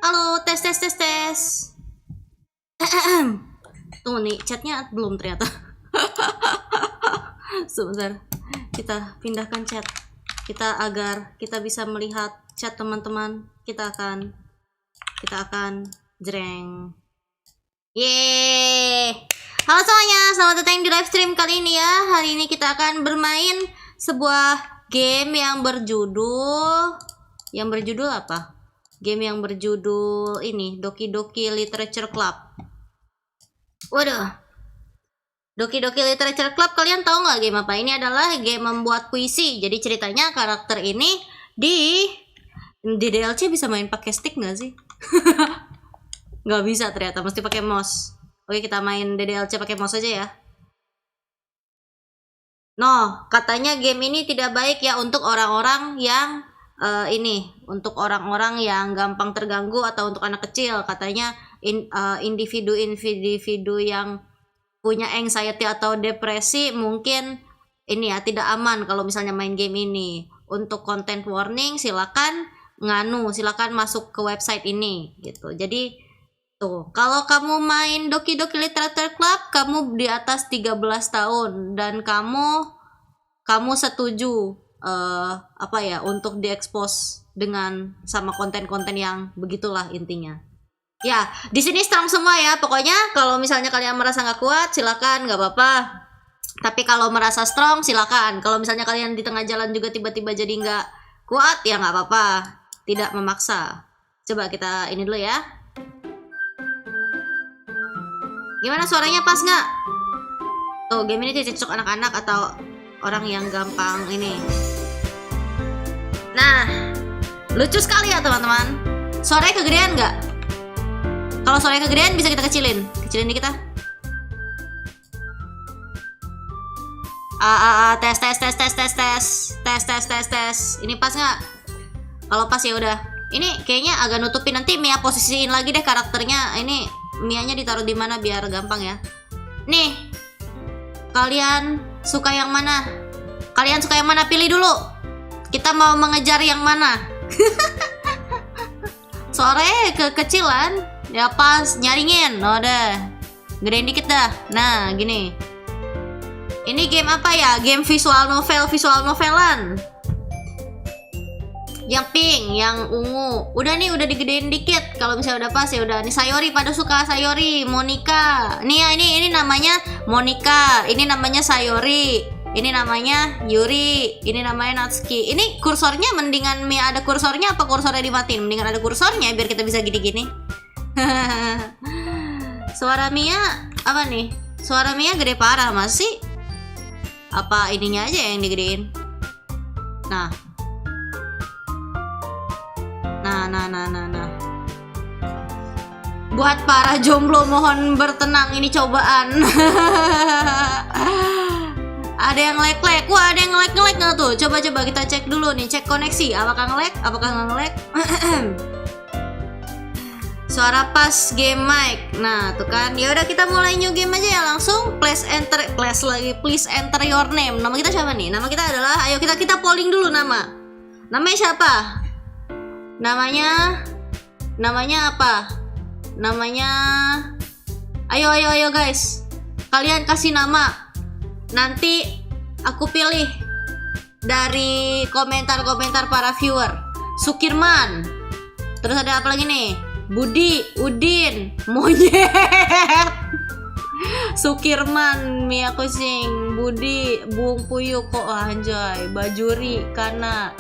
Halo, tes tes tes tes. Tunggu nih, chatnya belum ternyata. Sebentar, kita pindahkan chat kita agar kita bisa melihat chat teman-teman. Kita akan jreng. Yeay. Halo semuanya, selamat datang di live stream kali ini ya. Hari ini kita akan bermain sebuah game yang berjudul apa? Game yang berjudul ini, Doki Literature Club. Waduh, Doki Literature Club, kalian tahu nggak game apa? Ini adalah game membuat puisi. Jadi ceritanya karakter ini di DLC bisa main pakai stick nggak sih? Nggak bisa ternyata, mesti pakai mouse. Oke, kita main DLC pakai mouse aja ya. No, katanya game ini tidak baik ya untuk orang-orang yang untuk orang-orang yang gampang terganggu atau untuk anak kecil. Katanya individu yang punya anxiety atau depresi mungkin ini ya tidak aman kalau misalnya main game ini. Untuk content warning silakan masuk ke website ini gitu. Jadi tuh, kalau kamu main Doki Literature Club, kamu di atas 13 tahun dan kamu setuju untuk diekspos sama konten-konten yang begitulah intinya. Ya, di sini strong semua ya. Pokoknya kalau misalnya kalian merasa nggak kuat, silakan, nggak apa-apa. Tapi kalau merasa strong, silakan. Kalau misalnya kalian di tengah jalan juga tiba-tiba jadi nggak kuat, ya nggak apa-apa. Tidak memaksa. Coba kita ini dulu ya. Gimana suaranya, pas nggak? Tuh, game ini cocok anak-anak atau orang yang gampang ini. Nah, lucu sekali ya teman-teman. Suaranya kegedean nggak? Kalau suaranya kegedean bisa kita kecilin dikit ah. Tes. Ini pas nggak? Kalau pas ya udah. Ini kayaknya agak nutupin, nanti Mia posisiin lagi deh karakternya. Ini Mianya ditaruh di mana biar gampang ya. Nih, kalian suka yang mana? Pilih dulu. Kita mau mengejar yang mana? Sore kekecilan, ya pas nyaringin. Oh deh, gedein dikit dah. Nah gini. Ini game apa ya? Game visual novelan. Yang pink, yang ungu. Udah nih, udah digedein dikit. Kalau misalnya udah pas ya udah. Nih Sayori, pada suka Sayori, Monica. Nih ya, ini namanya Monica. Ini namanya Sayori. Ini namanya Yuri, ini namanya Natsuki. Ini kursornya mendingan Mia ada kursornya apa kursornya dimatiin? Mendingan ada kursornya biar kita bisa gini-gini. Suara Mia apa nih? Suara Mia gede parah masih. Apa ininya aja yang digedein? Nah. Buat para jomblo mohon bertenang, ini cobaan. Ada yang lag. Wah, ada yang lag nggak tuh? Coba kita cek dulu nih, cek koneksi. Apakah nge-lag? Suara pas game mic. Nah, tuh kan. Ya udah kita mulai new game aja ya langsung. Please enter your name. Nama kita siapa nih? Nama kita adalah, ayo kita polling dulu nama. Namanya siapa? Namanya apa? Namanya Ayo guys. Kalian kasih nama. Nanti aku pilih dari komentar-komentar para viewer. Sukirman. Terus ada apa lagi nih? Budi, Udin, Monyet. Sukirman, Mia Kocheng, Budi, Bung Puyuh, kok anjay, Bajuri, Kana.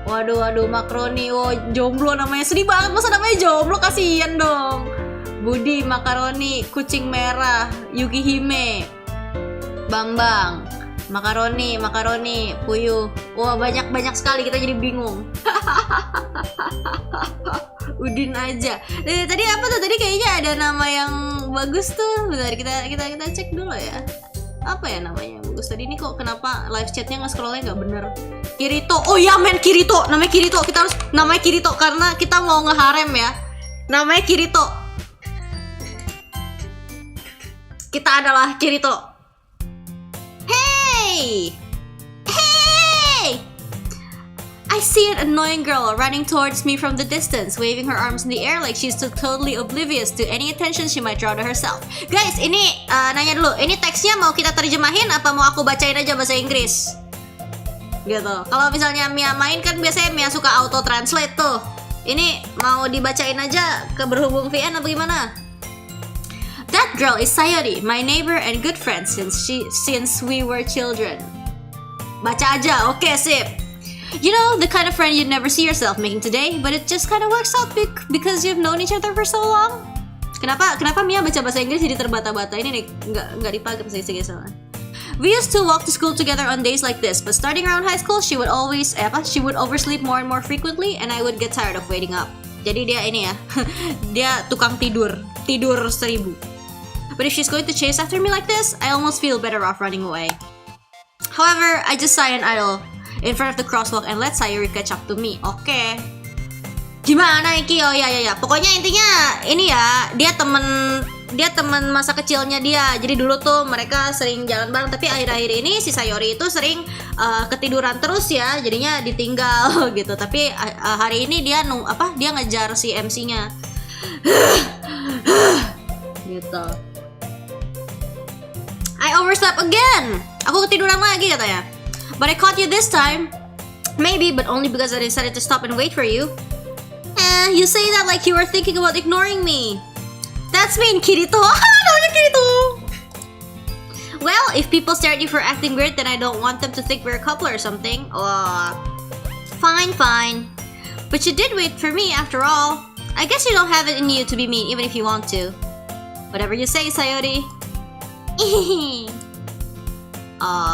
Waduh, Makroni. Oh, jomblo namanya. Sedih banget, masa namanya jomblo, kasihan dong. Budi, Makaroni, Kucing Merah, Yukihime, Bambang, Makaroni, Puyuh. Wah, banyak sekali, kita jadi bingung. Udin aja. Tadi apa tuh? Tadi kayaknya ada nama yang bagus tuh. Bentar, kita cek dulu ya. Apa ya namanya yang bagus tadi? Ini kok kenapa live chatnya nge-scrollnya nggak bener? Kirito. Oh ya men, Kirito. Namanya Kirito. Kita harus namanya Kirito karena kita mau ngeharem ya. Namanya Kirito. Kita adalah Kirito. Hey, I see an annoying girl running towards me from the distance, waving her arms in the air like she's totally oblivious to any attention she might draw to herself. Guys, ini nanya dulu, ini teksnya mau kita terjemahin apa mau aku bacain aja bahasa Inggris? Gitu. Kalau misalnya Mia main kan biasanya Mia suka auto translate tuh. Ini mau dibacain aja ke berhubung VN apa gimana? That girl is Sayori, my neighbor and good friend since we were children. Baca aja, oke sip. You know, the kind of friend you'd never see yourself making today, but it just kind of works out because you've known each other for so long. Kenapa Mia baca bahasa Inggris jadi terbata-bata? Ini nih nggak dipakai bahasa Inggris soalnya. We used to walk to school together on days like this, but starting around high school, she would oversleep more and more frequently, and I would get tired of waiting up. Jadi dia ini ya, dia tukang tidur 1000. But if she's going to chase after me like this, I almost feel better off running away. However, I just sigh and idle in front of the crosswalk and let Sayori catch up to me. Oke. Gimana Iki? Oh ya. Pokoknya intinya ini ya, dia teman masa kecilnya dia. Jadi dulu tuh mereka sering jalan bareng, tapi akhir-akhir ini si Sayori itu sering ketiduran terus ya, jadinya ditinggal gitu. Tapi hari ini dia ngejar si MC-nya. Gitu. I overslept again. Aku ketiduran lagi katanya. But I caught you this time. Maybe, but only because I decided to stop and wait for you. You say that like you were thinking about ignoring me. That's mean, Kirito. Namanya Kirito. Well, if people stare at you for acting weird, then I don't want them to think we're a couple or something. Fine. But you did wait for me after all. I guess you don't have it in you to be mean, even if you want to. Whatever you say, Sayori.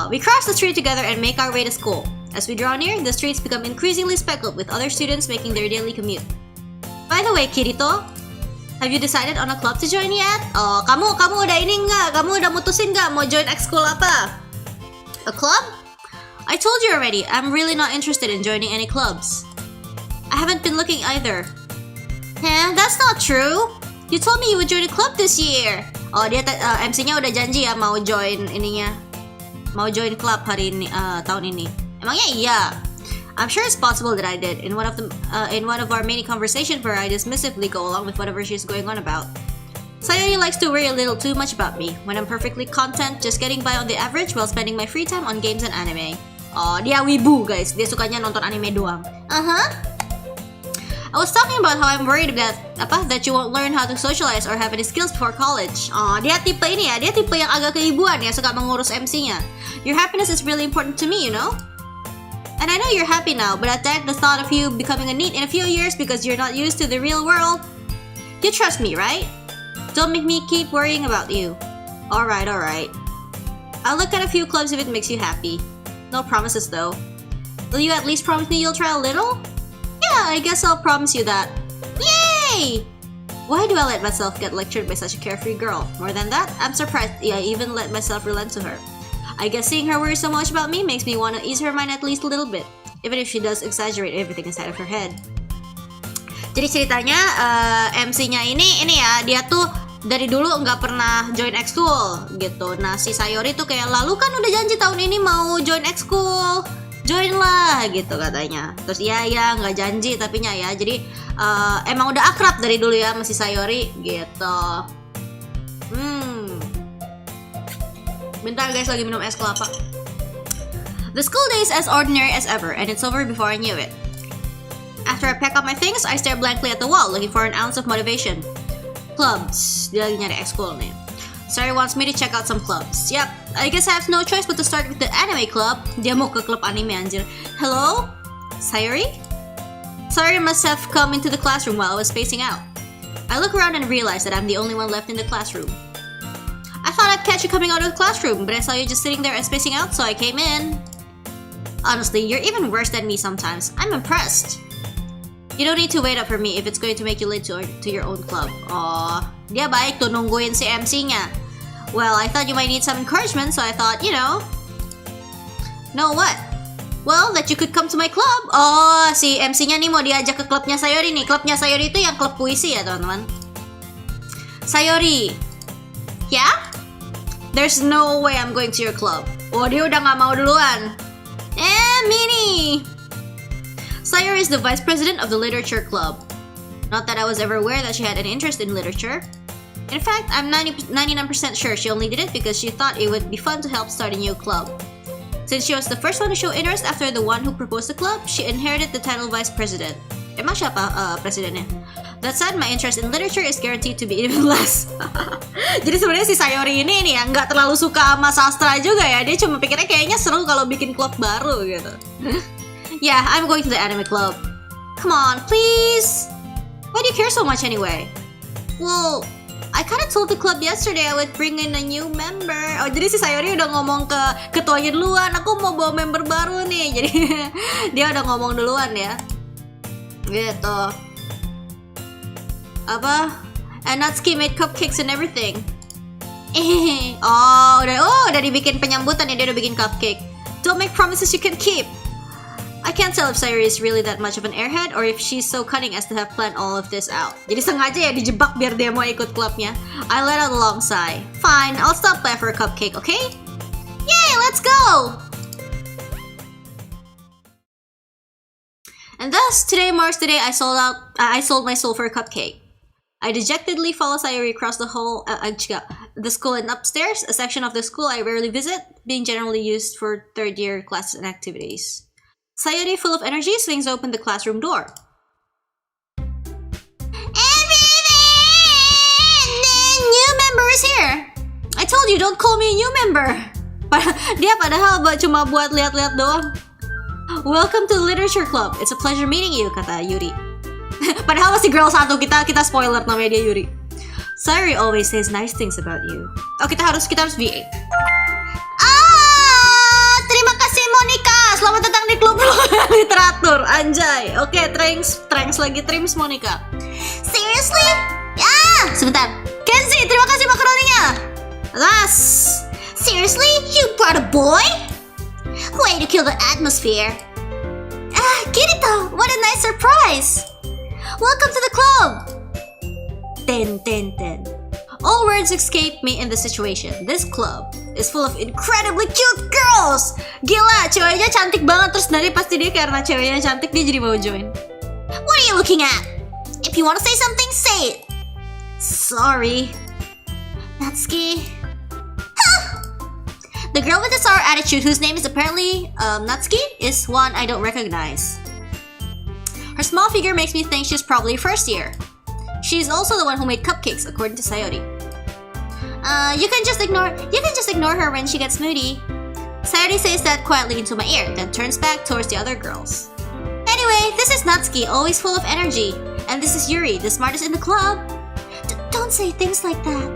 We cross the street together and make our way to school. As we draw near, the streets become increasingly speckled with other students making their daily commute. By the way, Kirito, have you decided on a club to join yet? Oh, kamu udah ini nggak? Kamu udah mutusin nggak mau join ekskul apa? A club? I told you already, I'm really not interested in joining any clubs. I haven't been looking either. That's not true. You told me you would join a club this year. Oh, dia MC-nya udah janji ya mau join ininya. Mau join club hari ini tahun ini. Emangnya iya? I'm sure it's possible that I did. In one of our many conversations where I dismissively go along with whatever she's going on about. Sayori likes to worry a little too much about me when I'm perfectly content just getting by on the average while spending my free time on games and anime. Oh, dia wibu guys. Dia sukanya nonton anime doang. I was talking about how I'm worried that you won't learn how to socialize or have any skills before college. Oh, dia tipe ini ya. Dia tipe yang agak keibuan ya, suka mengurus MC-nya. Your happiness is really important to me, you know? And I know you're happy now, but at the thought of you becoming a NEET in a few years because you're not used to the real world, you trust me, right? Don't make me keep worrying about you. Alright. I'll look at a few clubs if it makes you happy. No promises though. Will you at least promise me you'll try a little? Yeah, I guess I'll promise you that. Yay! Why do I let myself get lectured by such a carefree girl? More than that, I'm surprised I even let myself relent to her. I guess seeing her worry so much about me makes me want to ease her mind at least a little bit, even if she does exaggerate everything inside of her head. Jadi ceritanya MC-nya ini ya, dia tuh dari dulu nggak pernah join ekskul gitu. Nah si Sayori tuh kayak lalu kan udah janji tahun ini mau join ekskul, join lah gitu katanya. Terus ya nggak janji tapinya ya. Jadi emang udah akrab dari dulu ya sama si Sayori gitu. Bentar guys, lagi minum es kelapa. The school day is as ordinary as ever, and it's over before I knew it. After I pack up my things, I stare blankly at the wall, looking for an ounce of motivation. Clubs. Dia lagi nyari ekskul nih. Sayori wants me to check out some clubs. Yep, I guess I have no choice but to start with the anime club. Dia mau ke klub anime anjir. Hello? Sayori? Sayori must have come into the classroom while I was spacing out. I look around and realize that I'm the only one left in the classroom. I thought I'd catch you coming out of the classroom, but I saw you just sitting there and spacing out, so I came in. Honestly, you're even worse than me sometimes. I'm impressed. You don't need to wait up for me if it's going to make you late to your own club. Aw, dia baik tuh nungguin si MC-nya. Well, I thought you might need some encouragement, so I thought, you know. No, what? Well, that you could come to my club. Oh, si MC-nya nih mau diajak ke klubnya Sayori nih. Klubnya Sayori itu yang klub puisi ya, teman-teman. Sayori. Yeah? There's no way I'm going to your club. Oh, dia udah gak mau duluan. Mini. Sayori is the vice president of the literature club. Not that I was ever aware that she had any interest in literature. In fact, I'm 99% sure she only did it because she thought it would be fun to help start a new club. Since she was the first one to show interest after the one who proposed the club, she inherited the title vice president. Emang siapa presidennya? That said, my interest in literature is guaranteed to be even less. Jadi sebenarnya si Sayori ini nih yang nggak terlalu suka sama sastra juga ya. Dia cuma pikirnya kayaknya seru kalau bikin klub baru gitu. Yeah, I'm going to the anime club. Come on, please. Why do you care so much anyway? Well, I kinda told the club yesterday I would bring in a new member. Oh, jadi si Sayori udah ngomong ke ketuanya duluan, aku mau bawa member baru nih. Jadi dia udah ngomong duluan ya. Gitu. Apa? And Natsuki made cupcakes and everything. udah dibikin penyambutan ya, dia udah bikin cupcake. Don't make promises you can keep. I can't tell if Sayori is really that much of an airhead or if she's so cunning as to have planned all of this out. Jadi sengaja ya dijebak biar dia mau ikut klubnya. I let out a long sigh. Fine, I'll stop by for a cupcake, okay? Yay, let's go! And thus, today marks the day I sold my soul for a cupcake. I dejectedly follow Sayori across the school and upstairs, a section of the school I rarely visit, being generally used for third-year classes and activities. Sayori, full of energy, swings open the classroom door. New member is here. I told you, don't call me a new member. Dia padahal cuma buat lihat-lihat doang. Welcome to the literature club. It's a pleasure meeting you, kata Yuri. Padahal masih girl satu, kita spoiler namanya dia Yuri. Sayori always says nice things about you. Oh, kita harus VA. Terima kasih Monica. Selamat datang di klub literatur. Anjay. Oke, thanks lagi Trims Monica. Seriously? Sebentar. Kenzie, terima kasih makaroninya. Alas. Seriously? You brought a boy? Way to kill the atmosphere. Kirito, what a nice surprise. Welcome to the club. Ten. All words escape me in this situation. This club is full of incredibly cute girls. Gila, ceweknya cantik banget. Terus dari pasti dia karena ceweknya cantik dia jadi mau join. What are you looking at? If you want to say something, say it. Sorry. Natsuki. The girl with the sour attitude, whose name is apparently Natsuki, is one I don't recognize. Her small figure makes me think she's probably first year. She's also the one who made cupcakes, according to Sayori. You can just ignore her when she gets moody. Sayori says that quietly into my ear, then turns back towards the other girls. Anyway, this is Natsuki, always full of energy, and this is Yuri, the smartest in the club. Don't say things like that.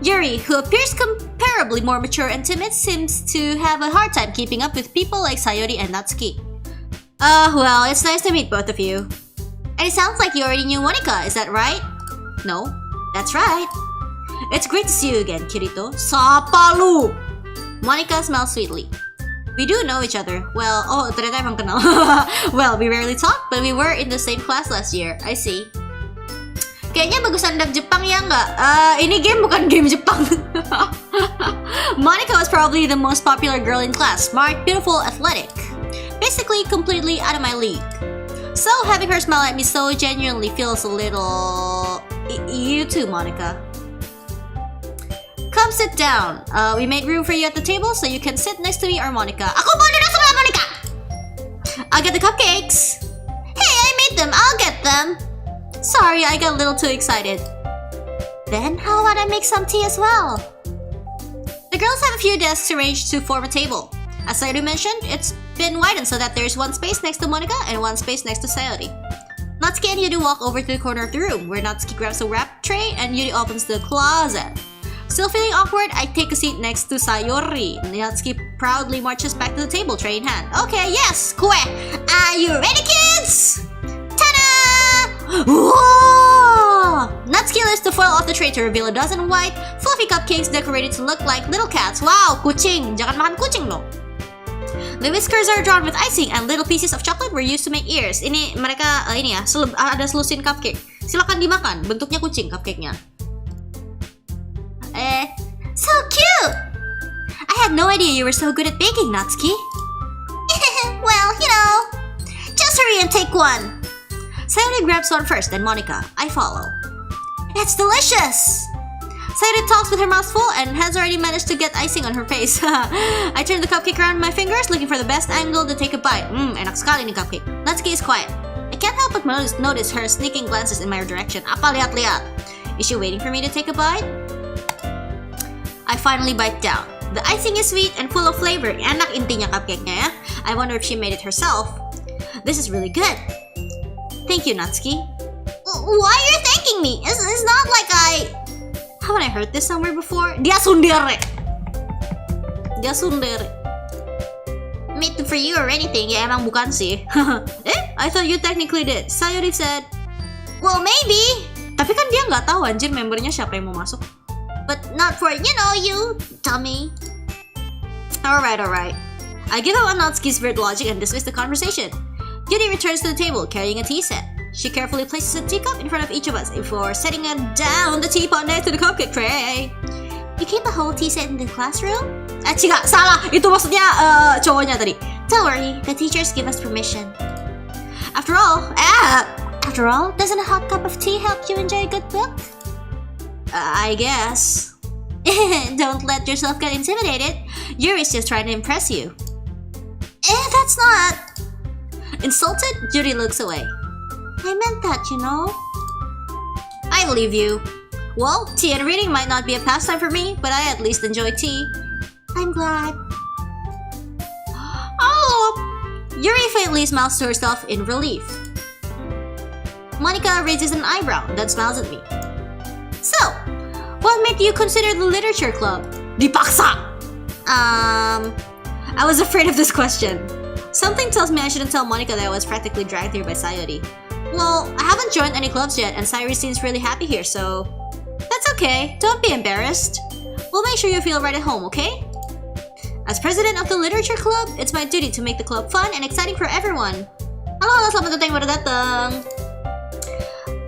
Yuri, who appears comparably more mature and timid, seems to have a hard time keeping up with people like Sayori and Natsuki. Well, it's nice to meet both of you. And it sounds like you already knew Monica, is that right? No, that's right. It's great to see you again, Kirito. Sapa lu! Monica smiles sweetly. We do know each other. Well, ternyata emang kenal. Well, we rarely talk, but we were in the same class last year. I see. Kayaknya bagusan dub Jepang ya nggak? Ini game bukan game Jepang. Monica was probably the most popular girl in class. Smart, beautiful, athletic. Basically, completely out of my league. So, having her smile at me so genuinely feels a little... You too, Monica. Come sit down. We made room for you at the table so you can sit next to me or Monica. Aku mau duduk sebelah Monica! I'll get the cupcakes. Hey, I made them. I'll get them. Sorry, I got a little too excited. Then, how about I make some tea as well? The girls have a few desks arranged to form a table. As Sayori mentioned, it's been widened so that there's one space next to Monica and one space next to Sayori. Natsuki and Yuri walk over to the corner of the room, where Natsuki grabs a wrap tray and Yuri opens the closet. Still feeling awkward, I take a seat next to Sayori. Natsuki proudly marches back to the table, tray in hand. Okay, yes, kue! Are you ready, kids? Ta-da! Whoa! Natsuki lifts the foil off the tray to reveal a dozen white, fluffy cupcakes decorated to look like little cats. Wow, kucing! Jangan makan kucing loh. The whiskers are drawn with icing and little pieces of chocolate were used to make ears. Ini mereka ada selusin cupcake. Silakan dimakan. Bentuknya kucing cupcake-nya. So cute! I had no idea you were so good at baking, Natsuki. Well, just a take one. Sayuri grabs one first, then Monica. I follow. It's delicious! Sayuri talks with her mouth full and has already managed to get icing on her face. I turn the cupcake around my fingers, looking for the best angle to take a bite. Enak sekali nih cupcake. Natsuki is quiet. I can't help but notice her sneaking glances in my direction. Apa lihat-lihat? Is she waiting for me to take a bite? I finally bite down. The icing is sweet and full of flavor. Enak intinya cupcake-nya ya. I wonder if she made it herself. This is really good. Thank you, Natsuki. Why are you thanking me? It's not like haven't I heard this somewhere before? Dia sundere. Made for you or anything? Ya emang bukan sih. I thought you technically did. Sayuri said, well, maybe. Tapi kan dia nggak tahu anjir membernya siapa yang mau masuk. But not for, you, dummy. Alright. I give up on Natsuki's weird logic and dismiss the conversation. Yuri returns to the table, carrying a tea set. She carefully places a teacup in front of each of us before setting down the teapot next to the cupcake tray. You keep a whole tea set in the classroom? Cika, salah! Itu maksudnya cowoknya tadi. Don't worry, the teachers give us permission. After all, doesn't a hot cup of tea help you enjoy a good book? I guess. Don't let yourself get intimidated. Yuri's just trying to impress you. That's not... Insulted, Yuri looks away. I meant that, I believe you. Well, tea and reading might not be a pastime for me, but I at least enjoy tea. I'm glad. Oh! Yuri faintly smiles to herself in relief. Monica raises an eyebrow, then smiles at me. So, what made you consider the literature club? Dipaksa! I was afraid of this question. Something tells me I shouldn't tell Monica that I was practically dragged here by Sayuri. Well, I haven't joined any clubs yet and Sayuri seems really happy here, so... That's okay, don't be embarrassed. We'll make sure you feel right at home, okay? As president of the literature club, it's my duty to make the club fun and exciting for everyone. Halo, selamat datang, baru datang.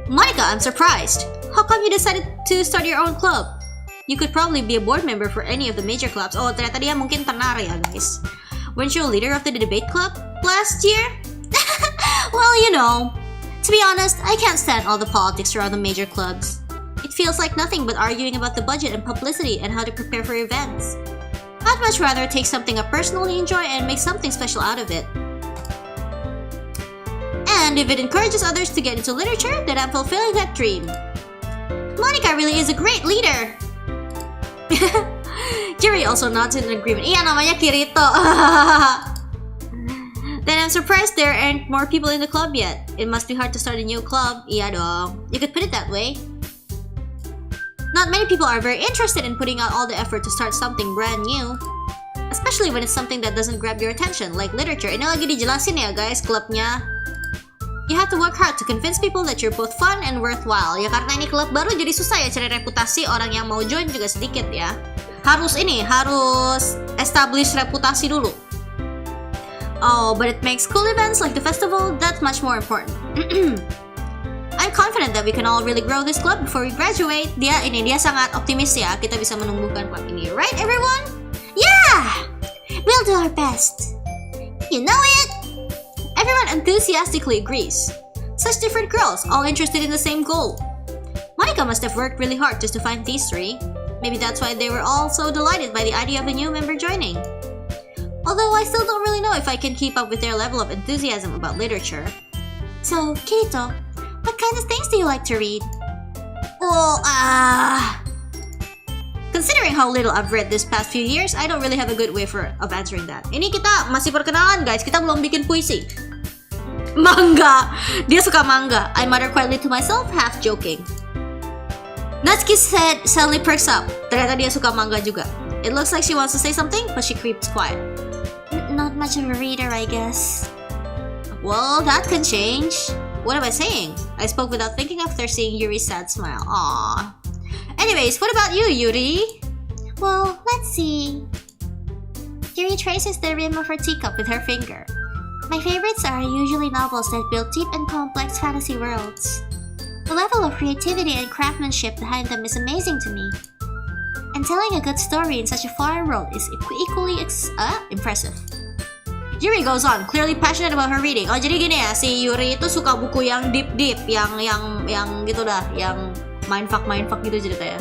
Monica, I'm surprised. How come you decided to start your own club? You could probably be a board member for any of the major clubs. Oh, ternyata dia mungkin tenar ya, guys. Weren't you a leader of the debate club last year? Well, to be honest, I can't stand all the politics around the major clubs. It feels like nothing but arguing about the budget and publicity and how to prepare for events. I'd much rather take something I personally enjoy and make something special out of it. And if it encourages others to get into literature, then I'm fulfilling that dream. Monica really is a great leader! Yuri also nods in agreement. Iya, namanya Kirito. Then I'm surprised there aren't more people in the club yet. It must be hard to start a new club. Iya dong. You could put it that way. Not many people are very interested in putting out all the effort to start something brand new. Especially when it's something that doesn't grab your attention, like literature. Ini lagi dijelasin ya guys, klubnya. You have to work hard to convince people that you're both fun and worthwhile. Ya karena ini klub baru jadi susah ya cari reputasi, orang yang mau join juga sedikit ya. Harus establish reputasi dulu. Oh, but it makes cool events like the festival that's much more important. I'm confident that we can all really grow this club before we graduate. Dia sangat optimis ya, kita bisa menumbuhkan klub ini. Right, everyone? Yeah! We'll do our best. You know it? Everyone enthusiastically agrees. Such different girls, all interested in the same goal. Monica must have worked really hard just to find these three. Maybe that's why they were all so delighted by the idea of a new member joining. Although I still don't really know if I can keep up with their level of enthusiasm about literature. So, Kirito, what kinds of things do you like to read? Well, considering how little I've read this past few years, I don't really have a good way of answering that. Ini kita masih perkenalan guys, kita belum bikin puisi. Manga! Dia suka manga. I mutter quietly to myself, half joking. Natsuki's head suddenly perks up. Ternyata dia suka manga juga. It looks like she wants to say something, but she keeps quiet. Not much of a reader, I guess. Well, that can change. What am I saying? I spoke without thinking after seeing Yuri's sad smile. Aww. Anyways, what about you, Yuri? Well, let's see. Yuri traces the rim of her teacup with her finger. My favorites are usually novels that build deep and complex fantasy worlds. The level of creativity and craftsmanship behind them is amazing to me. And telling a good story in such a foreign world is equally impressive. Yuri goes on, clearly passionate about her reading. Oh, jadi gini ya, si Yuri itu suka buku yang deep, yang gitu dah, yang mindfuck gitu ceritanya.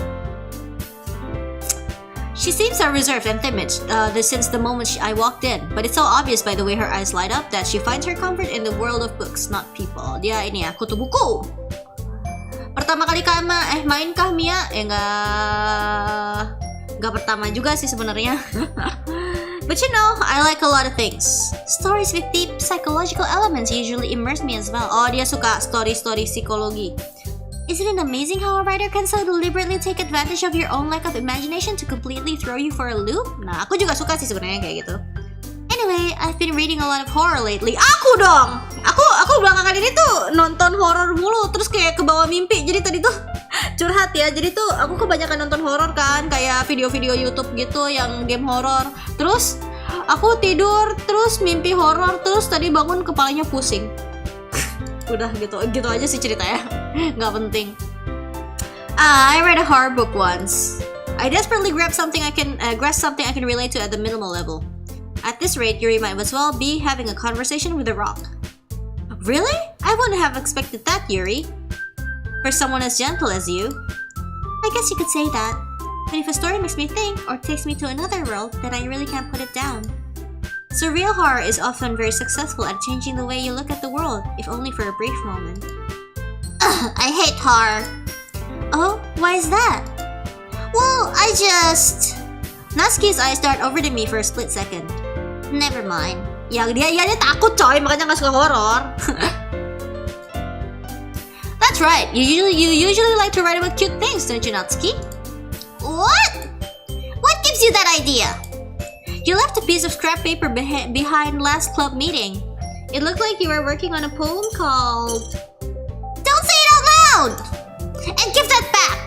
She seems so reserved and timid since the moment I walked in, but it's so obvious by the way her eyes light up that she finds her comfort in the world of books, not people. Dia ini ya, kutu buku. Pertama kali mainkah Mia? Nggak pertama juga sih sebenarnya. But you know, I like a lot of things. Stories with deep psychological elements usually immerse me as well. Oh, dia suka story psikologi. Isn't it amazing how a writer can so deliberately take advantage of your own lack of imagination to completely throw you for a loop? Nah, aku juga suka sih sebenarnya kayak gitu. Anyway, I've been reading a lot of horror lately. Aku dong! Aku belakangan ini tuh nonton horror mulu, terus kayak ke bawah mimpi. Jadi tadi tuh curhat ya. Jadi tuh aku kebanyakan nonton horror kan, kayak video-video YouTube gitu yang game horror. Terus aku tidur, terus mimpi horror, terus tadi bangun kepalanya pusing. Udah gitu aja sih ceritanya. Nggak penting. I read a horror book once. I desperately grasped something I can relate to at the minimal level. At this rate, Yuri might as well be having a conversation with a rock. Really? I wouldn't have expected that, Yuri. For someone as gentle as you. I guess you could say that. But if a story makes me think or takes me to another world, then I really can't put it down. Surreal horror is often very successful at changing the way you look at the world, if only for a brief moment. I hate horror. Oh, why is that? Well, Natsuki's eyes dart over to me for a split second. Never mind. Ya dia takut coy, makanya gak suka horror. That's right. You usually like to write about cute things, don't you, Natsuki? What? What gives you that idea? You left a piece of scrap paper behind last club meeting. It looked like you were working on a poem called... Don't say it out loud! And give that back!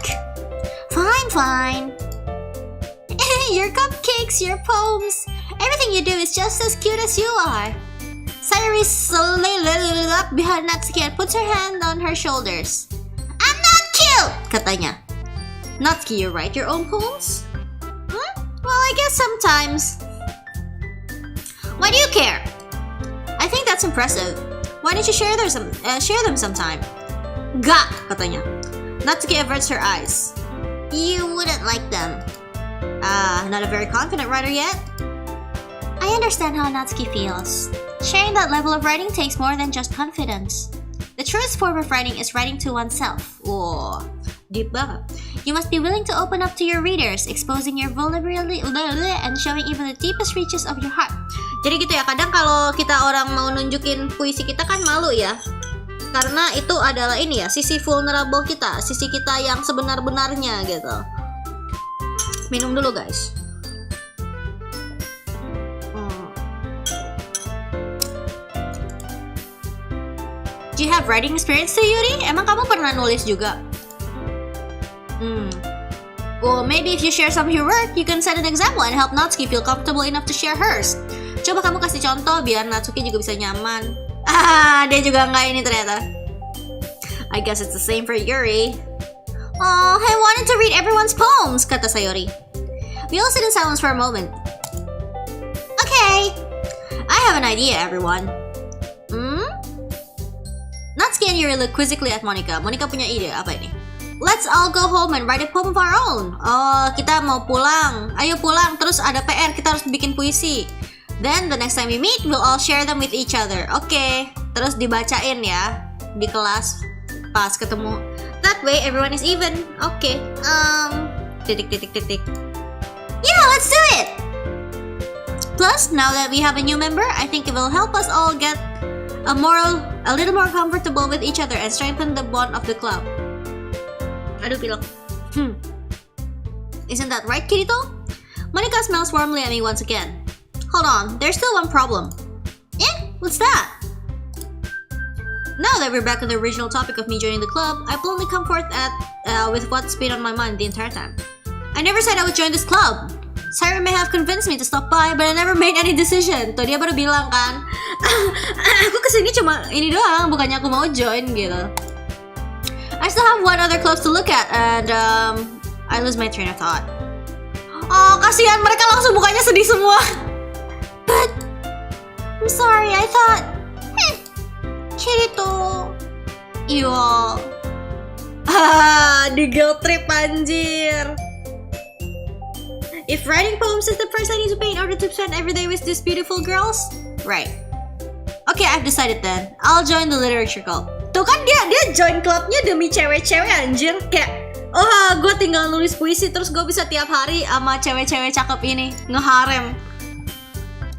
Fine. Your cupcakes, your poems, everything you do is just as cute as you are. Sayuri slowly up behind Natsuki and puts her hand on her shoulders. I'm not cute! Katanya. Natsuki, you write your own poems? Well, I guess sometimes. Why do you care? I think that's impressive. Why don't you share them sometime? Gak, katanya. Natsuki averts her eyes. You wouldn't like them. Not a very confident writer yet? I understand how Natsuki feels. Sharing that level of writing takes more than just confidence. The truest form of writing is writing to oneself. Whoa, deep banget. You must be willing to open up to your readers, exposing your vulnerability and showing even the deepest reaches of your heart. Jadi gitu ya, kadang kalau kita orang mau nunjukin puisi kita kan malu ya. Karena itu adalah ini ya, sisi vulnerable kita, sisi kita yang sebenar-benarnya gitu. Minum dulu guys. Do you have writing experience too, Yuri? Emang kamu pernah nulis juga? Well, maybe if you share some of your work, you can set an example and help Natsuki feel comfortable enough to share hers. Coba kamu kasih contoh biar Natsuki juga bisa nyaman. Dia juga nggak ini ternyata. I guess it's the same for Yuri. Oh, I wanted to read everyone's poems, kata Sayori. We all sit in silence for a moment. Okay, I have an idea, everyone. Natsuki and Yuri look quizzically at Monica. Monica punya ide, apa ini? Let's all go home and write a poem of our own. Oh, kita mau pulang. Ayo pulang, terus ada PR, kita harus bikin puisi. Then, the next time we meet, we'll all share them with each other. Oke, terus dibacain ya di kelas pas ketemu. That way, everyone is even. Oke, titik. Yeah, let's do it! Plus, now that we have a new member, I think it will help us all get a little more comfortable with each other and strengthen the bond of the club. Aduh, pilek. Isn't that right, Kirito? Monica smells warmly at me once again. Hold on, there's still one problem. Eh? What's that? Now that we're back on the original topic of me joining the club, I bluntly come forth with what's been on my mind the entire time. I never said I would join this club. Sarah may have convinced me to stop by, but I never made any decision. Tuh dia baru bilang kan, aku kesini cuma ini doang, bukannya aku mau join gitu. I still have one other club to look at, and I lose my train of thought. Oh, kasihan, mereka langsung mukanya sedih semua. I'm sorry, I thought... Kirito... Iya... di guilt trip anjir. If writing poems is the price I need to pay in order to spend every day with these beautiful girls, right? Okay, I've decided then. I'll join the literature club. Tuh kan dia join klubnya demi cewek-cewek anjir. Kayak, oh gue tinggal nulis puisi terus gue bisa tiap hari sama cewek-cewek cakep ini ngeharem.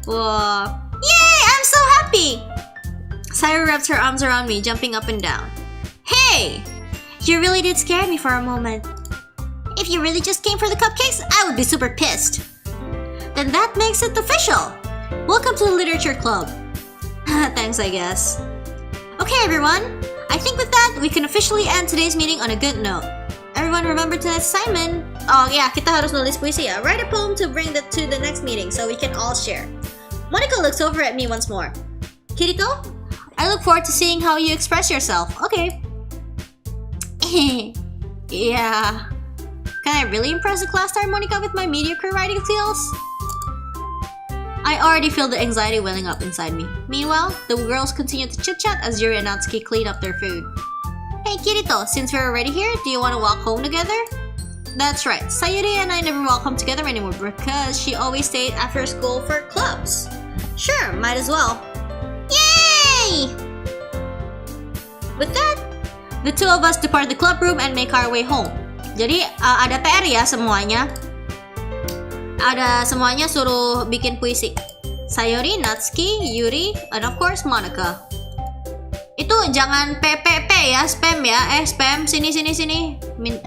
Wah, yay! I'm so happy. Sayuri wraps her arms around me, jumping up and down. Hey! You really did scare me for a moment. If you really just came for the cupcakes, I would be super pissed. Then that makes it official. Welcome to the literature club. Thanks, I guess. Okay, everyone. I think with that, we can officially end today's meeting on a good note. Everyone remember tonight's assignment. Oh yeah, kita harus nulis puisi ya. Write a poem to bring that to the next meeting so we can all share. Monica looks over at me once more. Kirito, I look forward to seeing how you express yourself. Okay. Yeah. Can I really impress the class star Monica with my mediocre writing skills? I already feel the anxiety welling up inside me. Meanwhile, the girls continue to chit-chat as Yuri and Natsuki clean up their food. Hey Kirito, since we're already here, do you want to walk home together? That's right, Sayuri and I never walk home together anymore because she always stayed after school for clubs. Sure, might as well. Yay! With that, the two of us depart the club room and make our way home. Jadi ada PR ya semuanya. Ada semuanya suruh bikin puisi. Sayuri, Natsuki, Yuri, and of course Monica. Itu jangan PPP ya, spam ya. Spam sini.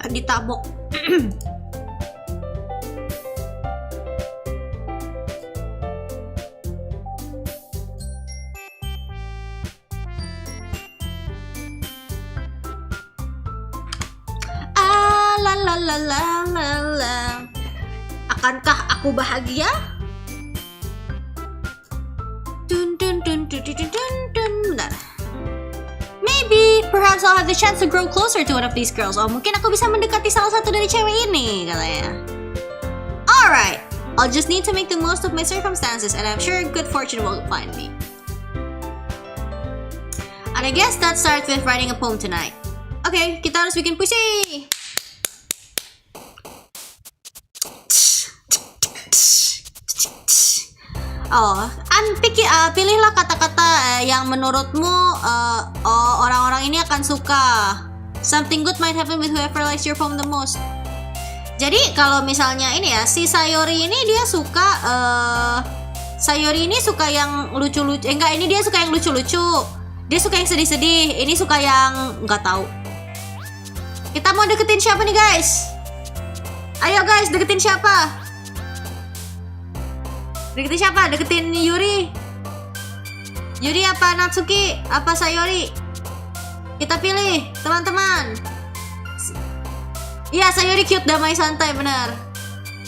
Ditabok. La. Akankah aku bahagia? Dun. Bentar. Maybe, perhaps I'll have the chance to grow closer to one of these girls. Oh, mungkin aku bisa mendekati salah satu dari cewek ini, katanya. Alright, I'll just need to make the most of my circumstances, and I'm sure good fortune will find me. And I guess that starts with writing a poem tonight. Okay, kita harus bikin puisi. Oh, pilihlah kata-kata yang menurutmu orang-orang ini akan suka. Something good might happen with whoever likes your poem the most. Jadi kalau misalnya ini ya, si Sayuri ini dia suka Sayuri ini suka yang lucu-lucu. Enggak, ini dia suka yang lucu-lucu. Dia suka yang sedih-sedih. Ini suka yang nggak tahu. Kita mau deketin siapa nih guys? Ayo guys, deketin siapa? Deketin Yuri. Yuri apa Natsuki? Apa Sayuri? Kita pilih, teman-teman. Iya, Sayuri cute, damai, santai, benar.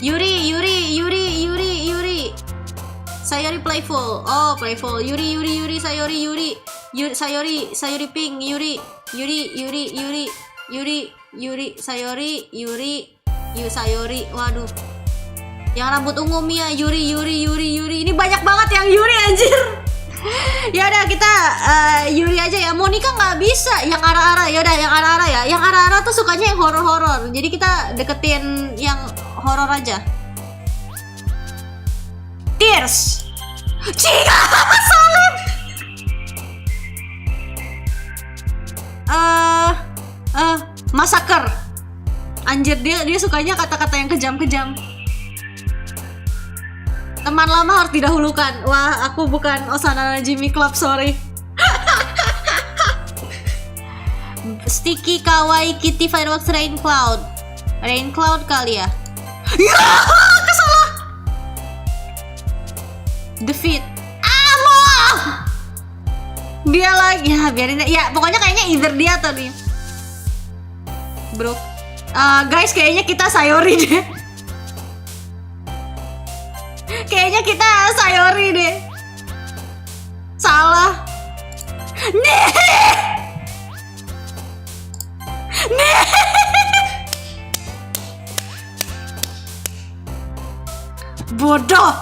Yuri. Sayuri playful. Oh, playful. Yuri, Sayuri, Sayuri pink, Yuri, Sayuri. Waduh. Yang rambut ungu Mia, Yuri. Ini banyak banget yang Yuri anjir. Ya udah kita Yuri aja ya. Monica nggak bisa yang arah-arah. Ya udah yang arah-arah ya. Yang arah-arah tuh sukanya yang horor-horor. Jadi kita deketin yang horor aja. Tears. Cika salib. Massacre. Anjir, dia sukanya kata-kata yang kejam-kejam. Teman lama harus didahulukan. Wah, aku bukan Osana Jimmy Club, sorry. Sticky kawaii kitty fireworks rain cloud. Rain cloud kali ya. Ya, kesalah. Defeat. Allah. Dia lagi ya, biarin ya. Pokoknya kayaknya either dia atau dia. Bro. Guys, kayaknya kita Sayuri deh. Kayaknya kita Sayuri deh. Salah. Nih. Bodoh.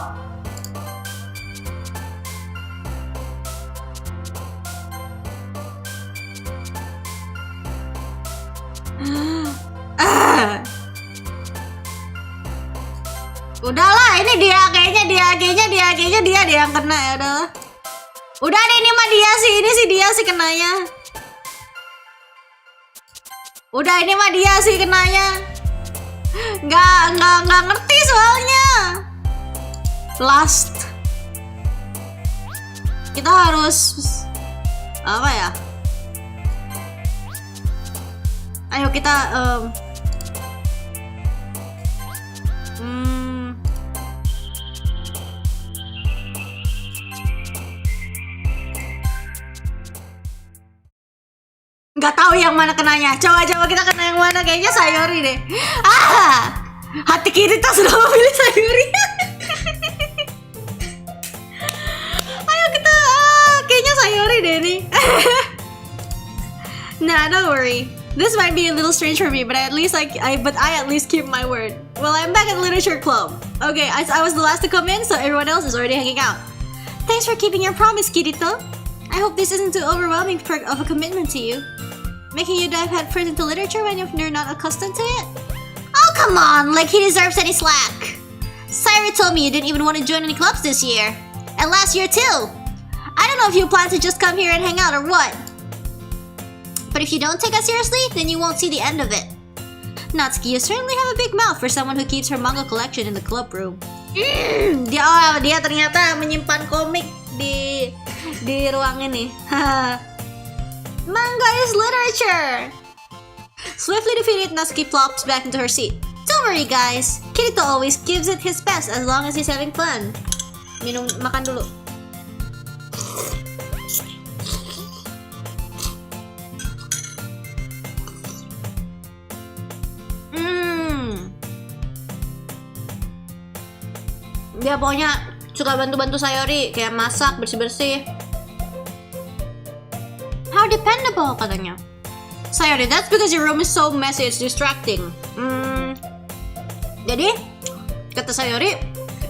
Udahlah, ini dia kayaknya dia yang kena ya udahlah. Udah deh, ini mah dia sih, ini sih dia sih kenanya. Udah ini mah dia sih kenanya. Nggak ngerti soalnya. Last. Kita harus apa ya? Ayo kita nggak tahu yang mana kenanya. Coba kita kena yang mana, kayaknya Sayori deh. Hati kita sudah memilih Sayori. Ayo kita kayaknya Sayori deh nih. Nah, don't worry. This might be a little strange for me, but I at least keep my word. Well, I'm back at the literature club. Okay, I was the last to come in, so everyone else is already hanging out. Thanks for keeping your promise, Kirito. I hope this isn't too overwhelming of a commitment to you, making you dive headfirst into literature when you're not accustomed to it. Oh, come on, like he deserves any slack. Sayori told me you didn't even want to join any clubs this year, and last year too. I don't know if you plan to just come here and hang out or what. But if you don't take us seriously, then you won't see the end of it. Natsuki, you certainly have a big mouth for someone who keeps her manga collection in the club room. Dia ternyata menyimpan komik di ruang ini. Manga is literature. Swiftly defeated, Natsuki plops back into her seat. Don't worry, guys. Kirito always gives it his best as long as he's having fun. Makan dulu. Dia pokoknya suka bantu-bantu Sayori, kayak masak, bersih-bersih. How dependable, katanya. Sayori, that's because your room is so messy, it's distracting. Jadi, kata Sayori,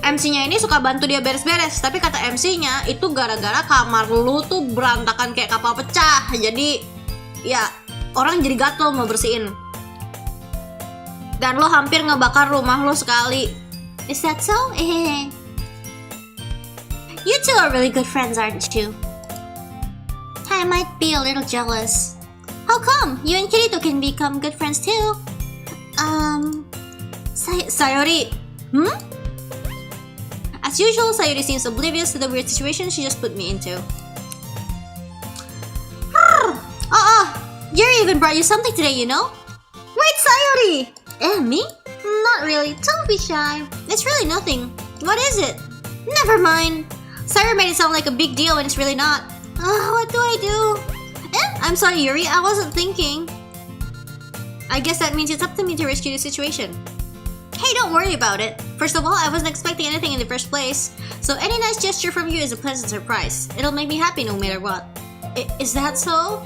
MC-nya ini suka bantu dia beres-beres. Tapi kata MC-nya, itu gara-gara kamar lu tuh berantakan kayak kapal pecah. Jadi, ya, orang jadi gatel mau bersihin. Dan lo hampir ngebakar rumah lo sekali. Is that so? You two are really good friends, aren't you? I might be a little jealous. How come? You and Kirito can become good friends too. Sayori. As usual, Sayori seems oblivious to the weird situation she just put me into. Yuri even brought you something today, you know? Wait, Sayori! Me? Not really. Don't be shy. It's really nothing. What is it? Never mind. Sayori made it sound like a big deal when it's really not. What do I do? I'm sorry, Yuri. I wasn't thinking. I guess that means it's up to me to rescue the situation. Hey, don't worry about it. First of all, I wasn't expecting anything in the first place, so any nice gesture from you is a pleasant surprise. It'll make me happy no matter what. Is that so?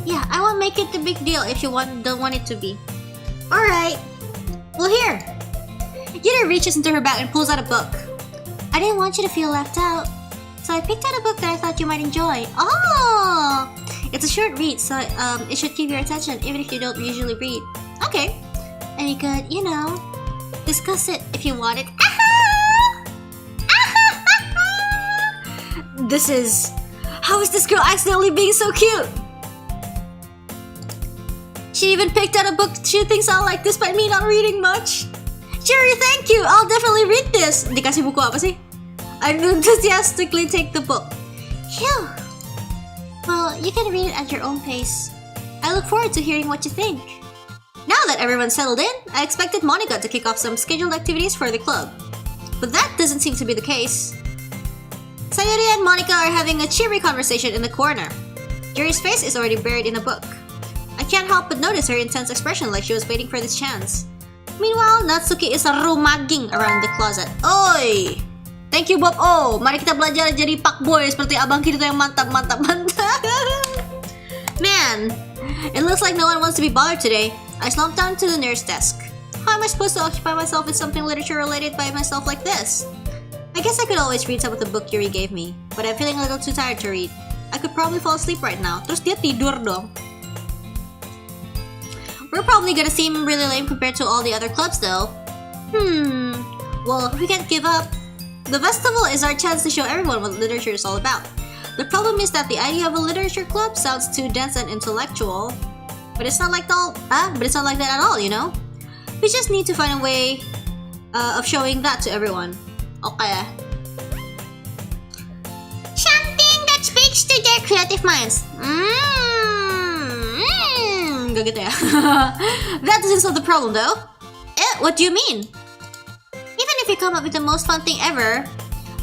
Yeah, I won't make it the big deal if you don't want it to be. Alright. Well, here. Yuri reaches into her bag and pulls out a book. I didn't want you to feel left out, so I picked out a book that I thought you might enjoy. Oh! It's a short read, so it should keep your attention even if you don't usually read. Okay. And you could, discuss it if you want it. How is this girl accidentally being so cute? She even picked out a book she thinks I'll like despite me not reading much. Yuri, thank you! I'll definitely read this! Dikasih buku apa sih? I enthusiastically take the book. Phew! Well, you can read it at your own pace. I look forward to hearing what you think. Now that everyone's settled in, I expected Monica to kick off some scheduled activities for the club. But that doesn't seem to be the case. Sayori and Monica are having a cheery conversation in the corner. Yuri's face is already buried in a book. I can't help but notice her intense expression like she was waiting for this chance. Meanwhile, Natsuki is rumaging around the closet. Oi! Thank you, Bob. Oh, mari kita belajar jadi fuckboy seperti abang kita yang mantap. Man, it looks like no one wants to be bothered today. I slumped down to the nearest desk. How am I supposed to occupy myself with something literature related by myself like this? I guess I could always read some of the book Yuri gave me, but I'm feeling a little too tired to read. I could probably fall asleep right now. Terus dia tidur dong. We're probably gonna seem really lame compared to all the other clubs though. Well, we can't give up. The festival is our chance to show everyone what literature is all about. The problem is that the idea of a literature club sounds too dense and intellectual, but it's not like that at all, you know? We just need to find a way of showing that to everyone. Okay. Something that speaks to their creative minds. Gak gitu ya. That doesn't solve the problem though. What do you mean? Even if you come up with the most fun thing ever,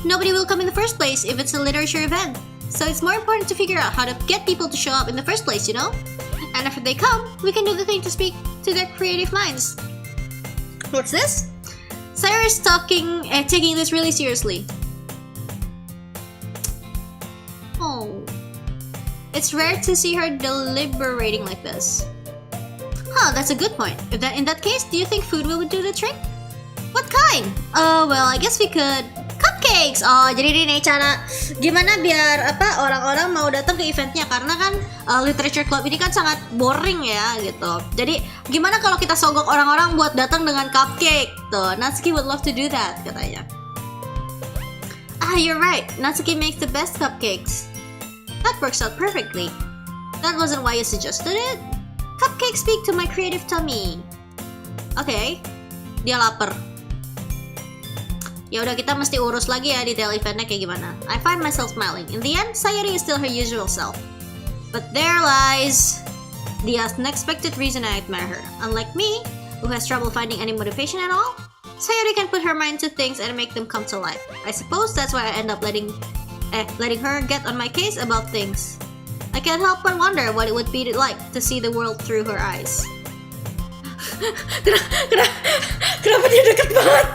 nobody will come in the first place if it's a literature event. So it's more important to figure out how to get people to show up in the first place, you know? And if they come, we can do the thing to speak to their creative minds. What's this? Cyrus taking this really seriously. Oh. It's rare to see her deliberating like this. Huh, that's a good point. In that case, do you think food would do the trick? What kind? Well, I guess we could cupcakes. Oh, jadi ini cara gimana biar orang-orang mau datang ke eventnya, karena kan literature club ini kan sangat boring ya gitu. Jadi gimana kalau kita sogok orang-orang buat datang dengan cupcake tuh. Natsuki would love to do that katanya. You're right. Natsuki makes the best cupcakes. That works out perfectly. That wasn't why you suggested it. Cupcakes speak to my creative tummy. Okay, dia lapar. Ya udah, kita mesti urus lagi ya detail eventnya kayak gimana. I find myself smiling. In the end, Sayuri is still her usual self. But there lies the unexpected reason I admire her. Unlike me, who has trouble finding any motivation at all, Sayuri can put her mind to things and make them come to life. I suppose that's why I end up letting her get on my case about things. I can't help but wonder what it would be like to see the world through her eyes. Kenapa dia deket banget?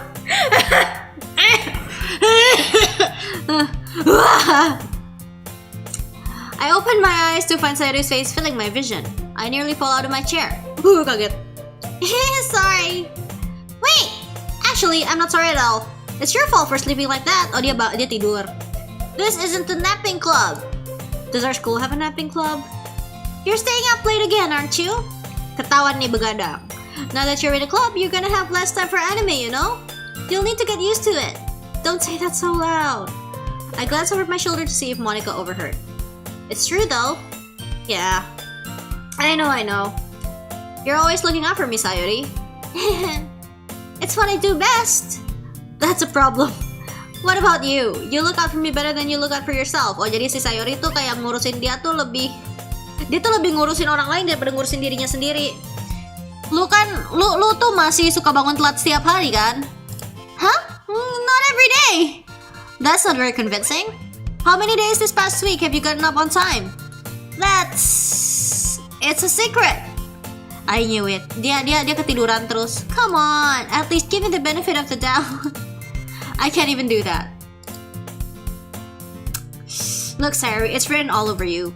I opened my eyes to find Sayuri's face filling my vision. I nearly fall out of my chair. Kaget. Sorry. Wait, actually, I'm not sorry at all. It's your fault for sleeping like that. Oh, dia tidur. This isn't a napping club. Does our school have a napping club? You're staying up late again, aren't you? Ketahuan nih begadang. Now that you're in a club, you're gonna have less time for anime, you know? You'll need to get used to it. Don't say that so loud. I glanced over my shoulder to see if Monica overheard. It's true though. Yeah. I know. You're always looking out for me, Sayuri. It's what I do best. That's a problem. What about you? You look out for me better than you look out for yourself. Oh, jadi si Sayuri tuh kayak ngurusin dia tuh lebih ngurusin orang lain daripada ngurusin dirinya sendiri. Lu tuh masih suka bangun telat setiap hari kan? Huh? Not every day. That's not very convincing. How many days this past week have you gotten up on time? It's a secret. I knew it. Dia ketiduran terus. Come on, at least give me the benefit of the doubt. I can't even do that. Look, Sayuri, it's written all over you.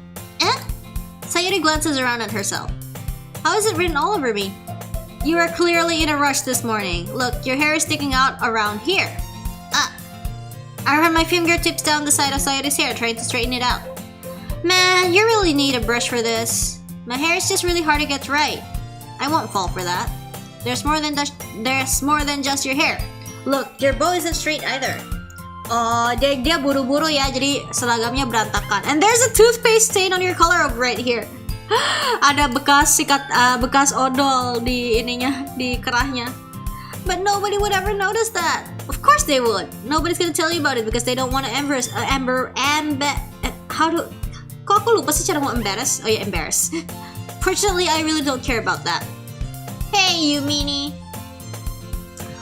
Sayuri glances around at herself. How is it written all over me? You are clearly in a rush this morning. Look, your hair is sticking out around here. I ran my fingertips down the side of Sayuri's hair trying to straighten it out. Man, you really need a brush for this. My hair is just really hard to get right. I won't fall for that. There's more than just your hair. Look, your bow isn't straight either. Oh, dia buru-buru ya, jadi seragamnya berantakan. And there's a toothpaste stain on your collar right here. Ada bekas odol di kerahnya. But nobody would ever notice that. Of course they would. Nobody's gonna tell you about it because they don't want to Kok aku lupa sih cara mau embarrass? Oh ya, embarrass. Fortunately, I really don't care about that. Hey, you meanie.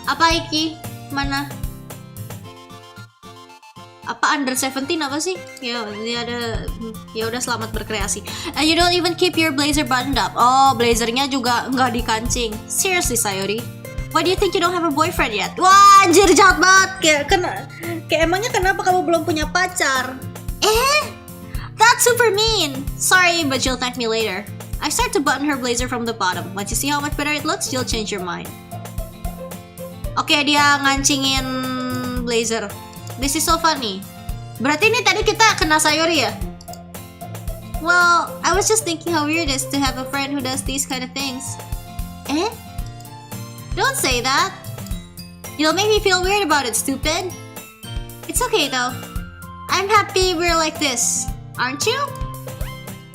Apa iki? Mana? Apa under 17 apa sih? Ya, dia ada. Ya udah, selamat berkreasi. And you don't even keep your blazer buttoned up. Oh, blazernya juga nggak dikancing. Seriously, Sayuri. Why do you think you don't have a boyfriend yet? Wah, anjir, jahat banget. Kayak emangnya kenapa kamu belum punya pacar? That's super mean. Sorry, but you'll thank me later. I start to button her blazer from the bottom. Once you see how much better it looks, you'll change your mind. Oke, dia ngancingin blazer. This is so funny. Berarti ini tadi kita kena Sayuri ya? Well, I was just thinking how weird it is to have a friend who does these kind of things. Don't say that. You'll make me feel weird about it, stupid. It's okay though. I'm happy we're like this, aren't you?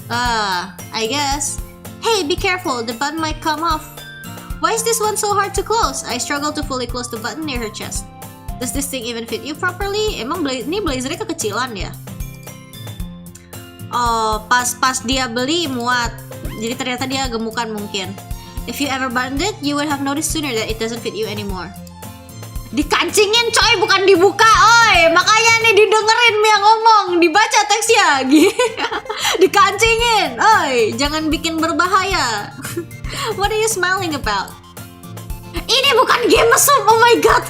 I guess. Hey, be careful, the button might come off. Why is this one so hard to close? I struggle to fully close the button near her chest. Does this thing even fit you properly? Emang ini blazernya kekecilan ya? Oh, pas dia beli muat. Jadi ternyata dia gemukan mungkin. If you ever buttoned it, you would have noticed sooner that it doesn't fit you anymore. Dikancingin coy, bukan dibuka, oi. Makanya nih didengerin Mia ngomong, dibaca teksnya. Dikancingin, oi. Jangan bikin berbahaya. What are you smiling about? Ini bukan game mesum, oh my god.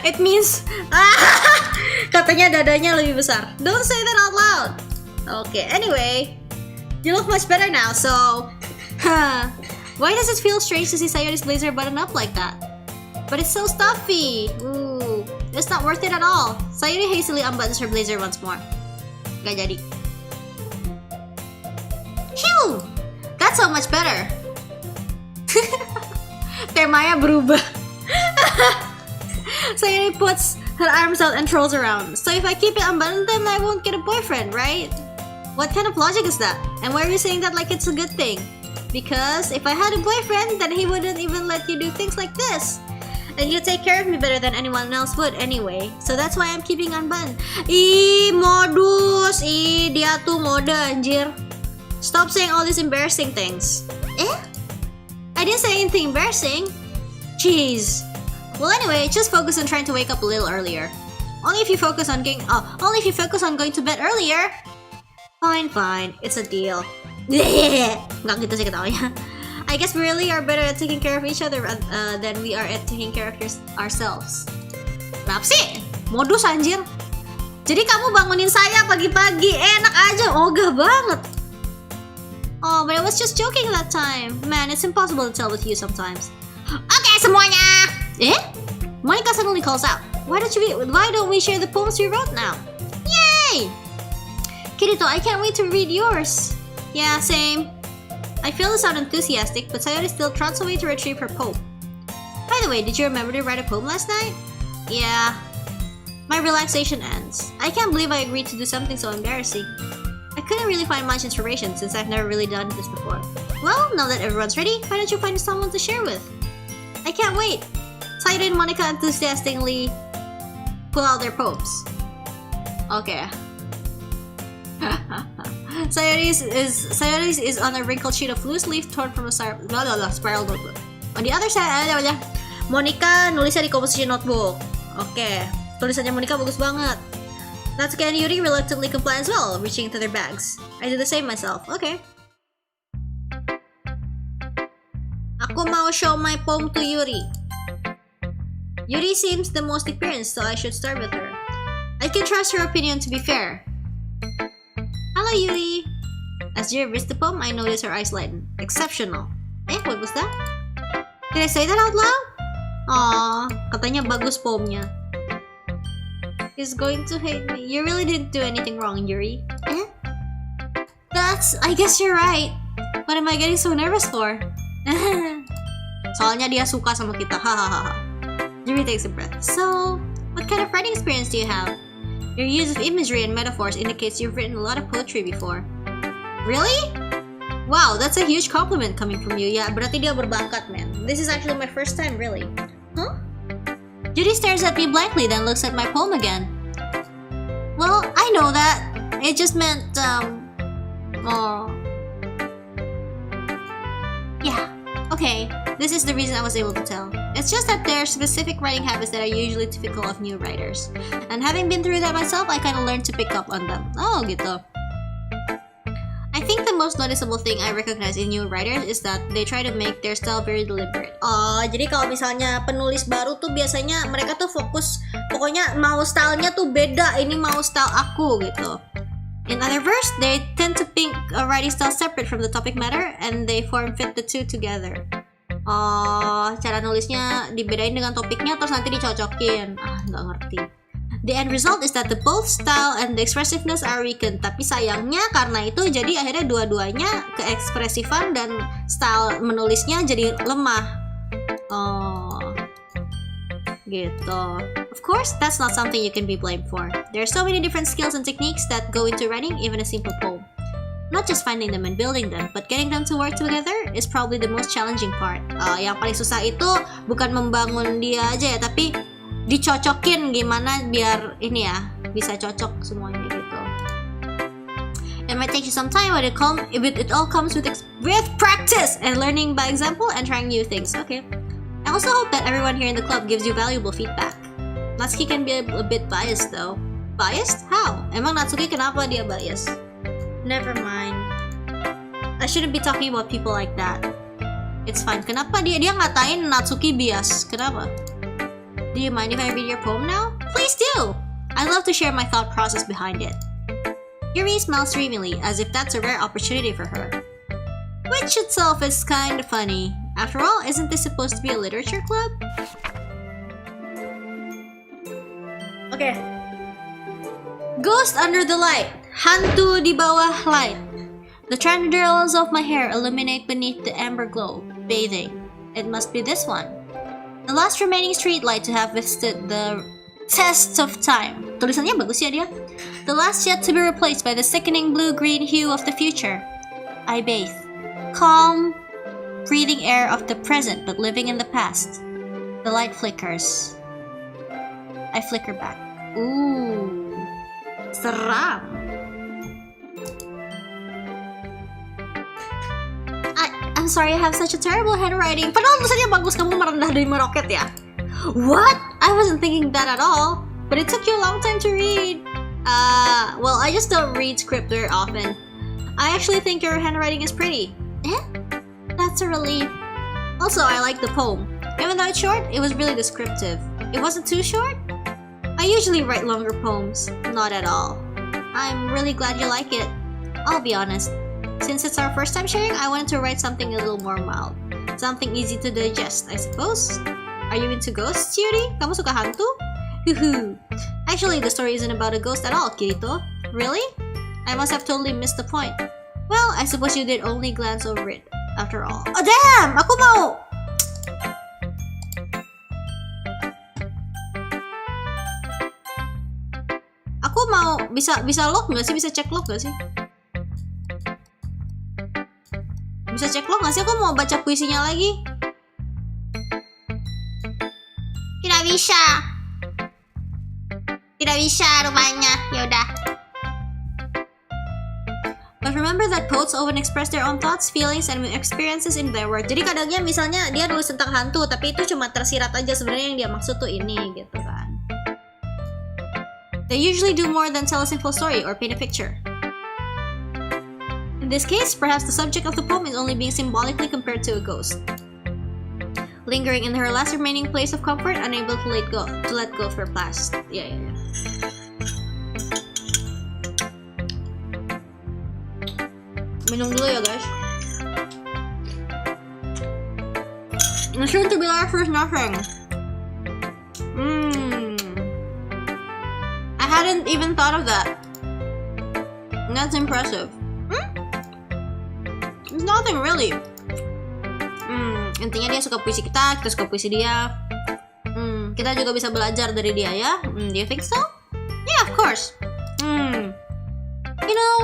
It means katanya dadanya lebih besar. Don't say that out loud. Okay, anyway, you look much better now, so why does it feel strange to see Sayori's blazer button up like that? But it's so stuffy. Ooh, it's not worth it at all. Sayori hastily unbuttons her blazer once more. Gak jadi. Phew! That's so much better. Temanya berubah. Sayori puts her arms out and trolls around. So if I keep it unbuttoned, then I won't get a boyfriend, right? What kind of logic is that? And why are you saying that like it's a good thing? Because if I had a boyfriend, then he wouldn't even let you do things like this. And you take care of me better than anyone else would anyway. So that's why I'm keeping unbuttoned. Ih, modus. Ih, dia tuh mode anjir. Stop saying all these embarrassing things. I didn't say anything embarrassing. Jeez. Well, anyway, just focus on trying to wake up a little earlier. Only if you focus on going to bed earlier. Fine, it's a deal. Nggak gitu sih ketawanya. I guess we really are better at taking care of each other than we are at taking care of ourselves. Kenapa sih? Modus anjir. Jadi kamu bangunin saya pagi-pagi, enak aja, ogah banget. Oh, but I was just joking that time. Man, it's impossible to tell with you sometimes. Okay, semuanya. Monica suddenly calls out. Why don't we share the poems we wrote now? Yay! Kirito, I can't wait to read yours. Yeah, same. I feel to sound enthusiastic, but Sayori still trots away to retrieve her poem. By the way, did you remember to write a poem last night? Yeah. My relaxation ends. I can't believe I agreed to do something so embarrassing. I couldn't really find much inspiration since I've never really done this before. Well, now that everyone's ready, why don't you find someone to share with? I can't wait. Sayori and Monica enthusiastically pull out their poems. Okay. Sayori's is on a wrinkled sheet of loose leaf torn from a spiral notebook. On the other side, Monica nulisnya di composition notebook. Oke, tulisannya Monica bagus banget. Natsuki and Yuri reluctantly comply as well, reaching into their bags. I do the same myself. Okay. Aku mau show my poem to Yuri. Yuri seems the most experienced, so I should start with her. I can trust her opinion to be fair. Hello, Yuri. As Yuri reads the poem, I notice her eyes lighten. Exceptional. What was that? Did I say that out loud? Aww, katanya bagus poemnya. He's going to hate me. You really didn't do anything wrong, Yuri. I guess you're right. What am I getting so nervous for? Soalnya dia suka sama kita. Hahaha. Yuri takes a breath. So, what kind of writing experience do you have? Your use of imagery and metaphors indicates you've written a lot of poetry before. Really? Wow, that's a huge compliment coming from you. Ya, berarti dia berbakat, man. This is actually my first time, really. Huh? Judy stares at me blankly, then looks at my poem again. Well, I know that. It just meant, yeah, okay. This is the reason I was able to tell. It's just that there are specific writing habits that are usually typical of new writers. And having been through that myself, I kind of learned to pick up on them. Oh, gitu. I think the most noticeable thing I recognize in new writers is that they try to make their style very deliberate. Oh, jadi kalau misalnya penulis baru tuh biasanya mereka tuh fokus, pokoknya mau stylenya tuh beda, ini mau style aku gitu. In other words, they tend to think a writing style separate from the topic matter and they fit the two together. Oh, cara nulisnya dibedain dengan topiknya terus nanti dicocokin. Nggak ngerti. The end result is that the both style and the expressiveness are weakened. Tapi sayangnya karena itu jadi akhirnya dua-duanya keekspresifan dan style menulisnya jadi lemah. Oh. gitu. Of course, that's not something you can be blamed for. There are so many different skills and techniques that go into writing even a simple poem. Not just finding them and building them, but getting them to work together is probably the most challenging part. Yang paling susah itu bukan membangun dia aja ya, tapi dicocokin gimana biar ini ya bisa cocok semuanya gitu. It might take you some time, but it all comes with practice and learning by example and trying new things. Okay. I also hope that everyone here in the club gives you valuable feedback. Natsuki can be a bit biased though. Biased? How? Emang Natsuki kenapa dia biased? Never mind. I shouldn't be talking about people like that. It's fine. Kenapa dia ngatain Natsuki bias? Kenapa? Do you mind if I read your poem now? Please do! I'd love to share my thought process behind it. Yuri smiles dreamily, as if that's a rare opportunity for her. Which itself is kind of funny. After all, isn't this supposed to be a literature club? Okay. Ghost under the light. Hantu di bawah light. The tendrils of my hair illuminate beneath the amber glow, bathing. It must be this one. The last remaining streetlight to have withstood the test of time. Tulisannya bagus ya dia. The last yet to be replaced by the sickening blue-green hue of the future. I bathe. Calm, breathing air of the present but living in the past. The light flickers. I flicker back. Ooh. Seram. I'm sorry I have such a terrible handwriting. Padahal tulisannya bagus, kamu merendah dari meroket ya. What? I wasn't thinking that at all. But it took you a long time to read. Well, I just don't read script very often. I actually think your handwriting is pretty. Eh? That's a relief. Also, I like the poem. Even though it's short, it was really descriptive. It wasn't too short? I usually write longer poems. Not at all. I'm really glad you like it. I'll be honest. Since it's our first time sharing, I wanted to write something a little more mild. Something easy to digest, I suppose. Are you into ghosts, Yuri? Kamu suka hantu? Hoo. Actually, the story isn't about a ghost at all, Kirito. Really? I must have totally missed the point. Well, I suppose you did only glance over it, after all. Oh damn! Aku mau! Aku mau bisa log nggak sih? Bisa cek log nggak sih? Bisa cek log nggak sih? Aku mau baca puisinya lagi. Tidak bisa. Tidak bisa rupanya. Yaudah. But remember that poets often express their own thoughts, feelings, and experiences in their work. Jadi kadangnya misalnya dia nulis tentang hantu, tapi itu cuma tersirat aja sebenarnya yang dia maksud tuh ini gitu kan. They usually do more than tell a simple story or paint a picture. In this case, perhaps the subject of the poem is only being symbolically compared to a ghost. Lingering in her last remaining place of comfort, unable to let go of her past. Yeah. Minum dulu ya guys. Soon to be left with nothing. I hadn't even thought of that. That's impressive. It's nothing really. Intinya dia suka puisi kita suka puisi dia. Kita juga bisa belajar dari dia ya. Do you think so? Yeah, of course. You know,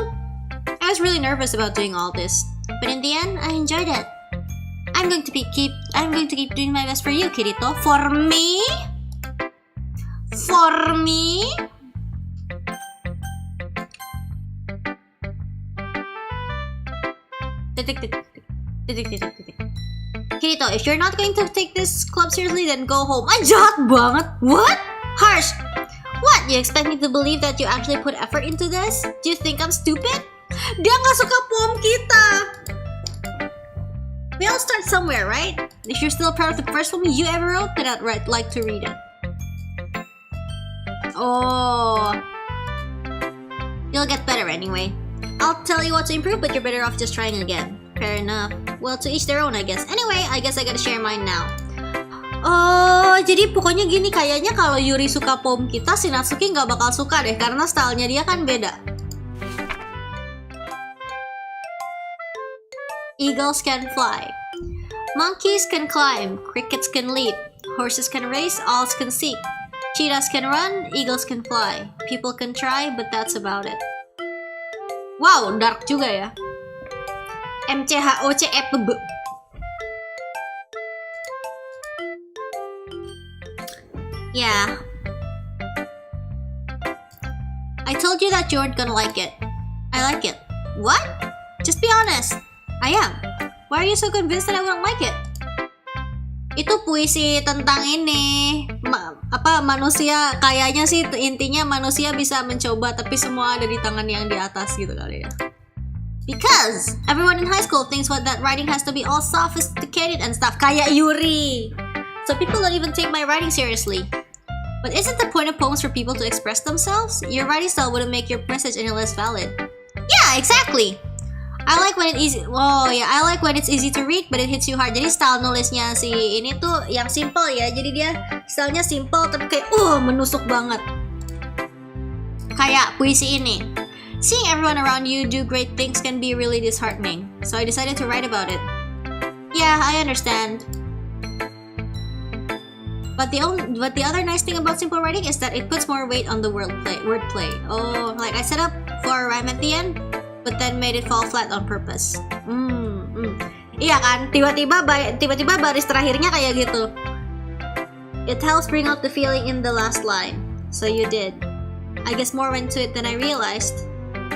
I was really nervous about doing all this, but in the end, I enjoyed it. I'm going to keep doing my best for you, Kirito. For me. Kirito, if you're not going to take this club seriously, then go home. Jahat banget. What? Harsh. What? You expect me to believe that you actually put effort into this? Do you think I'm stupid? Dia nggak suka poem kita. We all start somewhere, right? If you're still proud of the first poem you ever wrote, then I'd like to read it. Oh. You'll get better anyway. I'll tell you what to improve, but you're better off just trying again. Fair enough. Well, to each their own, I guess. Anyway, I guess I gotta share mine now. Oh, jadi pokoknya gini, kayaknya kalau Yuri suka poem kita, si Natsuki nggak bakal suka deh, karena stylenya dia kan beda. Eagles can fly. Monkeys can climb. Crickets can leap. Horses can race, owls can seek. Cheetahs can run, eagles can fly. People can try, but that's about it. Wow, dark juga ya. MCHOCFB. Yeah. I told you that you weren't gonna like it. I like it. What? Just be honest. I am. Why are you so convinced that I wouldn't like it? Itu puisi tentang ini. Manusia, kayaknya sih intinya manusia bisa mencoba tapi semua ada di tangan yang di atas gitu kali ya. Because everyone in high school thinks that writing has to be all sophisticated and stuff. Kayak Yuri. So people don't even take my writing seriously. But isn't the point of poems for people to express themselves? Your writing style wouldn't make your message any less valid. Yeah, exactly. I like when it's easy to read, but it hits you hard. Jadi style nulisnya si ini tuh yang simple ya. Jadi dia stylenya simple tapi kayak menusuk banget. Kayak puisi ini. Seeing everyone around you do great things can be really disheartening. So I decided to write about it. Yeah, I understand. But the other nice thing about simple writing is that it puts more weight on the wordplay. Oh, like I set up for a rhyme at the end, but then made it fall flat on purpose. Iya kan, tiba-tiba baris terakhirnya kayak gitu. It helps bring out the feeling in the last line. So you did. I guess more went to it than I realized.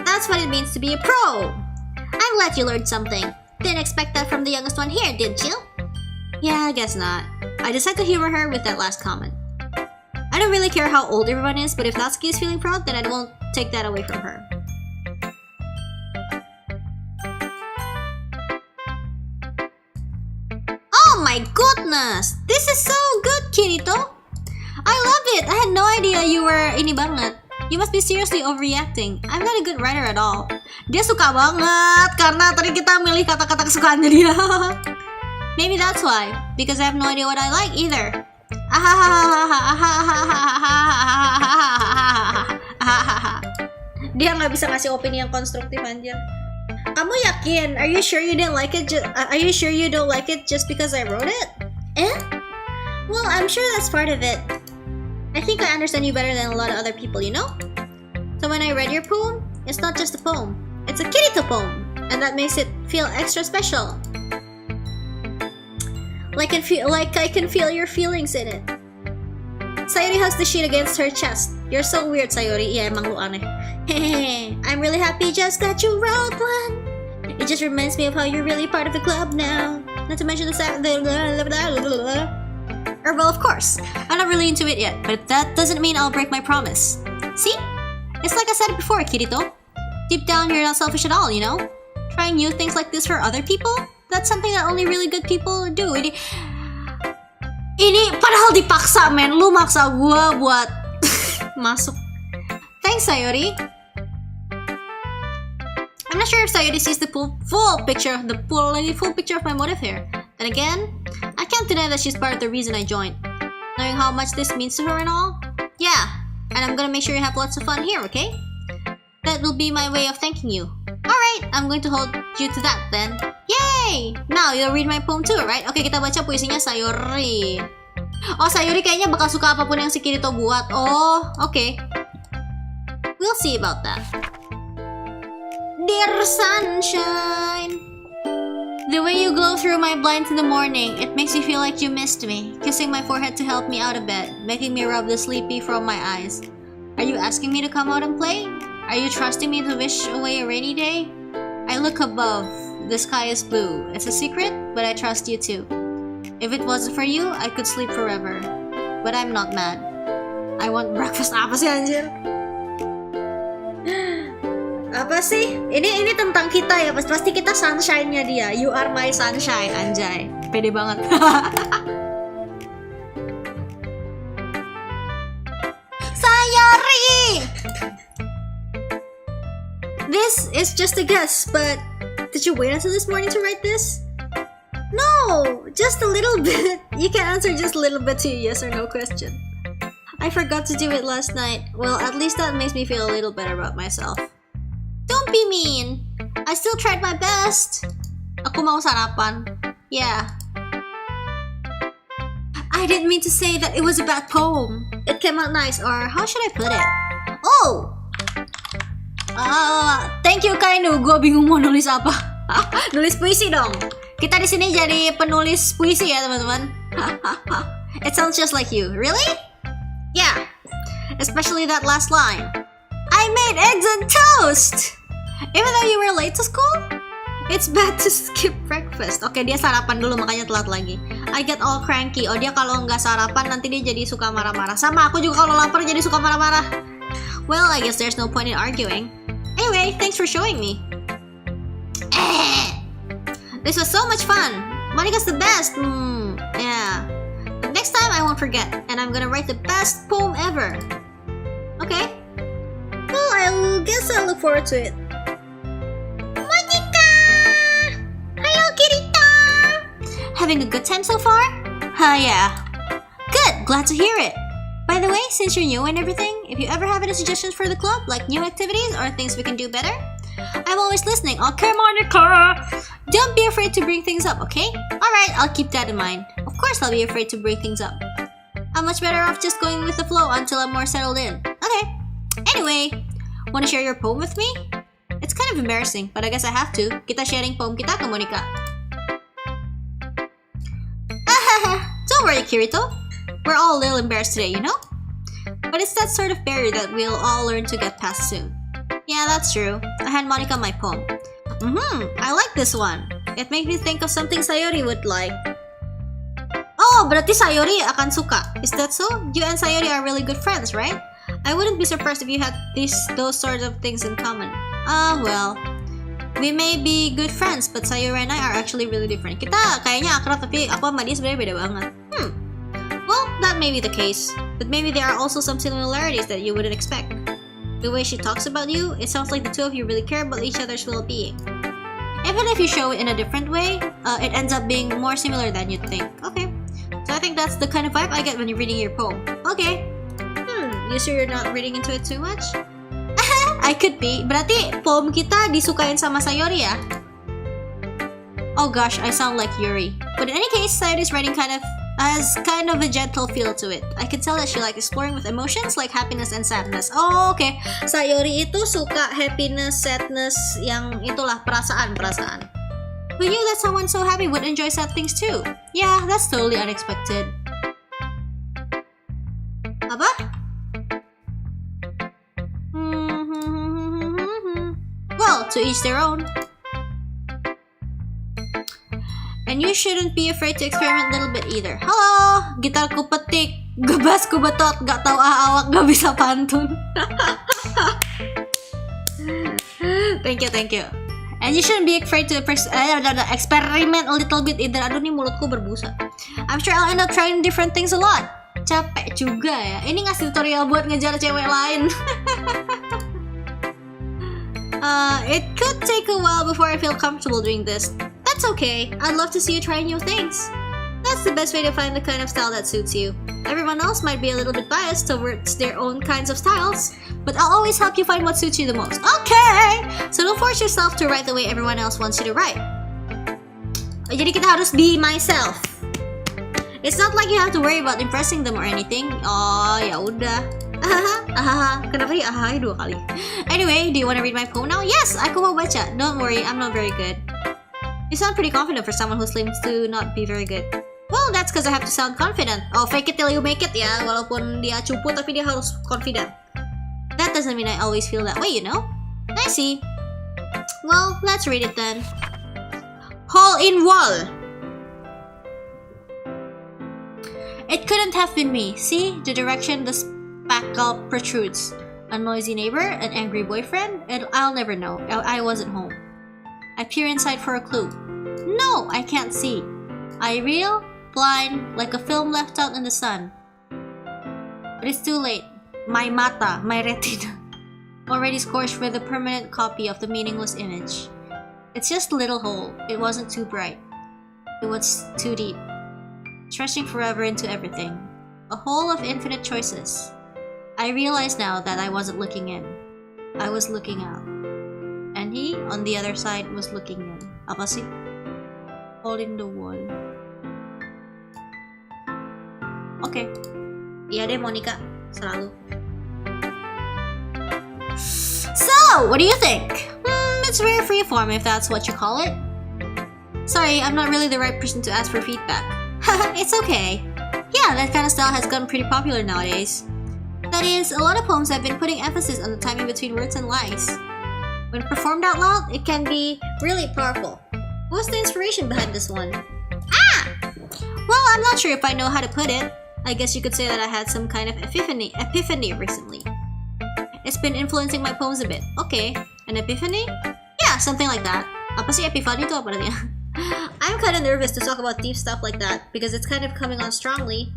That's what it means to be a pro. I'm glad you learned something. Didn't expect that from the youngest one here, did you? Yeah, I guess not. I decided to humor her with that last comment. I don't really care how old everyone is, but if Natsuki is feeling proud, then I won't take that away from her. Oh my goodness! This is so good, Kirito! I love it! I had no idea you were ini banget. You must be seriously overreacting. I'm not a good writer at all. Dia suka banget karena tadi kita milih kata-kata kesukaannya dia. Maybe that's why, because I have no idea what I like either. Dia nggak bisa ngasih opini yang konstruktif anjir. Kamu yakin? Are you sure you didn't like it? Are you sure you don't like it just because I wrote it? Well, I'm sure that's part of it. I think I understand you better than a lot of other people, you know? So when I read your poem, it's not just a poem. It's a Kirito poem, and that makes it feel extra special. Like I can feel your feelings in it. Sayori hugs the sheet against her chest. You're so weird, Sayori. Yeah, emang lu aneh. Hehehe. I'm really happy just that you wrote one. It just reminds me of how you're really part of the club now. Not to mention well, of course. I'm not really into it yet, but that doesn't mean I'll break my promise. See? It's like I said before, Kirito. Deep down, you're not selfish at all, you know? Trying new things like this for other people? That's something that only really good people do. Ini padahal dipaksa, men. Lu maksa gua buat masuk. Thanks, Sayori. I'm not sure if Sayori sees the full picture of my motive here. Then again, I can't deny that she's part of the reason I joined. Knowing how much this means to her and all. Yeah, and I'm gonna make sure you have lots of fun here, okay? That will be my way of thanking you. Alright, I'm going to hold you to that then. Yay! Now, you'll read my poem too, right? Oke, kita baca puisinya Sayori. Oh, Sayori kayaknya bakal suka apapun yang si Kirito buat. Oh, oke. We'll see about that. Dear sunshine, the way you glow through my blinds in the morning, it makes me feel like you missed me. Kissing my forehead to help me out of bed, making me rub the sleepy from my eyes. Are you asking me to come out and play? Are you trusting me to wish away a rainy day? I look above. The sky is blue. It's a secret, but I trust you too. If it wasn't for you, I could sleep forever. But I'm not mad. I want breakfast. Apa sih anjir? Apa sih? Ini tentang kita ya. Pasti kita sunshine-nya dia. You are my sunshine, anjay. Pede banget. Sayori! This is just a guess, but did you wait until this morning to write this? No, just a little bit. You can answer just a little bit to a yes or no question. I forgot to do it last night. Well, at least that makes me feel a little better about myself. Don't be mean. I still tried my best. Aku mau sarapan. Yeah. I didn't mean to say that it was a bad poem. It came out nice, or how should I put it? Oh! Thank you Kainu, gue bingung mau nulis apa. Nulis puisi dong. Kita di sini jadi penulis puisi ya teman-teman. It sounds just like you. Really? Yeah. Especially that last line. I made eggs and toast! Even though you were late to school? It's bad to skip breakfast. Oke, dia sarapan dulu makanya telat lagi. I get all cranky. Oh, dia kalau nggak sarapan nanti dia jadi suka marah-marah. Sama aku juga kalau lapar jadi suka marah-marah. Well, I guess there's no point in arguing. Anyway, thanks for showing me. This was so much fun. Monica's the best. Yeah. But next time I won't forget, and I'm gonna write the best poem ever. Okay. Well, I guess I'll look forward to it. Having a good time so far? Yeah. Good, glad to hear it. By the way, since you're new and everything, if you ever have any suggestions for the club, like new activities or things we can do better, I'm always listening. Okay, Monica! Don't be afraid to bring things up, okay? Alright, I'll keep that in mind. Of course I'll be afraid to bring things up. I'm much better off just going with the flow until I'm more settled in. Okay. Anyway, wanna share your poem with me? It's kind of embarrassing, but I guess I have to. Kita sharing poem kita ke Monica. Don't worry, Kirito. We're all a little embarrassed today, you know? But it's that sort of barrier that we'll all learn to get past soon. Yeah, that's true. I hand Monica my poem. I like this one. It makes me think of something Sayori would like. Oh, berarti Sayori akan suka. Is that so? You and Sayori are really good friends, right? I wouldn't be surprised if you had those sorts of things in common. Well. We may be good friends, but Sayori and I are actually really different. Kita kayaknya akrab, tapi aku sama dia sebenarnya beda banget. Well, that may be the case. But maybe there are also some similarities that you wouldn't expect. The way she talks about you, it sounds like the two of you really care about each other's well-being. Even if you show it in a different way, it ends up being more similar than you'd think. Okay. So I think that's the kind of vibe I get when you're reading your poem. Okay. You sure you're not reading into it too much? I could be. Berarti poem kita disukain sama Sayori ya? Oh gosh, I sound like Yuri. But in any case, Sayori's writing has kind of a gentle feel to it. I can tell that she likes exploring with emotions like happiness and sadness. Oh, okay. Sayori itu suka happiness, sadness, yang itulah perasaan. Who knew that someone so happy would enjoy sad things too? Yeah, that's totally unexpected. Apa? Well, to each their own. And you shouldn't be afraid to experiment a little bit either. Halo, gitarku petik, gebasku betot, gak tau awak, gak bisa pantun. Thank you. And you shouldn't be afraid to experiment a little bit either. Aduh nih mulutku berbusa. I'm sure I'll end up trying different things a lot. Capek juga ya. Ini ngasih tutorial buat ngejar cewek lain. It could take a while before I feel comfortable doing this. That's okay. I'd love to see you try new things. That's the best way to find the kind of style that suits you. Everyone else might be a little bit biased towards their own kinds of styles, but I'll always help you find what suits you the most. Okay! So don't force yourself to write the way everyone else wants you to write. Jadi kita harus be myself. It's not like you have to worry about impressing them or anything. Oh, ya udah. Kenapa dia dua kali? Anyway, do you want to read my poem now? Yes, aku mau baca. Don't worry, I'm not very good. You sound pretty confident for someone who claims to not be very good. Well, that's because I have to sound confident. Oh, fake it till you make it ya. Walaupun dia cupu, tapi dia harus confident. That doesn't mean I always feel that way, you know? I see. Well, let's read it then. Hole in wall. It couldn't have been me. See the direction the spackle protrudes. A noisy neighbor, an angry boyfriend, and I'll never know. I wasn't home. I peer inside for a clue. No, I can't see. I reel, blind, like a film left out in the sun. But it's too late. My mata, my retina, already scorched with a permanent copy of the meaningless image. It's just a little hole. It wasn't too bright. It was too deep, stretching forever into everything. A hole of infinite choices. I realize now that I wasn't looking in. I was looking out. And he, on the other side, was looking in. Apa sih? Hole in the wall. Oke. Iya deh Monica, selalu. So, what do you think? It's very freeform if that's what you call it. Sorry, I'm not really the right person to ask for feedback. It's okay. Yeah, that kind of style has gotten pretty popular nowadays. That is, a lot of poems have been putting emphasis on the timing between words and lines. When performed out loud, it can be really powerful. What's the inspiration behind this one? Well, I'm not sure if I know how to put it. I guess you could say that I had some kind of epiphany recently. It's been influencing my poems a bit. Okay, an epiphany? Yeah, something like that. Apa sih epiphany itu apa artinya? I'm kind of nervous to talk about deep stuff like that because it's kind of coming on strongly.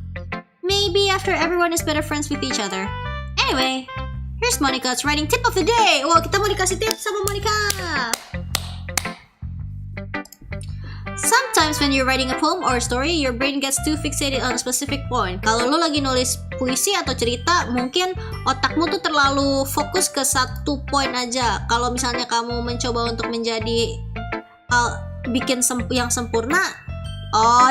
Maybe after everyone is better friends with each other. Anyway, here's Monica's writing tip of the day. Wow, kita mau dikasih tips sama Monica. Sometimes when you're writing a poem or a story, your brain gets too fixated on a specific point. Kalau lo lagi nulis puisi atau cerita, mungkin otakmu tuh terlalu fokus ke satu poin aja. Kalau misalnya kamu mencoba untuk menjadi bikin yang sempurna,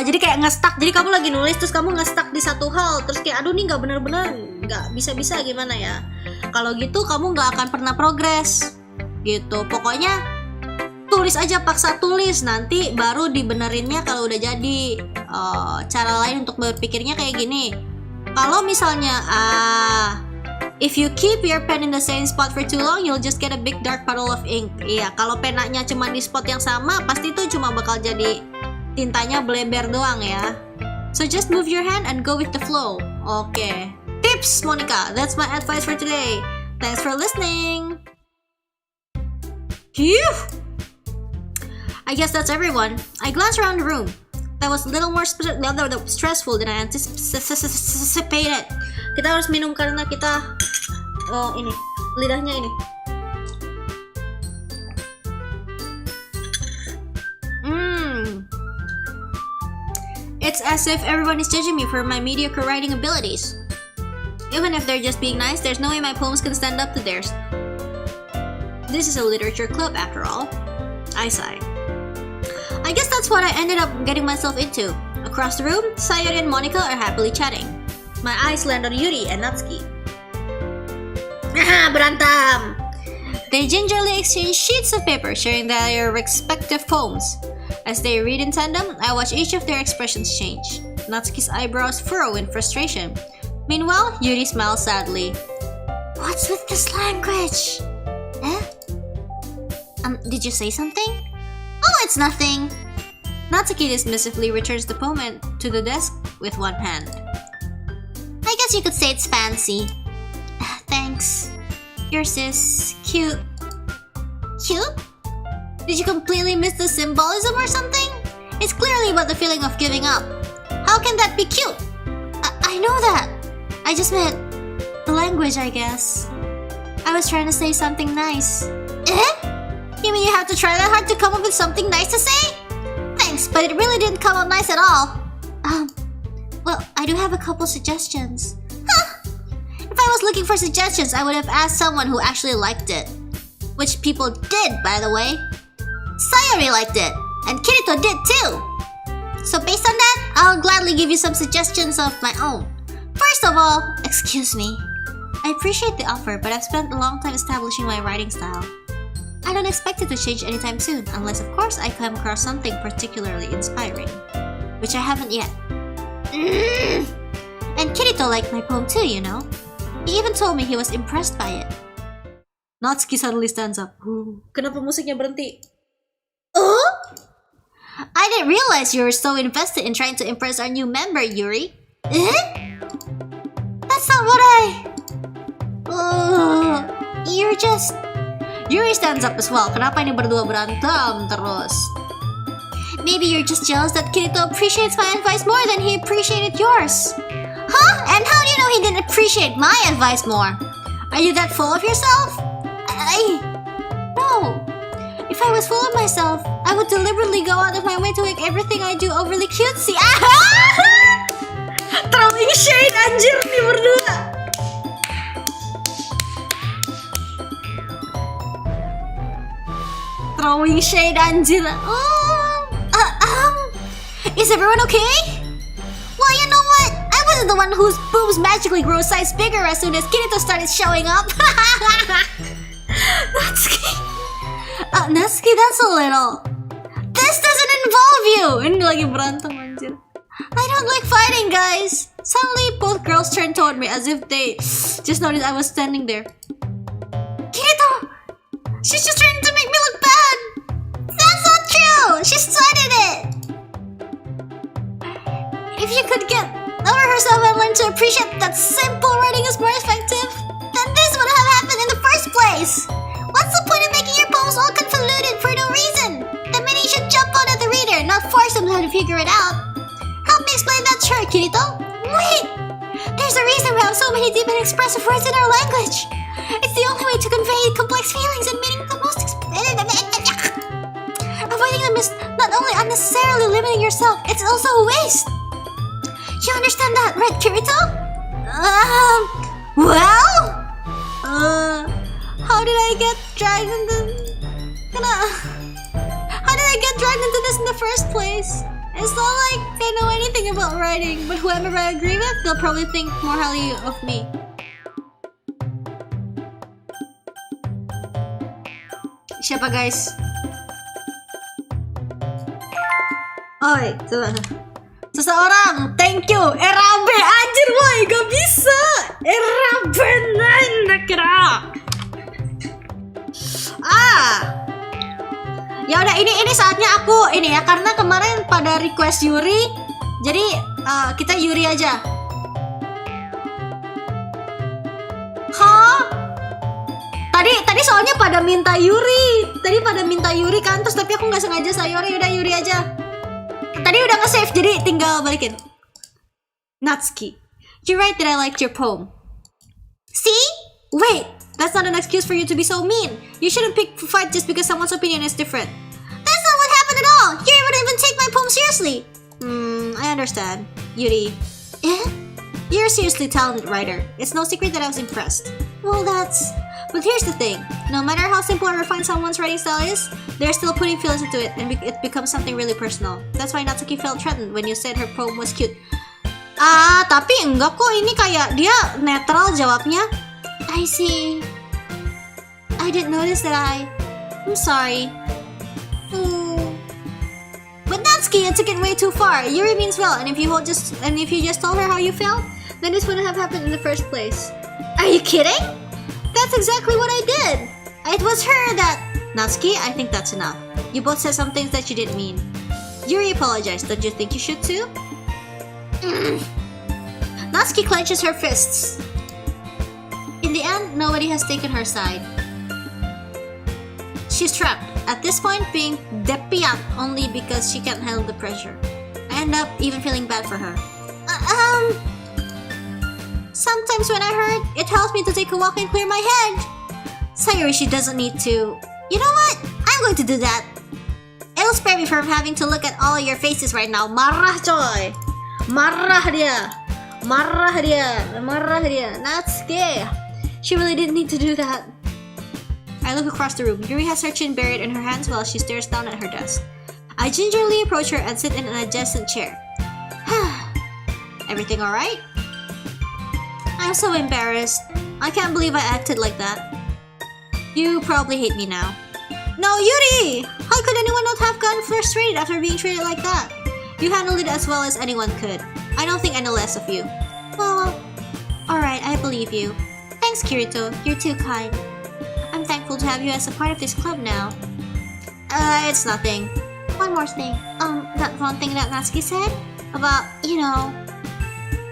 jadi kayak nge-stuck. Jadi kamu lagi nulis terus kamu nge-stuck di satu hal, terus kayak aduh nih nggak bener-bener, nggak bisa-bisa gimana ya. Kalau gitu kamu nggak akan pernah progres gitu. Pokoknya tulis aja, paksa tulis, nanti baru dibenerinnya kalau udah jadi. Cara lain untuk berpikirnya kayak gini. Kalau misalnya if you keep your pen in the same spot for too long, you'll just get a big dark puddle of ink. Iya, kalau penanya cuma di spot yang sama, pasti itu cuma bakal jadi tintanya bleber doang ya. So just move your hand and go with the flow. Okay. Tips, Monica. That's my advice for today. Thanks for listening. Phew! I guess that's everyone. I glanced around the room. That was a little more stressful than I anticipated. Kita harus minum karena kita ini lidahnya ini. It's as if everyone is judging me for my mediocre writing abilities. Even if they're just being nice, there's no way my poems can stand up to theirs. This is a literature club after all. I sigh. I guess that's what I ended up getting myself into. Across the room, Sayori and Monica are happily chatting. My eyes land on Yuri and Natsuki. Berantem! They gingerly exchange sheets of paper, sharing their respective poems. As they read in tandem, I watch each of their expressions change. Natsuki's eyebrows furrow in frustration. Meanwhile, Yuri smiles sadly. What's with this language? Did you say something? Oh, it's nothing. Natsuki dismissively returns the poem to the desk with one hand. I guess you could say it's fancy. Thanks. Yours is cute. Cute? Did you completely miss the symbolism or something? It's clearly about the feeling of giving up. How can that be cute? I know that. I just meant the language, I guess. I was trying to say something nice. You mean you have to try that hard to come up with something nice to say? Thanks, but it really didn't come out nice at all. Well, I do have a couple suggestions. If I was looking for suggestions, I would have asked someone who actually liked it. Which people did, by the way. Sayori liked it, and Kirito did too. So based on that, I'll gladly give you some suggestions of my own. First of all, excuse me. I appreciate the offer, but I've spent a long time establishing my writing style. I don't expect it to change anytime soon, unless of course I come across something particularly inspiring. Which I haven't yet. And Kirito liked my poem too, you know. He even told me he was impressed by it. Natsuki suddenly stands up. Kenapa musiknya berhenti? I didn't realize you were so invested in trying to impress our new member, Yuri. That's not what you're just... Yuri stands up as well. Kenapa ini berdua berantem terus? Maybe you're just jealous that Kirito appreciates my advice more than he appreciated yours. Huh? And how do you know he didn't appreciate my advice more? Are you that full of yourself? No. If I was full of myself, I would deliberately go out of my way to make everything I do overly cutesy. Throwing shade anjir nih berdua. Throwing shade anjir. Is everyone okay? Well, you know what? I was is the one whose boobs magically grow size bigger as soon as Kirito started showing up. Natsuki. Natsuki, that's a little. This doesn't involve you. Ini lagi berantem anjir. I don't like fighting, guys. Suddenly, both girls turned toward me as if they just noticed I was standing there. Kirito! She's just trying to make me look bad! That's not true! She started it! If you could get over herself and learn to appreciate that simple writing is more effective, then this would have happened in the first place! What's the point of making your poems all convoluted for no reason? The meaning should jump out at the reader, not force them to figure it out. Help me explain that chart, Kirito. Wait! There's a reason we have so many deep and expressive words in our language. It's the only way to convey complex feelings and meaning the most avoiding them is not only unnecessarily limiting yourself, it's also a waste. You understand that, right, Kirito? How did I get dragged into... How did I get dragged into this in the first place? It's not like I know anything about writing, but whoever I agree with, they'll probably think more highly of me. Siapa guys? Oi, coba. Seseorang, thank you. Erabe, anjir boy, gak bisa. Erabe, nak kira. Ya udah, ini saatnya aku ini ya, karena kemarin pada request Yuri, jadi kita Yuri aja. Tadi soalnya pada minta Yuri, kan, terus tapi aku nggak sengaja sayori, udah Yuri aja. Tadi udah nge-save, jadi tinggal balikin. Natsuki, you're right that I liked your poem. See? Wait. That's not an excuse for you to be so mean. You shouldn't pick a fight just because someone's opinion is different. That's not what happened at all. You wouldn't even take my poem seriously. I understand. Yuri. You're a seriously talented writer. It's no secret that I was impressed. Well, But here's the thing. No matter how simple or refined someone's writing style is, they're still putting feelings into it, and it becomes something really personal. That's why Natsuki felt threatened when you said her poem was cute. Tapi enggak kok. Ini kayak dia netral jawabnya. I see. I didn't notice that I'm sorry. But Natsuki, you took it way too far. Yuri means well, and if you just told her how you felt, then this wouldn't have happened in the first place. Are you kidding? That's exactly what I did. It was her that... Natsuki, I think that's enough. You both said some things that you didn't mean. Yuri apologized. Don't you think you should too? Natsuki clenches her fists. In the end, nobody has taken her side. She's trapped, at this point being depiat only because she can't handle the pressure. I end up even feeling bad for her. Sometimes when I hurt, it helps me to take a walk and clear my head. Sayori, she doesn't need to. You know what? I'm going to do that. It'll spare me from having to look at all of your faces right now. Marah coy. Marah dia. Natsuki. She really didn't need to do that. I look across the room. Yuri has her chin buried in her hands while she stares down at her desk. I gingerly approach her and sit in an adjacent chair. Everything alright? I'm so embarrassed. I can't believe I acted like that. You probably hate me now. No, Yuri! How could anyone not have gotten frustrated after being treated like that? You handled it as well as anyone could. I don't think I know less of you. Well, alright, I believe you. Thanks, Kirito. You're too kind. I'm thankful to have you as a part of this club now. It's nothing. One more thing. That one thing that Natsuki said? About,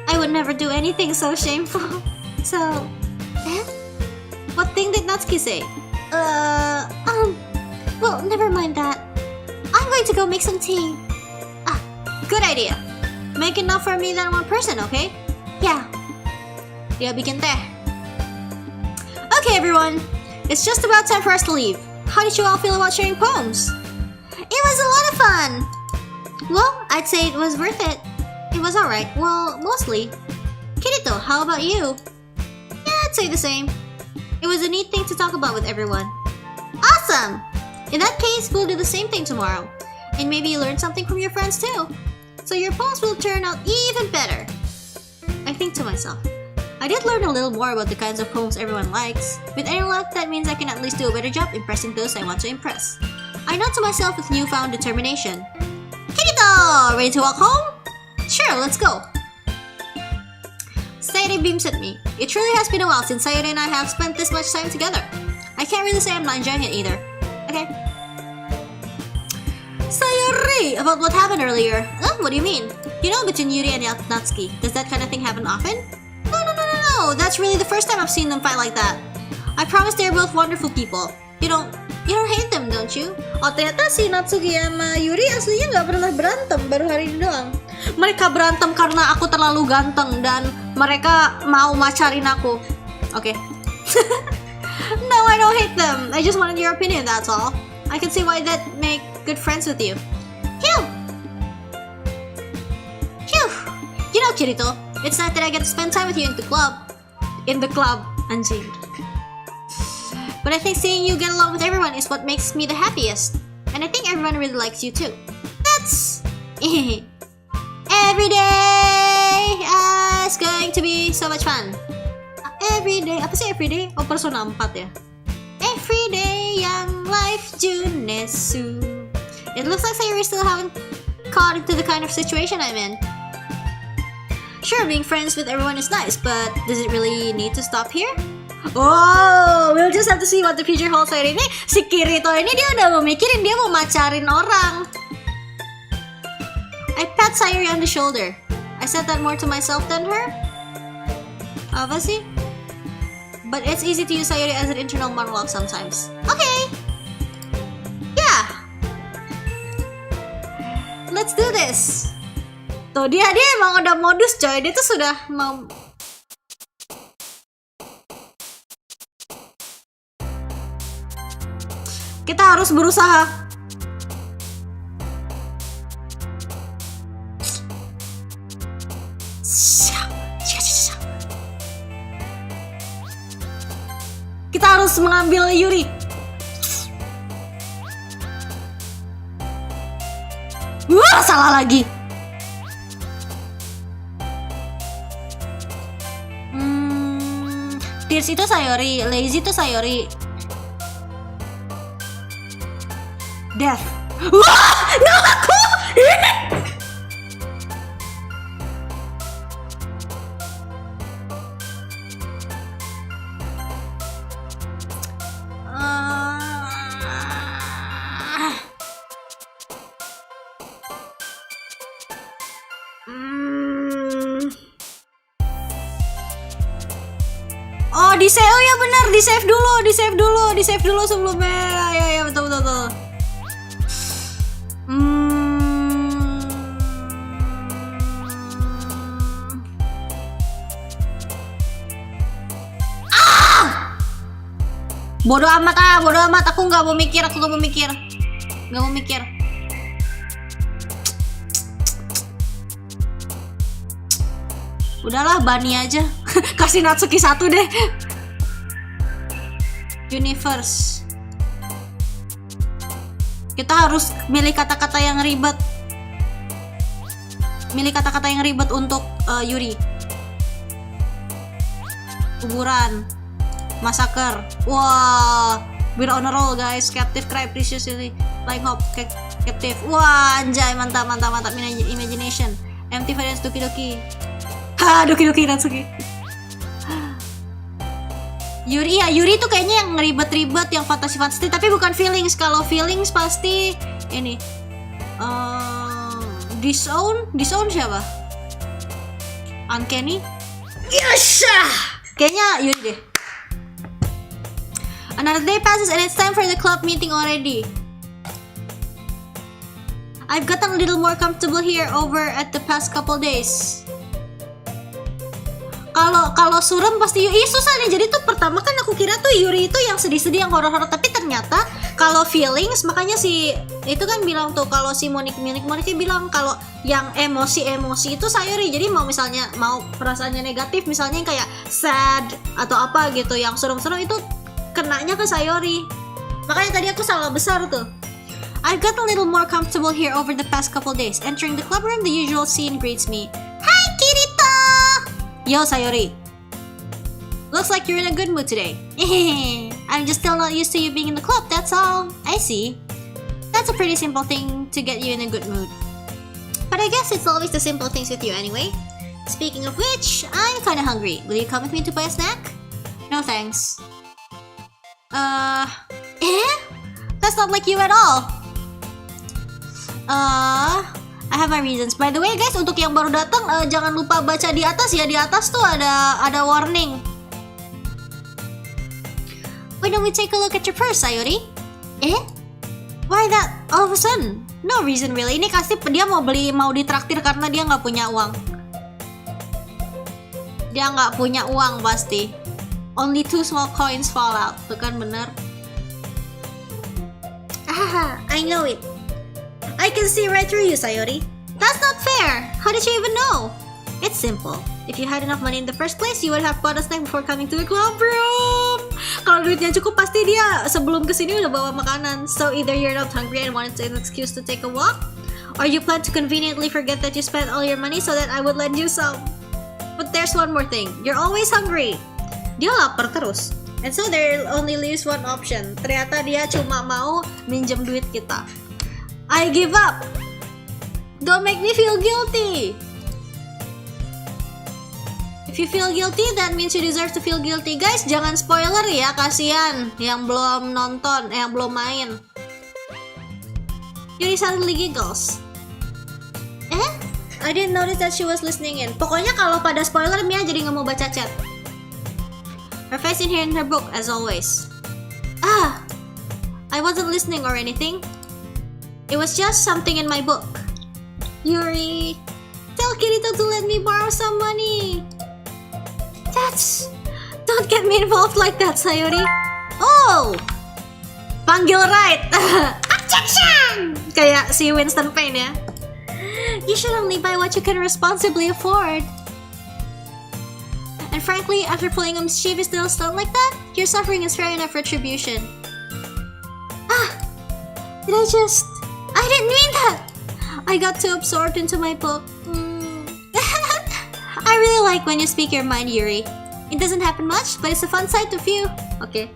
I would never do anything so shameful. So, What thing did Natsuki say? Well, never mind that. I'm going to go make some tea. Good idea. Make enough for me than one person, okay? Yeah. Dia bikin teh. Okay, everyone. It's just about time for us to leave. How did you all feel about sharing poems? It was a lot of fun. Well, I'd say it was worth it. It was alright. Well, mostly. Kirito, how about you? Yeah, I'd say the same. It was a neat thing to talk about with everyone. Awesome! In that case, we'll do the same thing tomorrow. And maybe you learn something from your friends too. So your poems will turn out even better. think to myself, I did learn a little more about the kinds of poems everyone likes. With any luck, that means I can at least do a better job impressing those I want to impress. I nod to myself with newfound determination. Kirito! Ready to walk home? Sure, let's go. Sayori beams at me. It truly has been a while since Sayori and I have spent this much time together. I can't really say I'm not enjoying it either. Okay. Sayori! About what happened earlier. What do you mean? You know, between Yuri and Natsuki, does that kind of thing happen often? No, that's really the first time I've seen them fight like that. I promise they're both wonderful people. You don't hate them, don't you? Oh, ternyata si Natsuki sama Yuri aslinya nggak pernah berantem, baru hari ini doang. Mereka berantem karena aku terlalu ganteng dan mereka mau macarin aku. Oke. No, I don't hate them. I just wanted your opinion, that's all. I can see why that make good friends with you. Phew! You know, Kirito, it's nice that I get to spend time with you in the club. Anjing. But I think seeing you get along with everyone is what makes me the happiest. And I think everyone really likes you too. That's... Every day is going to be so much fun. Every day, apa sih every day? Oh, Persona 4 ya. Every day young life Junesu. It looks like Sayori still haven't caught into the kind of situation I'm in. Sure, being friends with everyone is nice, but does it really need to stop here? Oh, we'll just have to see what the future holds. Hari ini si Kirito ini dia udah memikirin dia mau macarin orang. I pat Sayori on the shoulder. I said that more to myself than her. Apa sih? But it's easy to use Sayori as an internal monologue sometimes. Okay. Yeah. Let's do this. Tuh dia emang udah modus coy. Dia tuh sudah mau. Kita harus berusaha. Kita harus mengambil Yuri. Wah, salah lagi. Tears itu Sayori, lazy itu Sayori. Death. Wah, nggak aku. Oh, di save, oh ya benar, di save dulu sebelumnya. Ya betul. Bodoh amat, aku nggak mau mikir. Udahlah, Bani aja. Kasih Natsuki 1 deh. Universe. Kita harus milih kata-kata yang ribet. Untuk Yuri. Kuburan. Massacre. Wah, we're on a roll guys. Captive cry preciously. Flying hope. Captive. Wah, anjay, mantap. Imagination. Empty variance Doki. Doki Natsuki. Yuri tuh kayaknya yang ribet-ribet, yang fantasi, tapi bukan feelings. Kalau feelings pasti ini. Disown siapa? Uncanny? Yes! Kayaknya Yuri deh. Another day passes and it's time for the club meeting already. I've gotten a little more comfortable here over at the past couple days. Kalau surem pasti susah nih. Jadi tuh pertama kan aku kira tuh Yuri itu yang sedih-sedih, yang horor-horor, tapi ternyata kalau feelings, makanya si itu kan bilang tuh, kalau si Monika bilang kalau yang emosi itu Sayori. Jadi mau misalnya mau perasaannya negatif, misalnya yang kayak sad atau apa gitu, yang serem-serem itu kenanya ke Sayori. Makanya tadi aku salah besar tuh. I've gotten a little more comfortable here over the past couple days. Entering the club room, the usual scene greets me. Hi Kirito! Yo, Sayori. Looks like you're in a good mood today. I'm just still not used to you being in the club, that's all. I see. That's a pretty simple thing to get you in a good mood. But I guess it's always the simple things with you anyway. Speaking of which, I'm kinda hungry. Will you come with me to buy a snack? No thanks. That's not like you at all. I have my reasons. By the way guys, untuk yang baru datang, jangan lupa baca di atas ya. Di atas tuh ada warning. Why don't we take a look at your purse, Sayori? Why that all of a sudden? No reason really. Ini pasti dia mau ditraktir karena dia nggak punya uang. Dia nggak punya uang pasti. Only 2 small coins fall out. Tuh kan bener. I know it. I can see right through you, Sayori. That's not fair. How did you even know? It's simple. If you had enough money in the first place, you would have bought a snack before coming to the club room. Kalau duitnya cukup, pasti dia sebelum kesini udah bawa makanan. So either you're not hungry and wanted an excuse to take a walk, or you plan to conveniently forget that you spent all your money so that I would lend you some. But there's one more thing. You're always hungry. Dia lapar terus. And so there only leaves one option. Ternyata dia cuma mau minjem duit kita. I give up. Don't make me feel guilty. If you feel guilty, that means you deserve to feel guilty. Guys, jangan spoiler ya, kasihan yang belum nonton, yang belum main. Yuri suddenly giggles. I didn't notice that she was listening in. Pokoknya kalau pada spoiler, Mia jadi nggak mau baca chat. Her face in here in her book, as always. I wasn't listening or anything. It was just something in my book. Yuri, tell Kirito to let me borrow some money. Don't get me involved like that, Sayori. Oh! Panggil right! Objection! Kayak si Winston Payne ya. You should only buy what you can responsibly afford. And frankly, after pulling a mischievous little stunt like that, your suffering is fair enough retribution. I didn't mean that! I got too absorbed into my book. I really like when you speak your mind, Yuri. It doesn't happen much, but it's a fun sight to view. Okay.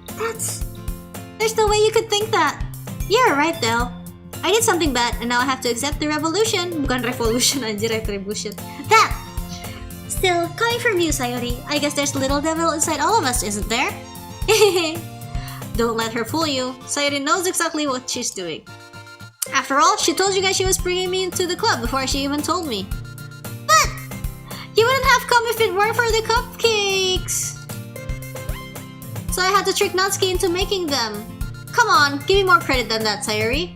There's no way you could think that. You're right, though. I did something bad, and now I have to accept the revolution. Bukan revolution, anjir, retribution. That! Still, coming from you, Sayori, I guess there's a little devil inside all of us, isn't there? Don't let her fool you. Sayori knows exactly what she's doing. After all, she told you guys she was bringing me into the club before she even told me. But you wouldn't have come if it weren't for the cupcakes. So I had to trick Natsuki into making them. Come on, give me more credit than that, Sayori.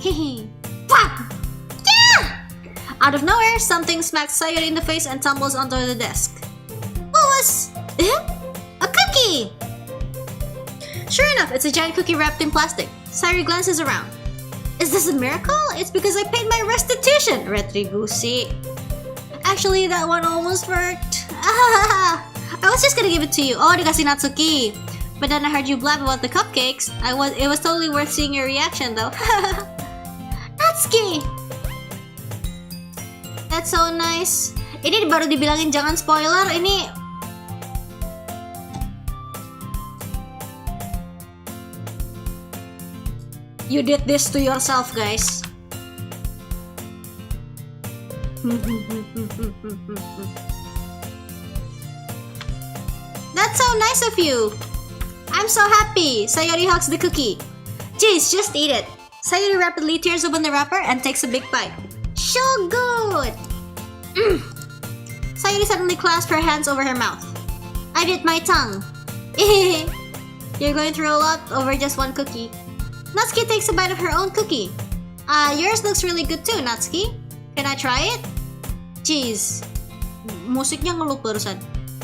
Hehe. Yeah! Out of nowhere, something smacks Sayori in the face and tumbles onto the desk. What was... a cookie! Sure enough, it's a giant cookie wrapped in plastic. Sayori glances around. Is this a miracle? It's because I paid my restitution! Retribusi. Actually, that one almost worked. I was just gonna give it to you. Oh, dikasih Natsuki. But then I heard you blab about the cupcakes. It was totally worth seeing your reaction though. Natsuki! That's so nice. Ini baru dibilangin jangan spoiler, ini... You did this to yourself, guys. That's so nice of you. I'm so happy. Sayori hugs the cookie. Jeez, just eat it. Sayori rapidly tears open the wrapper and takes a big bite. So good. Sayori suddenly clasped her hands over her mouth. I bit my tongue. You're going through a lot over just one cookie. Natsuki takes a bite of her own cookie. Yours looks really good too, Natsuki. Can I try it? Jeez. Musiknya ngelup barusan.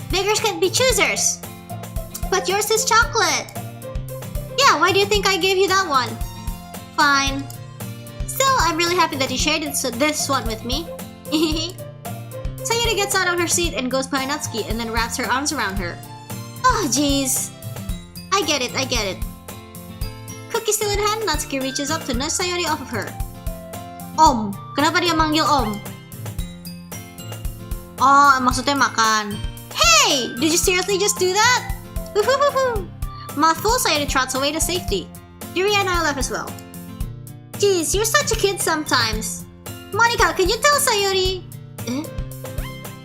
Beggars can't be choosers. But yours is chocolate. Yeah, why do you think I gave you that one? Fine. Still, I'm really happy that you shared this one with me. Sayori gets out of her seat and goes behind Natsuki and then wraps her arms around her. Oh, jeez. I get it. Cookie still in hand, Natsuki reaches up to nudge Sayori off of her. Om. Kenapa dia manggil Om? Oh, maksudnya makan. Hey, did you seriously just do that? Mouthful, Sayuri trots away to safety. Yuri and I left as well. Geez, you're such a kid sometimes. Monica, can you tell Sayuri?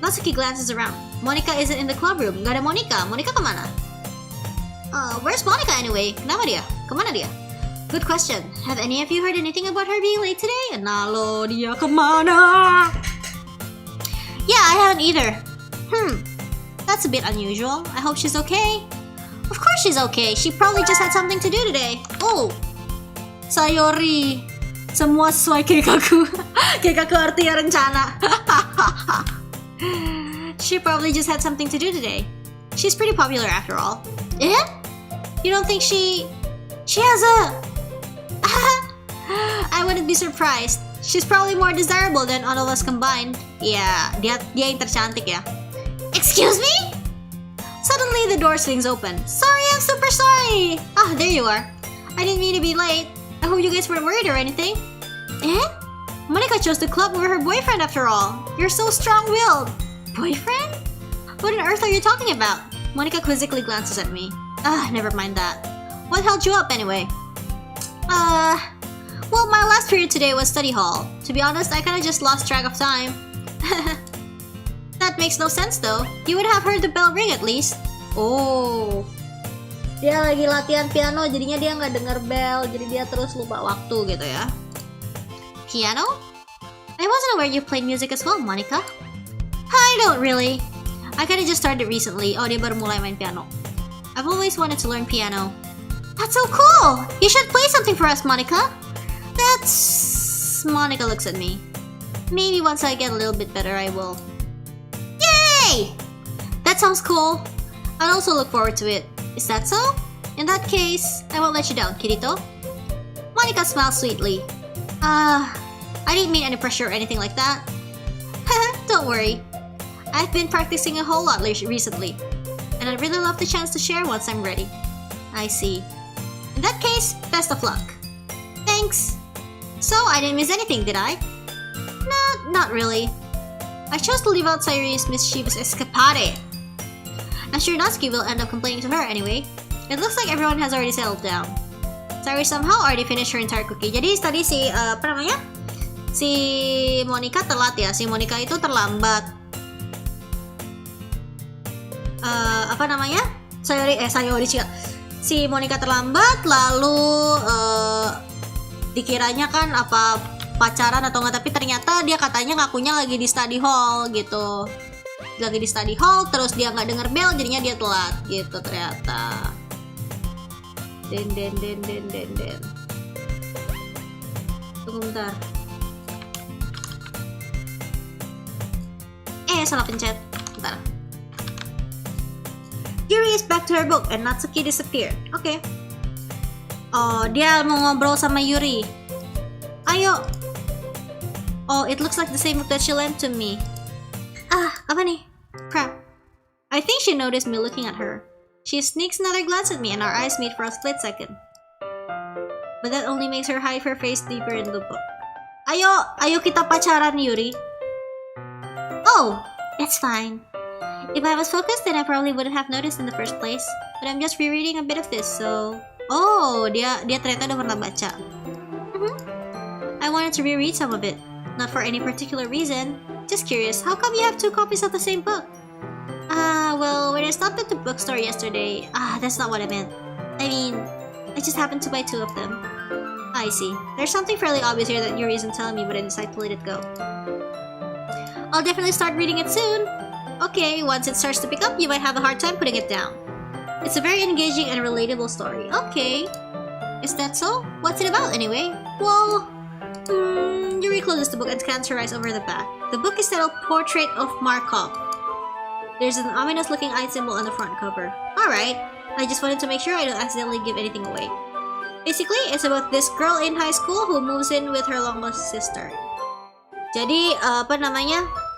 Natsuki glances around. Monica isn't in the club room. Gak ada Monica. Monica kemana? Where's Monica anyway? Kenapa dia? Kemana dia? Good question. Have any of you heard anything about her being late today? Nah lo, dia kemana? Yeah, I haven't either. That's a bit unusual. I hope she's okay. Of course she's okay. She probably just had something to do today. Oh, Sayuri. Semua sesuai keikaku. Keikaku artinya rencana. She probably just had something to do today. She's pretty popular after all. Eh? You don't think she has a... I wouldn't be surprised. She's probably more desirable than all of us combined. Yeah, dia yang tercantik ya. Excuse me? Suddenly the door swings open. Sorry, I'm super sorry. Ah, there you are. I didn't mean to be late. I hope you guys weren't worried or anything. Eh? Monica chose the club over her boyfriend after all. You're so strong-willed. Boyfriend? What on earth are you talking about? Monica quizzically glances at me. Never mind that. What held you up anyway? Well, my last period today was study hall. To be honest, I kinda just lost track of time. That makes no sense though. You would have heard the bell ring at least. Oh. Dia lagi latihan piano, jadinya dia nggak denger bell, jadi dia terus lupa waktu gitu ya. Piano? I wasn't aware you played music as well, Monica. I don't really. I kinda just started recently. Oh, dia baru mulai main piano. I've always wanted to learn piano. That's so cool! You should play something for us, Monica. Monica looks at me. Maybe once I get a little bit better, I will. Yay! That sounds cool. I'd also look forward to it. Is that so? In that case, I won't let you down, Kirito. Monica smiles sweetly. I didn't mean any pressure or anything like that. Don't worry. I've been practicing a whole lot recently, and I'd really love the chance to share once I'm ready. I see. In that case, best of luck. Thanks. So, I didn't miss anything, did I? Not really. I chose to leave out Sayuri's mischievous escapade. I'm sure Natsuki will end up complaining to her anyway. It looks like everyone has already settled down. Sayuri somehow already finished her entire cookie. Jadi tadi si si Monica telat ya. Si Monica itu terlambat. Sayuri juga. Si Monica terlambat, lalu dikiranya kan apa pacaran atau enggak, tapi ternyata dia katanya ngakunya lagi di study hall gitu. Lagi di study hall, terus dia nggak denger bell, jadinya dia telat gitu ternyata. Den. Tunggu bentar. Salah pencet. Bentar. Yuri is back to her book and Natsuki disappeared. Okay. Oh, dia mau ngobrol sama Yuri. Ayo. Oh, it looks like the same book that she lent to me. Apa nih? Crap. I think she noticed me looking at her. She sneaks another glance at me and our eyes meet for a split second. But that only makes her hide her face deeper in the book. Ayo kita pacaran, Yuri. Oh, it's fine. If I was focused, then I probably wouldn't have noticed in the first place. But I'm just rereading a bit of this, so... Oh, dia ternyata udah pernah baca. I wanted to reread some of it. Not for any particular reason. Just curious, how come you have 2 copies of the same book? Well, when I stopped at the bookstore yesterday... that's not what I meant. I mean, I just happened to buy 2 of them. I see. There's something fairly obvious here that Yuri isn't telling me, but I decided to let it go. I'll definitely start reading it soon. Okay, once it starts to pick up, you might have a hard time putting it down. It's a very engaging and relatable story. Okay. Is that so? What's it about, anyway? Well... Yuri closes the book and scans her eyes over the back. The book is titled Portrait of Markov. There's an ominous-looking eye symbol on the front cover. Alright. I just wanted to make sure I don't accidentally give anything away. Basically, it's about this girl in high school who moves in with her long-lost sister. Jadi,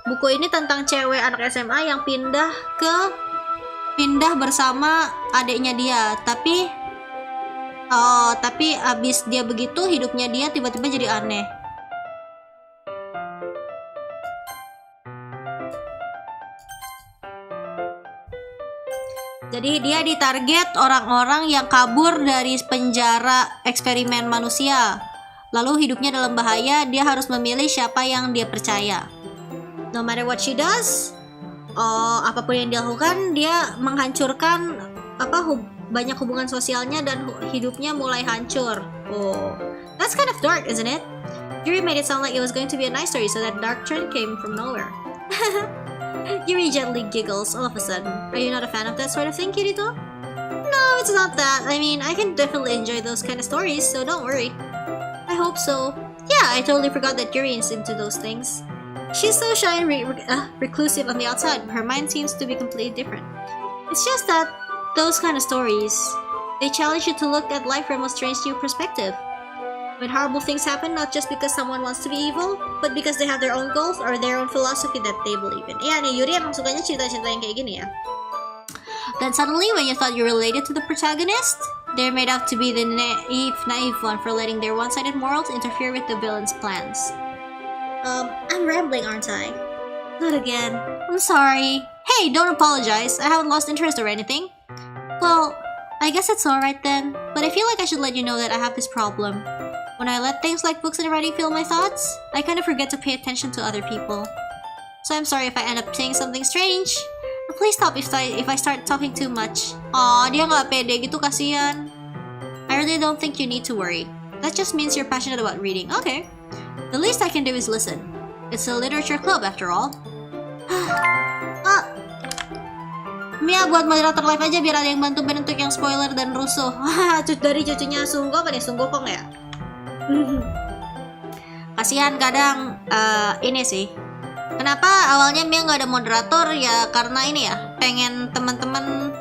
buku ini tentang cewek anak SMA yang pindah bersama adiknya dia, tapi abis dia begitu hidupnya dia tiba-tiba jadi aneh. Jadi dia ditarget orang-orang yang kabur dari penjara eksperimen manusia. Lalu hidupnya dalam bahaya, dia harus memilih siapa yang dia percaya. No matter what she does, apapun yang dia lakukan, dia menghancurkan banyak hubungan sosialnya dan hidupnya mulai hancur. Oh, that's kind of dark, isn't it? Yuri made it sound like it was going to be a nice story, so that dark turn came from nowhere. Yuri gently giggles all of a sudden. Are you not a fan of that sort of thing, Kirito? No, it's not that. I mean, I can definitely enjoy those kind of stories, so don't worry. I hope so. Yeah, I totally forgot that Yuri is into those things. She's so shy and reclusive on the outside, but her mind seems to be completely different. It's just that those kind of stories, they challenge you to look at life from a strange new perspective. When horrible things happen, not just because someone wants to be evil, but because they have their own goals or their own philosophy that they believe in. Iya nih, Yuri emang sukanya cerita-cerita yang kayak gini ya. Then suddenly, when you thought you related to the protagonist, they're made out to be the naive one for letting their one-sided morals interfere with the villain's plans. I'm rambling, aren't I? Not again. I'm sorry. Hey, don't apologize. I haven't lost interest or anything. Well, I guess it's alright then, but I feel like I should let you know that I have this problem. When I let things like books and writing fill my thoughts, I kind of forget to pay attention to other people. So I'm sorry if I end up saying something strange. Please stop if I start talking too much. Aw, dia nggak pede gitu, kasihan. I really don't think you need to worry. That just means you're passionate about reading. Okay. The least I can do is listen. It's a literature club after all. Mia buat moderator live aja biar ada yang bantu bentuk yang spoiler dan rusuh. Dari cucunya Sunggo apa nih? Sunggo Kong ya? Kasihan kadang ini sih. Kenapa awalnya Mia nggak ada moderator ya? Karena ini ya, pengen teman-teman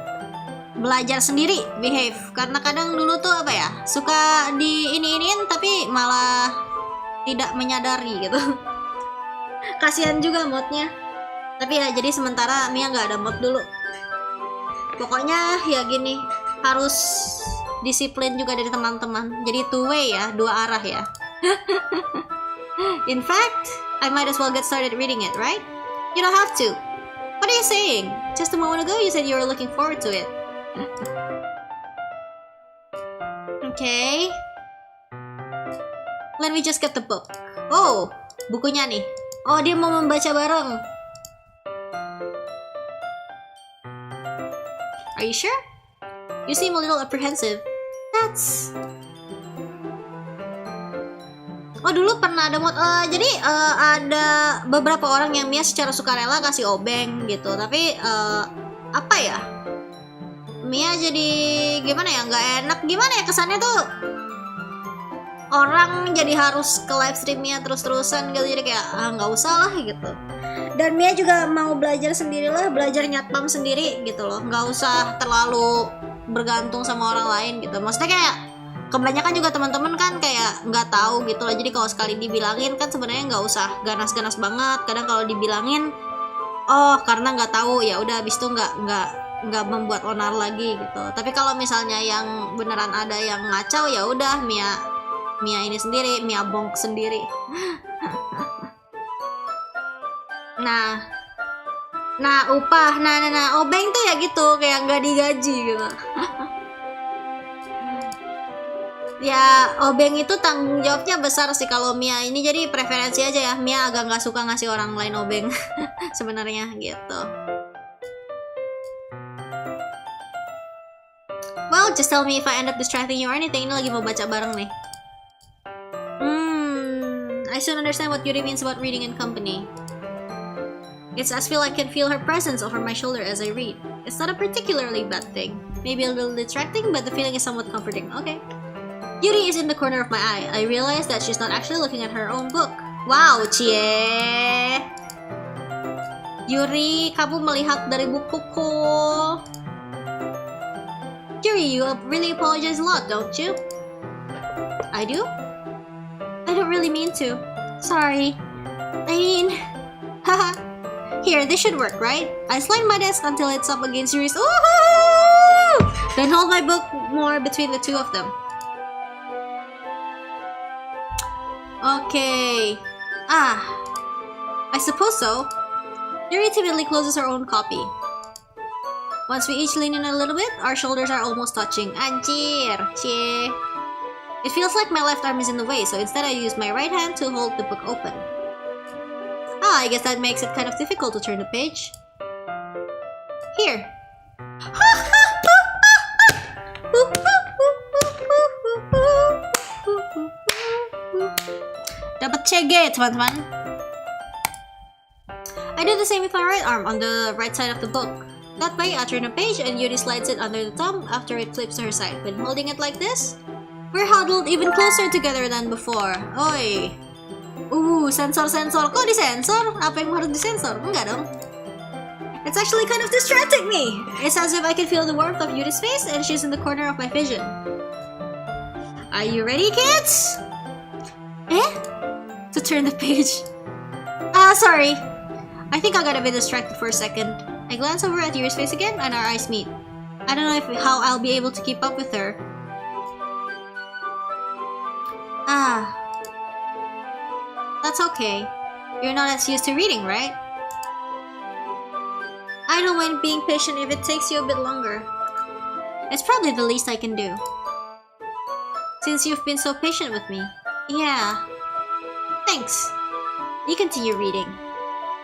belajar sendiri behave. Karena kadang dulu tuh apa ya, suka di ini-iniin tapi malah tidak menyadari gitu. Kasihan juga modnya. Tapi ya jadi sementara Mia nggak ada mod dulu. Pokoknya ya gini, harus disiplin juga dari teman-teman. Jadi two way ya, dua arah ya. In fact, I might as well get started reading it, right? You don't have to. What are you saying? Just a moment ago you said you were looking forward to it. Okay. Let me just get the book. Oh, bukunya nih. Oh, dia mau membaca bareng. Are you sure? You seem a little apprehensive. That's... Oh, dulu pernah ada mod. Jadi ada beberapa orang yang Mia secara sukarela kasih obeng gitu. Tapi apa ya? Mia jadi gimana ya? Nggak enak. Gimana ya kesannya tuh? Orang jadi harus ke live stream Mia terus-terusan gitu. Jadi kayak nggak usah lah gitu. Dan Mia juga mau belajar sendirilah, belajar nyatpam sendiri gitu loh. Nggak usah terlalu bergantung sama orang lain gitu. Maksudnya kayak kebanyakan juga teman-teman kan kayak nggak tahu gitu loh. Jadi kalau sekali dibilangin kan sebenarnya nggak usah ganas-ganas banget. Kadang kalau dibilangin, oh karena nggak tahu ya udah habis itu nggak membuat onar lagi gitu. Tapi kalau misalnya yang beneran ada yang ngacau ya udah Mia ini sendiri, Mia bongk sendiri. Nah upah, nah obeng tuh ya gitu, kayak nggak digaji gitu. Ya obeng itu tanggung jawabnya besar sih kalau Mia ini, jadi preferensi aja ya. Mia agak nggak suka ngasih orang lain obeng sebenarnya gitu. Well, just tell me if I end up distracting you or anything. Ini lagi mau baca bareng nih. I soon understand what Yuri means about reading in company. It's as feel I can feel her presence over my shoulder as I read. It's not a particularly bad thing. Maybe a little distracting, but the feeling is somewhat comforting. Okay. Yuri is in the corner of my eye. I realize that she's not actually looking at her own book. Wow, cie. Yuri, kamu melihat dari bukuku. Yuri, you really apologize a lot, don't you? I do? I don't really mean to. Sorry. I mean... Haha. Here, this should work, right? I slide my desk until it's up against Yuri's. Woohoo! Then hold my book more between the two of them. Okay. I suppose so. Yuri timidly closes her own copy. Once we each lean in a little bit, our shoulders are almost touching. Anjir, cie. It feels like my left arm is in the way, so instead I use my right hand to hold the book open. I guess that makes it kind of difficult to turn the page. Here. Dapat CG, teman-teman. I do the same with my right arm on the right side of the book. That way, I turn a page and Yuri slides it under the thumb after it flips to her side. When holding it like this, we're huddled even closer together than before. Oi. Sensor-sensor. Kok disensor? Apa yang harus disensor? Enggak dong. It's actually kind of distracting me. It's as if I can feel the warmth of Yuri's face and she's in the corner of my vision. Are you ready, kids? To turn the page. Sorry. I think I got a bit distracted for a second. I glance over at Yuri's face again and our eyes meet. I don't know how I'll be able to keep up with her. That's okay. You're not as used to reading, right? I don't mind being patient if it takes you a bit longer. It's probably the least I can do. Since you've been so patient with me. Yeah. Thanks. You continue reading.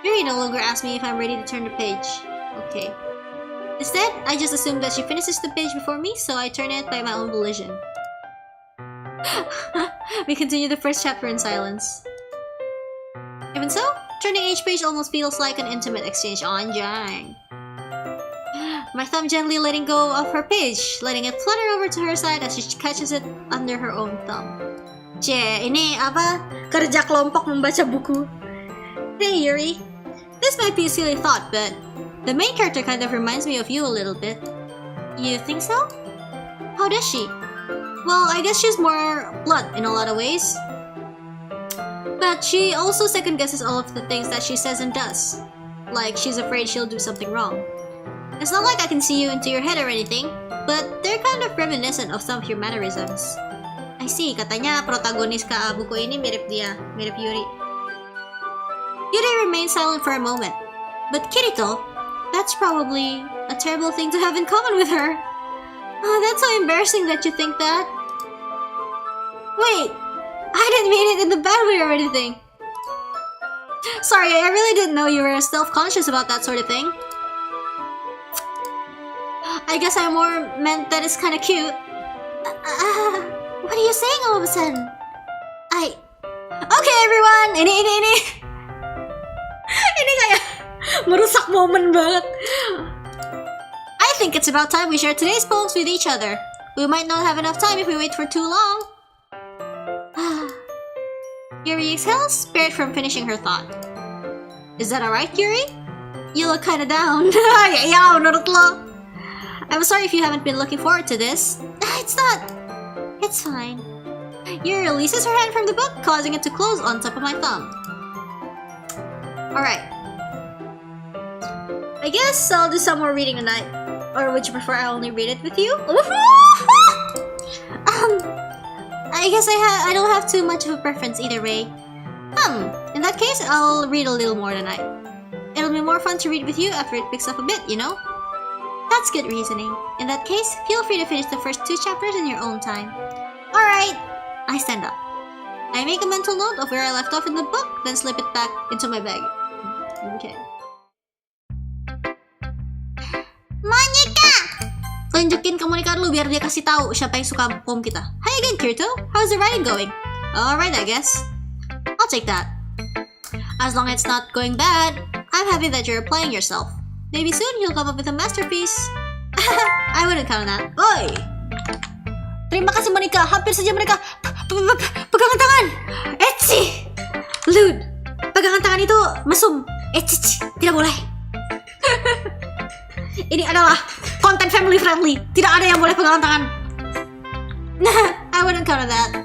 Yuri no longer asks me if I'm ready to turn the page. Okay. Instead, I just assume that she finishes the page before me, so I turn it by my own volition. We continue the first chapter in silence. Even so, turning each page almost feels like an intimate exchange on Jangan. My thumb gently letting go of her page, letting it flutter over to her side as she catches it under her own thumb. Ini apa? Kerja kelompok membaca buku. Hey Yuri, this might be a silly thought, but the main character kind of reminds me of you a little bit. You think so? How does she? Well, I guess she's more blunt in a lot of ways. But she also second guesses all of the things that she says and does. Like she's afraid she'll do something wrong. It's not like I can see you into your head or anything, but they're kind of reminiscent of some of your mannerisms. I see, katanya protagonis buku ini mirip dia, mirip Yuri. Yuri remains silent for a moment. But Kirito, that's probably a terrible thing to have in common with her. That's so embarrassing that you think that. Wait, I didn't mean it in the bad way or anything. Sorry, I really didn't know you were self-conscious about that sort of thing. I guess I more meant that it's kind of cute. What are you saying all of a sudden? Okay everyone, ini kayak merusak momen banget. I think it's about time we share today's poems with each other. We might not have enough time if we wait for too long. Yuri exhales, spared from finishing her thought. Is that alright, Yuri? You look kinda down. Yeah, menurut lo. I'm sorry if you haven't been looking forward to this. It's not. It's fine. Yuri releases her hand from the book, causing it to close on top of my thumb. Alright. I guess I'll do some more reading tonight. Or would you prefer I only read it with you? I guess I don't have too much of a preference either way. In that case, I'll read a little more tonight. It'll be more fun to read with you after it picks up a bit, you know? That's good reasoning. In that case, feel free to finish the first 2 chapters in your own time. Alright! I stand up. I make a mental note of where I left off in the book, then slip it back into my bag. Okay. Monika! Tunjukin ke Monika dulu biar dia kasih tahu siapa yang suka poem kita. Hi again, Kirito. How's the writing going? Alright, I guess. I'll take that. As long as it's not going bad, I'm happy that you're applying yourself. Maybe soon you'll come up with a masterpiece. I wouldn't count on that. Oi! Terima kasih Monika. Hampir saja mereka pegangan tangan. Etsi! Lud, pegangan tangan itu mesum. Etsi, tidak boleh. Ini adalah konten family friendly. Tidak ada yang boleh pegangan tangan. Nah, I wouldn't count on that.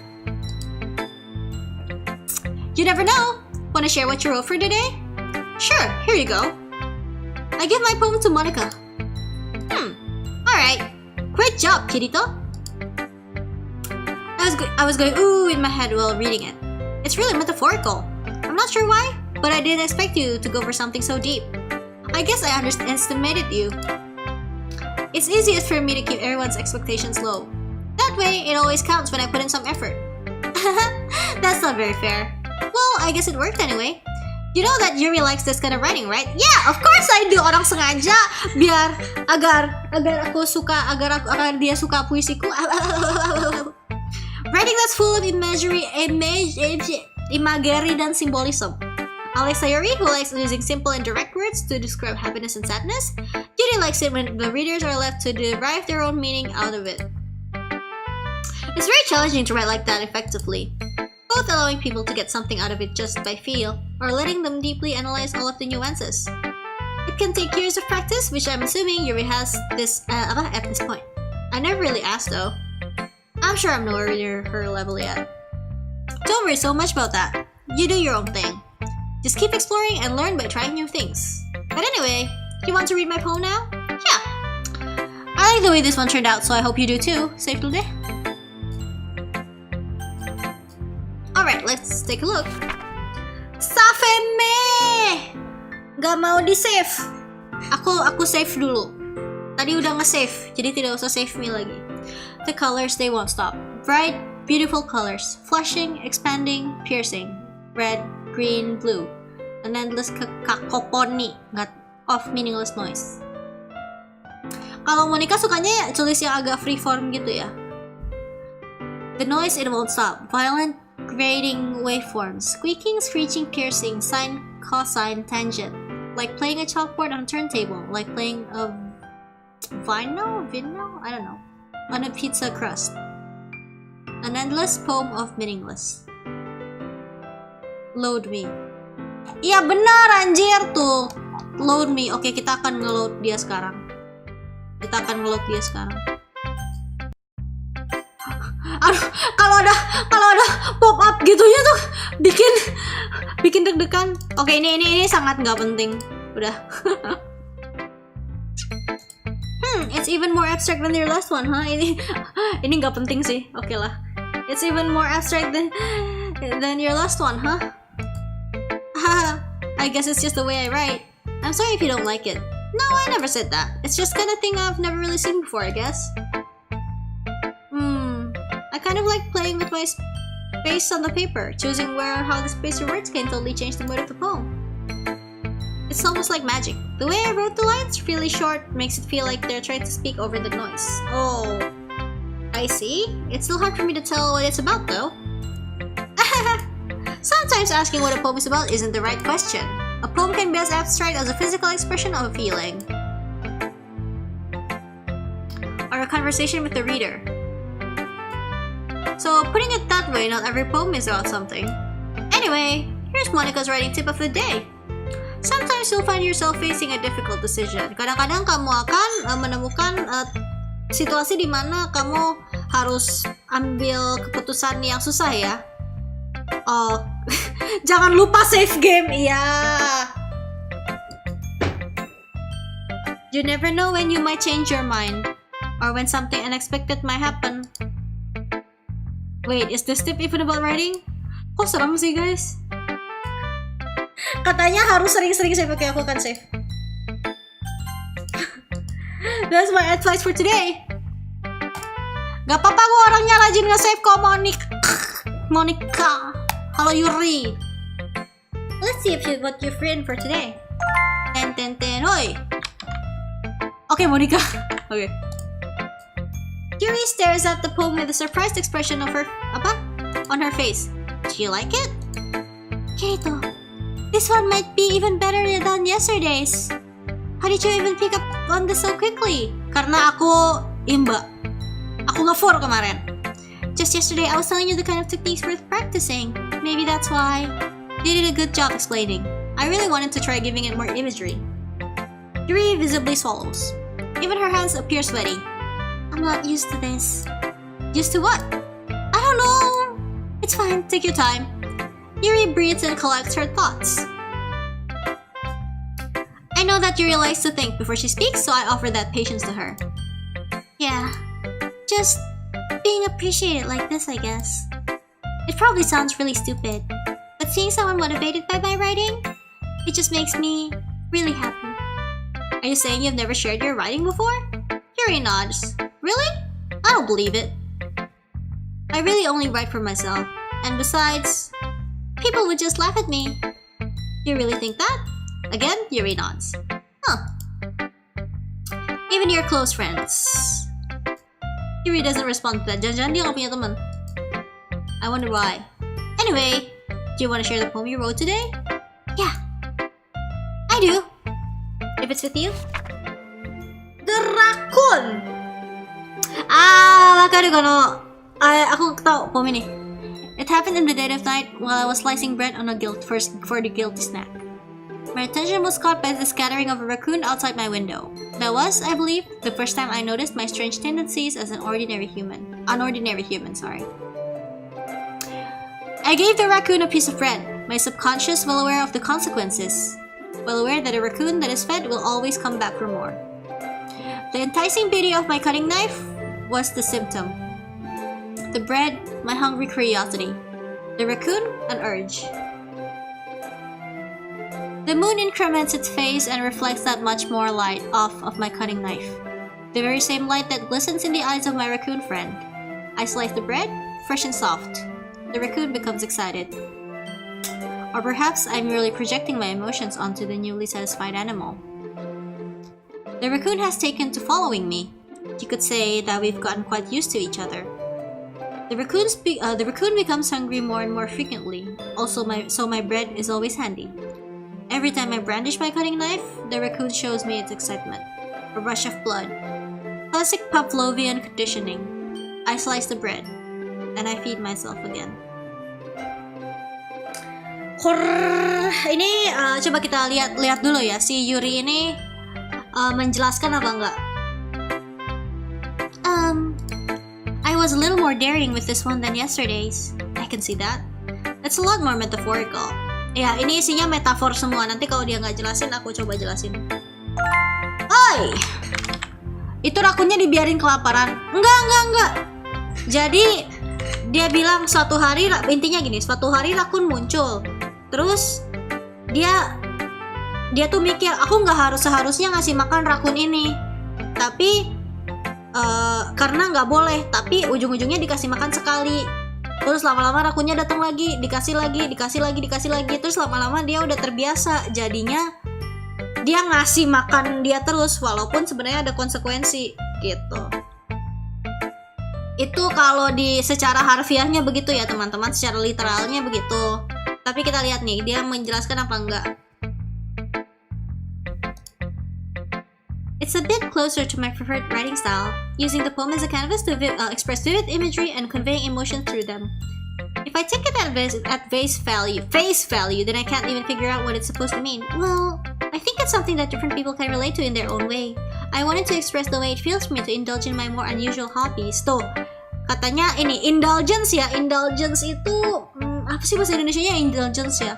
You never know. Want to share what you wrote for today? Sure, here you go. I give my poem to Monika. Alright. Great job, Kirito. I was going ooh in my head while reading it. It's really metaphorical. I'm not sure why, but I didn't expect you to go for something so deep. I guess I underestimated you. It's easiest for me to keep everyone's expectations low. That way, it always counts when I put in some effort. That's not very fair. Well, I guess it worked anyway. You know that Yuri likes this kind of writing, right? Yeah, of course I do. Orang sengaja biar agar dia suka puisiku. Writing that's full of imagery dan symbolism. Alexa Yuri, who likes using simple and direct words to describe happiness and sadness. Yuri likes it when the readers are left to derive their own meaning out of it. It's very challenging to write like that effectively, both allowing people to get something out of it just by feel, or letting them deeply analyze all of the nuances. It can take years of practice, which I'm assuming Yuri has this at this point. I never really asked though. I'm sure I'm nowhere near her level yet. Don't worry so much about that. You do your own thing. Just keep exploring and learn by trying new things. But anyway, you want to read my poem now? Yeah. I like the way this one turned out, so I hope you do too. Save today. Alright, let's take a look. Save me! Gak mau di-save. Aku save dulu. Tadi udah nge-save, jadi tidak usah save me lagi. The colors, they won't stop. Bright, beautiful colors. Flashing, expanding, piercing. Red, green, blue. An endless cacophony of meaningless noise. Kalau Monica sukanya tulis yang agak freeform gitu ya. The noise, it won't stop. Violent, grating waveforms. Squeaking, screeching, piercing. Sine, cosine, tangent. Like playing a chalkboard on a turntable. Like playing a vinyl? I don't know. On a pizza crust. An endless poem of meaningless. Load me. Iya benar anjir tuh. Load me. Oke, kita akan ngeload dia sekarang. Aduh, kalau ada pop up gitunya tuh bikin deg-degan. Oke, ini sangat nggak penting. Udah. It's even more abstract than your last one, huh? Ini nggak penting sih. Oke lah. It's even more abstract than your last one, huh? I guess it's just the way I write. I'm sorry if you don't like it. No, I never said that. It's just kind of thing I've never really seen before, I guess. I kind of like playing with my space on the paper, choosing where or how the space or words can totally change the mood of the poem. It's almost like magic. The way I wrote the lines, really short, makes it feel like they're trying to speak over the noise. Oh, I see. It's still hard for me to tell what it's about though. Sometimes asking what a poem is about isn't the right question. A poem can be as abstract as a physical expression of a feeling, or a conversation with the reader. So putting it that way, not every poem is about something. Anyway, here's Monica's writing tip of the day. Sometimes you'll find yourself facing a difficult decision. Kadang-kadang kamu akan menemukan situasi di mana kamu harus ambil keputusan yang susah ya. Oh, jangan lupa save game, iya. You never know when you might change your mind, or when something unexpected might happen. Wait, is this tip even about writing? Kok serem sih guys? Katanya harus sering-sering save. Oke, aku akan save. That's my advice for today. Gak apa-apa kok orangnya rajin nge-save kok, Monica. Halo Yuri. Let's see what you've written for today. Ten, hoi. Okay, Monica. Okay. Yuri stares at the poem with a surprised expression of on her face. Do you like it? Kirito, this one might be even better than yesterday's. How did you even pick up on this so quickly? Karena aku imba. Aku nge-4 kemarin. Just yesterday, I was telling you the kind of techniques worth practicing. Maybe that's why. You did a good job explaining. I really wanted to try giving it more imagery. Yuri visibly swallows. Even her hands appear sweaty. I'm not used to this. Used to what? I don't know. It's fine, take your time. Yuri breathes and collects her thoughts. I know that Yuri likes to think before she speaks, so I offer that patience to her. Yeah, just being appreciated like this, I guess. It probably sounds really stupid, but seeing someone motivated by my writing, it just makes me really happy. Are you saying you've never shared your writing before? You're Yuri nods. Really? I don't believe it. I really only write for myself. And besides, people would just laugh at me. You really think that? Again, Yuri nods. Huh. Even your close friends. Yuri doesn't respond to that. Jangan-jangan dia gak punya teman. I wonder why. Anyway, do you want to share the poem you wrote today? Yeah, I do. If it's with you. The raccoon! Aku tahu poem ini. It happened in the dead of night while I was slicing bread on a for the guilty snack. My attention was caught by the scattering of a raccoon outside my window. That was, I believe, the first time I noticed my strange tendencies as an unordinary human, sorry. I gave the raccoon a piece of bread, my subconscious well aware of the consequences, well aware that a raccoon that is fed will always come back for more. The enticing beauty of my cutting knife was the symptom. The bread, my hungry curiosity. The raccoon, an urge. The moon increments its face and reflects that much more light off of my cutting knife. The very same light that glistens in the eyes of my raccoon friend. I slice the bread, fresh and soft. The raccoon becomes excited. Or perhaps I'm merely projecting my emotions onto the newly satisfied animal. The raccoon has taken to following me. You could say that we've gotten quite used to each other. The raccoon becomes hungry more and more frequently. So my bread is always handy. Every time I brandish my cutting knife, the raccoon shows me its excitement. A rush of blood. Classic Pavlovian conditioning. I slice the bread, and I feed myself again. Ini coba kita lihat dulu ya, si Yuri ini menjelaskan apa enggak? I was a little more daring with this one than yesterday's. I can see that. It's a lot more metaphorical. Ya, ini isinya metafor semua. Nanti kalau dia nggak jelasin, aku coba jelasin. Oi! Itu rakunnya dibiarin kelaparan? Enggak. Jadi, dia bilang suatu hari, intinya gini, suatu hari rakun muncul. Terus, dia tuh mikir, aku nggak seharusnya ngasih makan rakun ini. Tapi, karena nggak boleh. Tapi, ujung-ujungnya dikasih makan sekali. Terus lama-lama rakunnya datang lagi, dikasih lagi. Terus lama-lama dia udah terbiasa. Jadinya dia ngasih makan dia terus walaupun sebenarnya ada konsekuensi gitu. Itu kalau di secara harfiahnya begitu ya teman-teman, secara literalnya begitu. Tapi kita lihat nih, dia menjelaskan apa enggak. It's a bit closer to my preferred writing style, using the poem as a canvas to express vivid imagery and conveying emotion through them. If I take it at face value, then I can't even figure out what it's supposed to mean. Well, I think it's something that different people can relate to in their own way. I wanted to express the way it feels for me to indulge in my more unusual hobbies. Tuh, katanya ini indulgence ya. Indulgence itu apa sih bahasa Indonesianya indulgence ya?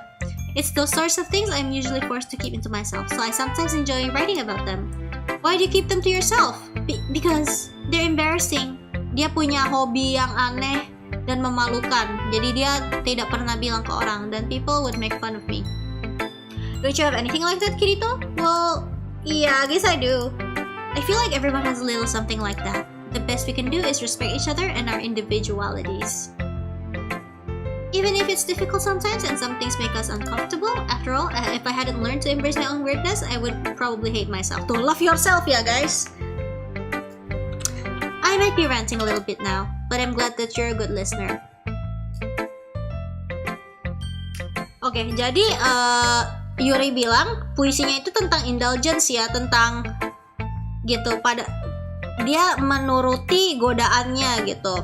It's those sorts of things I'm usually forced to keep into myself, so I sometimes enjoy writing about them. Why do you keep them to yourself? Because they're embarrassing. Dia punya hobi yang aneh dan memalukan. Jadi dia tidak pernah bilang ke orang, dan people would make fun of me. Don't you have anything like that, Kirito? Well, yeah, I guess I do. I feel like everyone has a little something like that. The best we can do is respect each other and our individualities. Even if it's difficult sometimes and some things make us uncomfortable, after all, if I hadn't learned to embrace my own weirdness, I would probably hate myself. Tuh, love yourself ya guys. I might be ranting a little bit now, but I'm glad that you're a good listener. Oke, jadi Yuri bilang puisinya itu tentang indulgence ya, tentang gitu, pada dia menuruti godaannya gitu.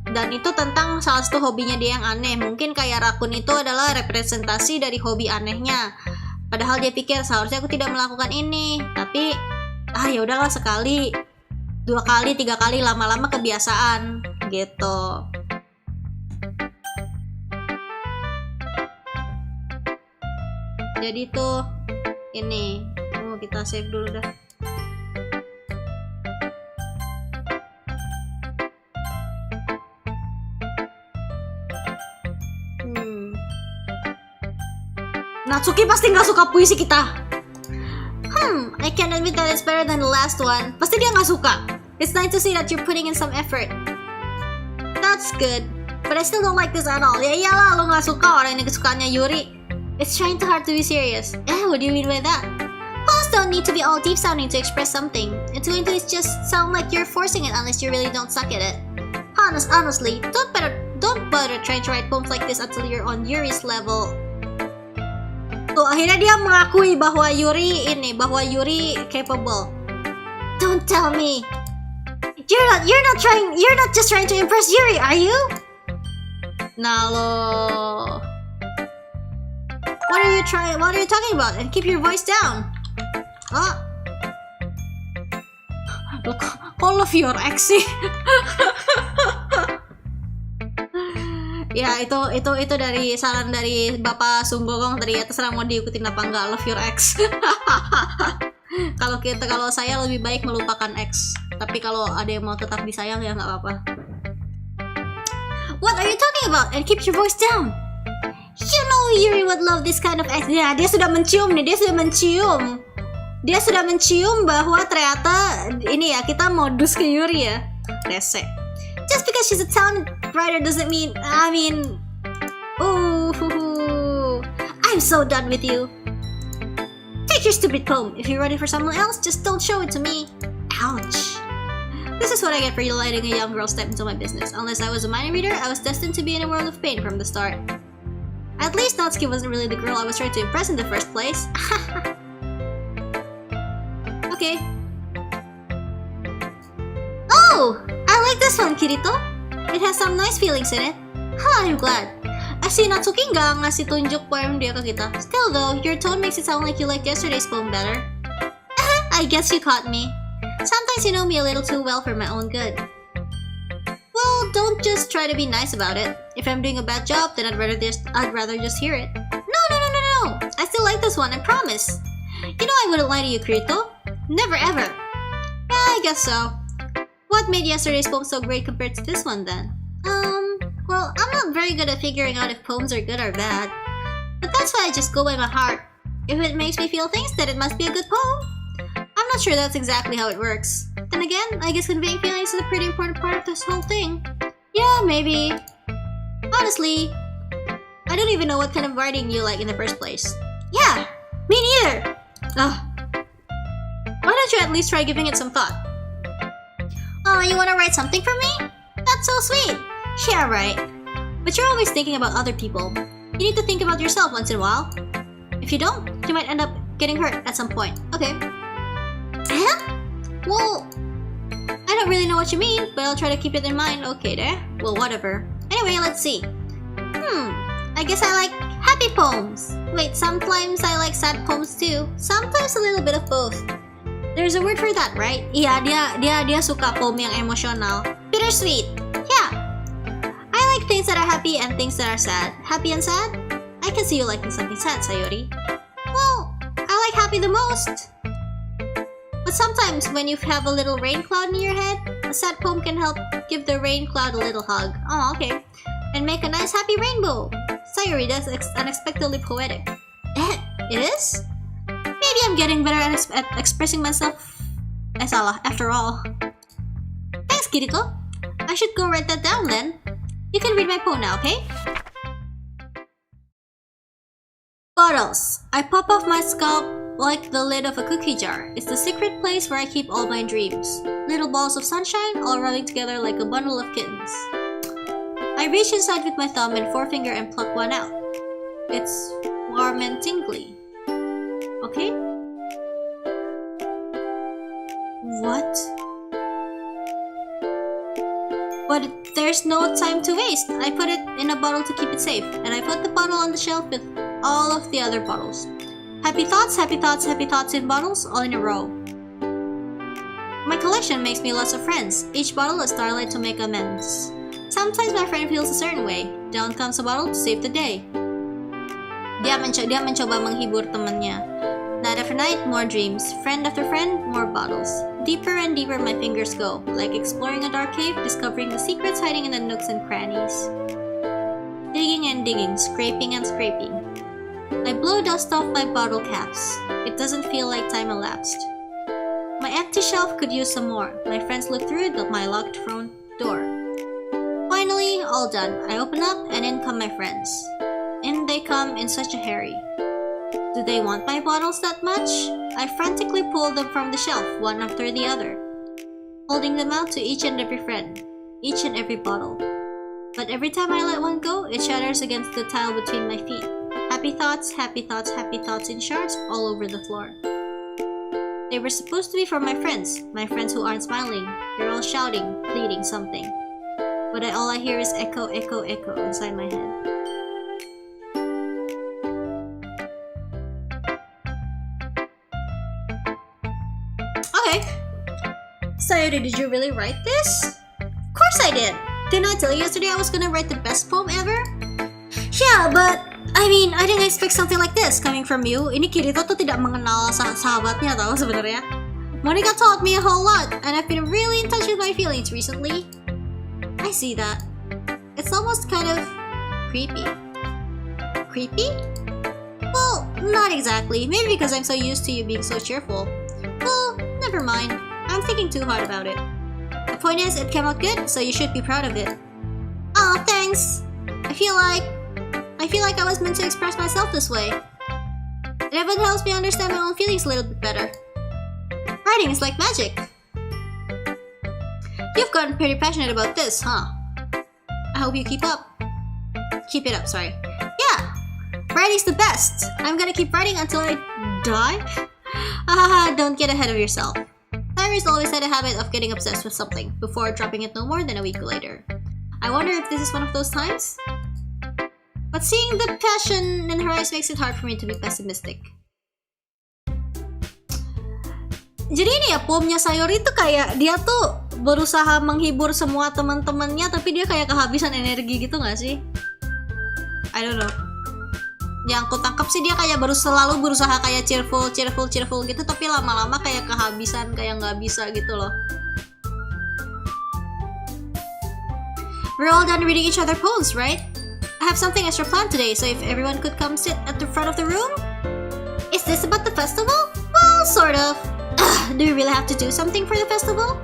Dan itu tentang salah satu hobinya dia yang aneh. Mungkin kayak rakun itu adalah representasi dari hobi anehnya. Padahal dia pikir seharusnya aku tidak melakukan ini. Tapi ya udahlah, sekali, 2 kali, 3 kali, lama-lama kebiasaan gitu. Jadi tuh ini kita save dulu dah. Natsuki pasti nggak suka puisi kita. I can admit that it's better than the last one. Pasti dia nggak suka. It's nice to see that you're putting in some effort. That's good. But I still don't like this at all. Ya iyalah, lo gak suka orang ini kesukaannya Yuri. It's trying too hard to be serious. What do you mean by that? Poems don't need to be all deep sounding to express something. It's going to just sound like you're forcing it unless you really don't suck at it. Honestly, don't bother trying to write poems like this until you're on Yuri's level. Tuh, akhirnya dia mengakui bahwa Yuri capable. Don't tell me. You're not just trying to impress Yuri, are you? Nah lo. What are you talking about? And keep your voice down. Oh. Look, all of your ex sih. Ya itu dari saran dari Bapak Sunggogong tadi ya, terserah mau diikutin apa enggak. Love your ex. Kalau saya lebih baik melupakan ex. Tapi kalau ada yang mau tetap disayang ya nggak apa-apa. What are you talking about? And keep your voice down. You know Yuri would love this kind of ex. Ya, dia sudah mencium nih, Dia sudah mencium bahwa ternyata ini ya, kita modus ke Yuri ya. Rese. Just because she's a talented writer doesn't mean, I'm so done with you. Take your stupid poem. If you're ready for someone else, just don't show it to me. Ouch. This is what I get for letting a young girl step into my business. Unless I was a minor reader, I was destined to be in a world of pain from the start. At least Natsuki wasn't really the girl I was trying to impress in the first place. Okay. Oh! I like this one, Kirito. It has some nice feelings in it. I'm glad. Si Natsuki nggak ngasih tunjuk poem dia ke kita. Still though, your tone makes it sound like you liked yesterday's poem better. I guess you caught me. Sometimes you know me a little too well for my own good. Well, don't just try to be nice about it. If I'm doing a bad job, then I'd rather just hear it. No. I still like this one, I promise. You know I wouldn't lie to you, Kirito. Never ever. Yeah, I guess so. What made yesterday's poem so great compared to this one then? Well, I'm not very good at figuring out if poems are good or bad. But that's why I just go by my heart. If it makes me feel things, then it must be a good poem. I'm not sure that's exactly how it works. Then again, I guess conveying feelings is a pretty important part of this whole thing. Yeah, maybe. Honestly, I don't even know what kind of writing you like in the first place. Yeah, me neither. Ugh. Why don't you at least try giving it some thought? Oh, you want to write something for me? That's so sweet. Yeah, right. But you're always thinking about other people. You need to think about yourself once in a while. If you don't, you might end up getting hurt at some point. Okay. Huh? Well, I don't really know what you mean, but I'll try to keep it in mind. Okay, there. Well, whatever. Anyway, let's see. I guess I like happy poems. Wait, sometimes I like sad poems too. Sometimes a little bit of both. There's a word for that, right? Iya, dia suka poem yang emosional. Bittersweet. Yeah. I like things that are happy and things that are sad. Happy and sad? I can see you liking something sad, Sayori. Well, I like happy the most. But sometimes when you have a little rain cloud in your head, a sad poem can help give the rain cloud a little hug. Oh, okay. And make a nice happy rainbow. Sayori, that's unexpectedly poetic. It is? Maybe I'm getting better at expressing myself. Salah, after all. Thanks, Kiriko. I should go write that down then. You can read my poem now, okay? Bottles. I pop off my scalp like the lid of a cookie jar. It's the secret place where I keep all my dreams. Little balls of sunshine all rubbing together like a bundle of kittens. I reach inside with my thumb and forefinger and pluck one out. It's warm and tingly. Okay? What? But there's no time to waste. I put it in a bottle to keep it safe, and I put the bottle on the shelf with all of the other bottles. Happy thoughts, happy thoughts, happy thoughts in bottles, all in a row. My collection makes me lots of friends. Each bottle a starlight to make amends. Sometimes my friend feels a certain way. Down comes a bottle to save the day. Dia mencoba menghibur temannya. Night after night, more dreams. Friend after friend, more bottles. Deeper and deeper my fingers go, like exploring a dark cave, discovering the secrets hiding in the nooks and crannies. Digging and digging, scraping and scraping. I blow dust off my bottle caps. It doesn't feel like time elapsed. My empty shelf could use some more. My friends looked through my locked front door. Finally, all done. I open up and in come my friends. In they come in such a hurry. Do they want my bottles that much? I frantically pull them from the shelf, one after the other, holding them out to each and every friend, each and every bottle. But every time I let one go, it shatters against the tile between my feet. Happy thoughts, happy thoughts, happy thoughts in shards all over the floor. They were supposed to be for my friends who aren't smiling. They're all shouting, pleading something. But all I hear is echo, echo, echo inside my head. Okay. Sayori, did you really write this? Of course I did! Didn't I tell you yesterday I was gonna write the best poem ever? Yeah, but I mean, I didn't expect something like this coming from you. Ini Kirito tuh tidak mengenal sahabatnya tau sebenarnya. Monica taught me a whole lot, and I've been really in touch with my feelings recently. I see that. It's almost kind of creepy. Creepy? Well, not exactly. Maybe because I'm so used to you being so cheerful. Well, never mind. I'm thinking too hard about it. The point is, it came out good, so you should be proud of it. Aw, thanks. I feel like I was meant to express myself this way. It even helps me understand my own feelings a little bit better. Writing is like magic. You've gotten pretty passionate about this, huh? I hope you keep it up, sorry. Yeah! Writing's the best! I'm gonna keep writing until I die? Haha, don't get ahead of yourself. Cyrus always had a habit of getting obsessed with something before dropping it no more than a week later. I wonder if this is one of those times? But seeing the passion in her eyes makes it hard for me to be pessimistic. Jadi ini ya, poemnya Sayori itu kayak dia tuh berusaha menghibur semua teman-temannya, tapi dia kayak kehabisan energi gitu gak sih? I don't know. Yang aku tangkap sih dia kayak selalu berusaha kayak cheerful gitu, tapi lama-lama kayak kehabisan, kayak nggak bisa gitu loh. We're all done reading each other poems, right? I have something extra planned today, so if everyone could come sit at the front of the room? Is this about the festival? Well, sort of. Do we really have to do something for the festival?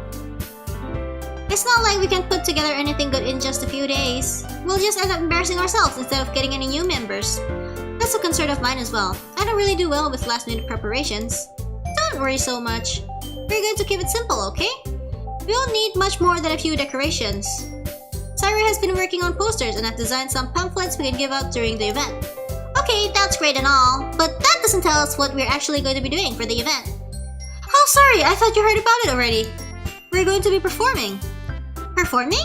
It's not like we can put together anything good in just a few days. We'll just end up embarrassing ourselves instead of getting any new members. That's a concern of mine as well. I don't really do well with last-minute preparations. Don't worry so much. We're going to keep it simple, okay? We won't need much more than a few decorations. Sayori has been working on posters and I've designed some pamphlets we can give out during the event. Okay, that's great and all, but that doesn't tell us what we're actually going to be doing for the event. Oh, sorry, I thought you heard about it already. We're going to be performing. Performing?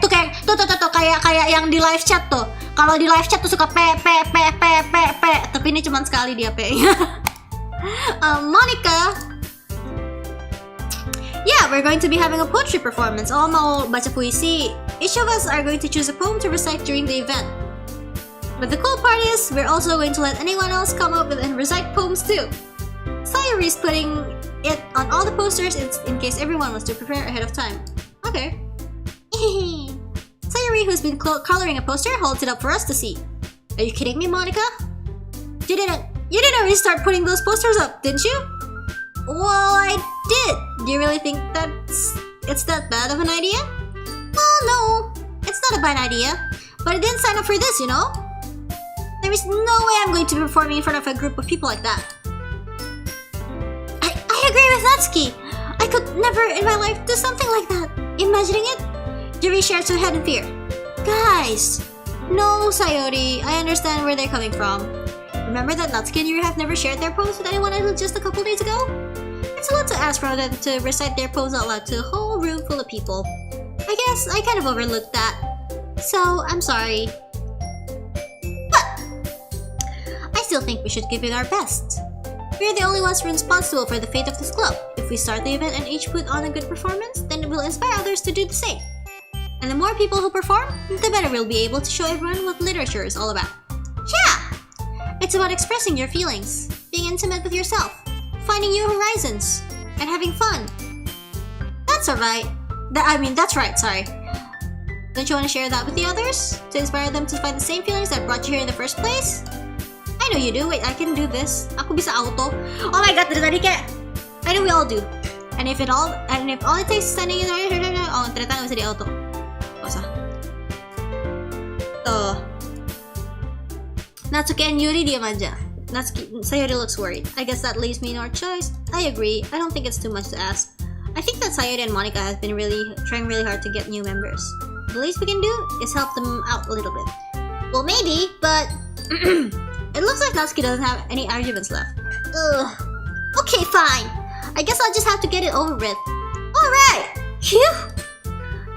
Tuh kayak yang di live chat tuh. Kalau di live chat tuh suka pe. Tapi ini cuma sekali dia pe-nya. Monica. Yeah, we're going to be having a poetry performance. All mau baca puisi. Each of us are going to choose a poem to recite during the event. But the cool part is, we're also going to let anyone else come up with and recite poems too. Sayori's putting it on all the posters in case everyone wants to prepare ahead of time. Okay. Sayori, who's been coloring a poster, holds it up for us to see. Are you kidding me, Monica? You didn't already start putting those posters up, didn't you? Well, I did. Do you really think it's that bad of an idea? Well, no, it's not a bad idea. But I didn't sign up for this, you know? There is no way I'm going to be performing in front of a group of people like that. I agree with Natsuki. I could never in my life do something like that. Imagining it, Yuri shares her head in fear. Guys, no, Sayori, I understand where they're coming from. Remember that Natsuki and Yuri have never shared their poems with anyone until just a couple days ago? It's a lot to ask for them to recite their poems out loud to a whole room full of people. I guess I kind of overlooked that. So, I'm sorry. But I still think we should give it our best. We're the only ones responsible for the fate of this club. If we start the event and each put on a good performance, then it will inspire others to do the same. And the more people who perform, the better we'll be able to show everyone what literature is all about. Yeah! It's about expressing your feelings, being intimate with yourself, finding new horizons, and having fun. That's alright. That's right, sorry. Don't you want to share that with the others? To inspire them to find the same feelings that brought you here in the first place? I know you do. Wait, I can do this. Aku bisa auto. Oh my god, dari tadi kayak I know we all do. And if all it takes is standing in oh, ternyata nggak bisa di auto. Gak usah. Tuh. Natsuki and Yuri diam aja. Sayori looks worried. I guess that leaves me no choice. I agree. I don't think it's too much to ask. I think that Sayori and Monica have been trying really hard to get new members. The least we can do is help them out a little bit. Well, maybe, but it looks like Natsuki doesn't have any arguments left. Ugh. Okay, fine. I guess I'll just have to get it over with. Alright! Phew!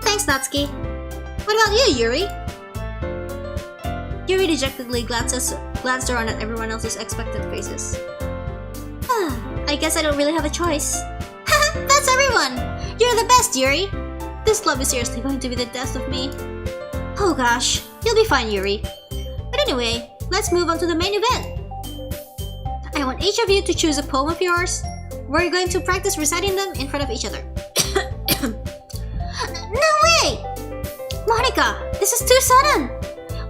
Thanks, Natsuki. What about you, Yuri? Yuri dejectedly glanced around at everyone else's expectant faces. I guess I don't really have a choice. That's everyone! You're the best, Yuri! This club is seriously going to be the death of me. Oh gosh, you'll be fine, Yuri. But anyway, let's move on to the main event. I want each of you to choose a poem of yours. We're going to practice reciting them in front of each other. No way! Monica, this is too sudden!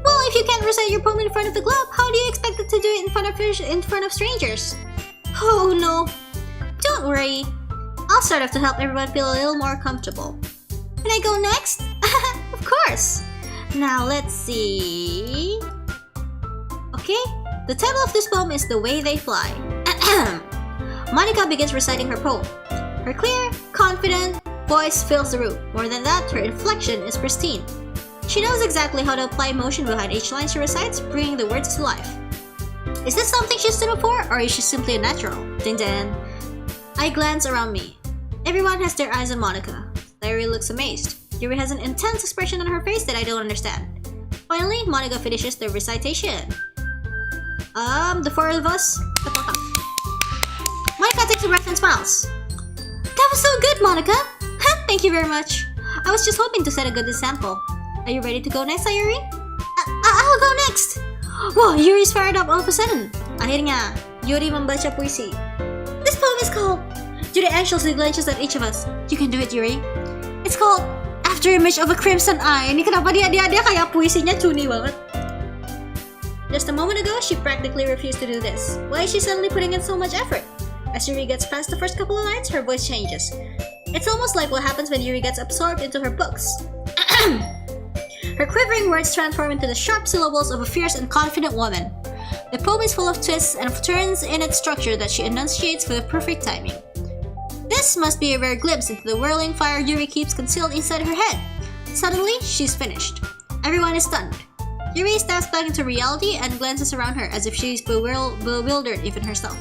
Well, if you can't recite your poem in front of the club, how do you expect it to do it in front of strangers? Oh no. Don't worry. I'll start off to help everyone feel a little more comfortable. Can I go next? Of course! Now let's see... Okay, the title of this poem is The Way They Fly. Monica begins reciting her poem. Her clear, confident voice fills the room. More than that, her inflection is pristine. She knows exactly how to apply emotion behind each line she recites, bringing the words to life. Is this something she's stood up for, or is she simply a natural? Ding dang. I glance around me. Everyone has their eyes on Monica. Dari looks amazed. Yuri has an intense expression on her face that I don't understand. Finally, Monica finishes the recitation. The four of us... Monica takes a breath and smiles. That was so good, Monica! Thank you very much. I was just hoping to set a good example. Are you ready to go next, Sayuri? I'll go next! Wow, Yuri's fired up all of a sudden. Akhirnya, Yuri membaca puisi. This poem is called... Yuri anxiously glances at each of us. You can do it, Yuri. It's called After Image of a Crimson Eye. Ini kenapa dia kayak puisinya cuni banget. Just a moment ago, she practically refused to do this. Why is she suddenly putting in so much effort? As Yuri gets past the first couple of lines, her voice changes. It's almost like what happens when Yuri gets absorbed into her books. Her quivering words transform into the sharp syllables of a fierce and confident woman. The poem is full of twists and turns in its structure that she enunciates with perfect timing. This must be a rare glimpse into the whirling fire Yuri keeps concealed inside her head. Suddenly, she's finished. Everyone is stunned. Yuri steps back into reality and glances around her as if she's bewildered even herself.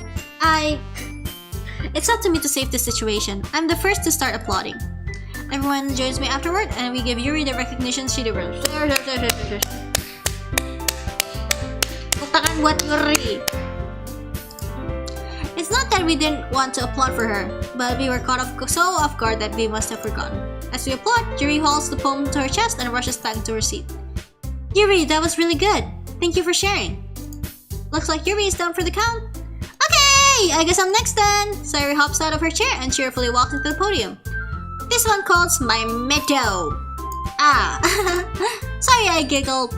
It's up to me to save this situation. I'm the first to start applauding. Everyone joins me afterward and we give Yuri the recognition she deserves. Tepuk buat Yuri. It's not that we didn't want to applaud for her, but we were caught so off guard that we must have forgotten. As we applaud, Yuri hauls the poem to her chest and rushes back into her seat. Yuri, that was really good. Thank you for sharing. Looks like Yuri is down for the count. Okay, I guess I'm next then. Sayori hops out of her chair and cheerfully walks into the podium. This one calls my meadow. Sorry, I giggled.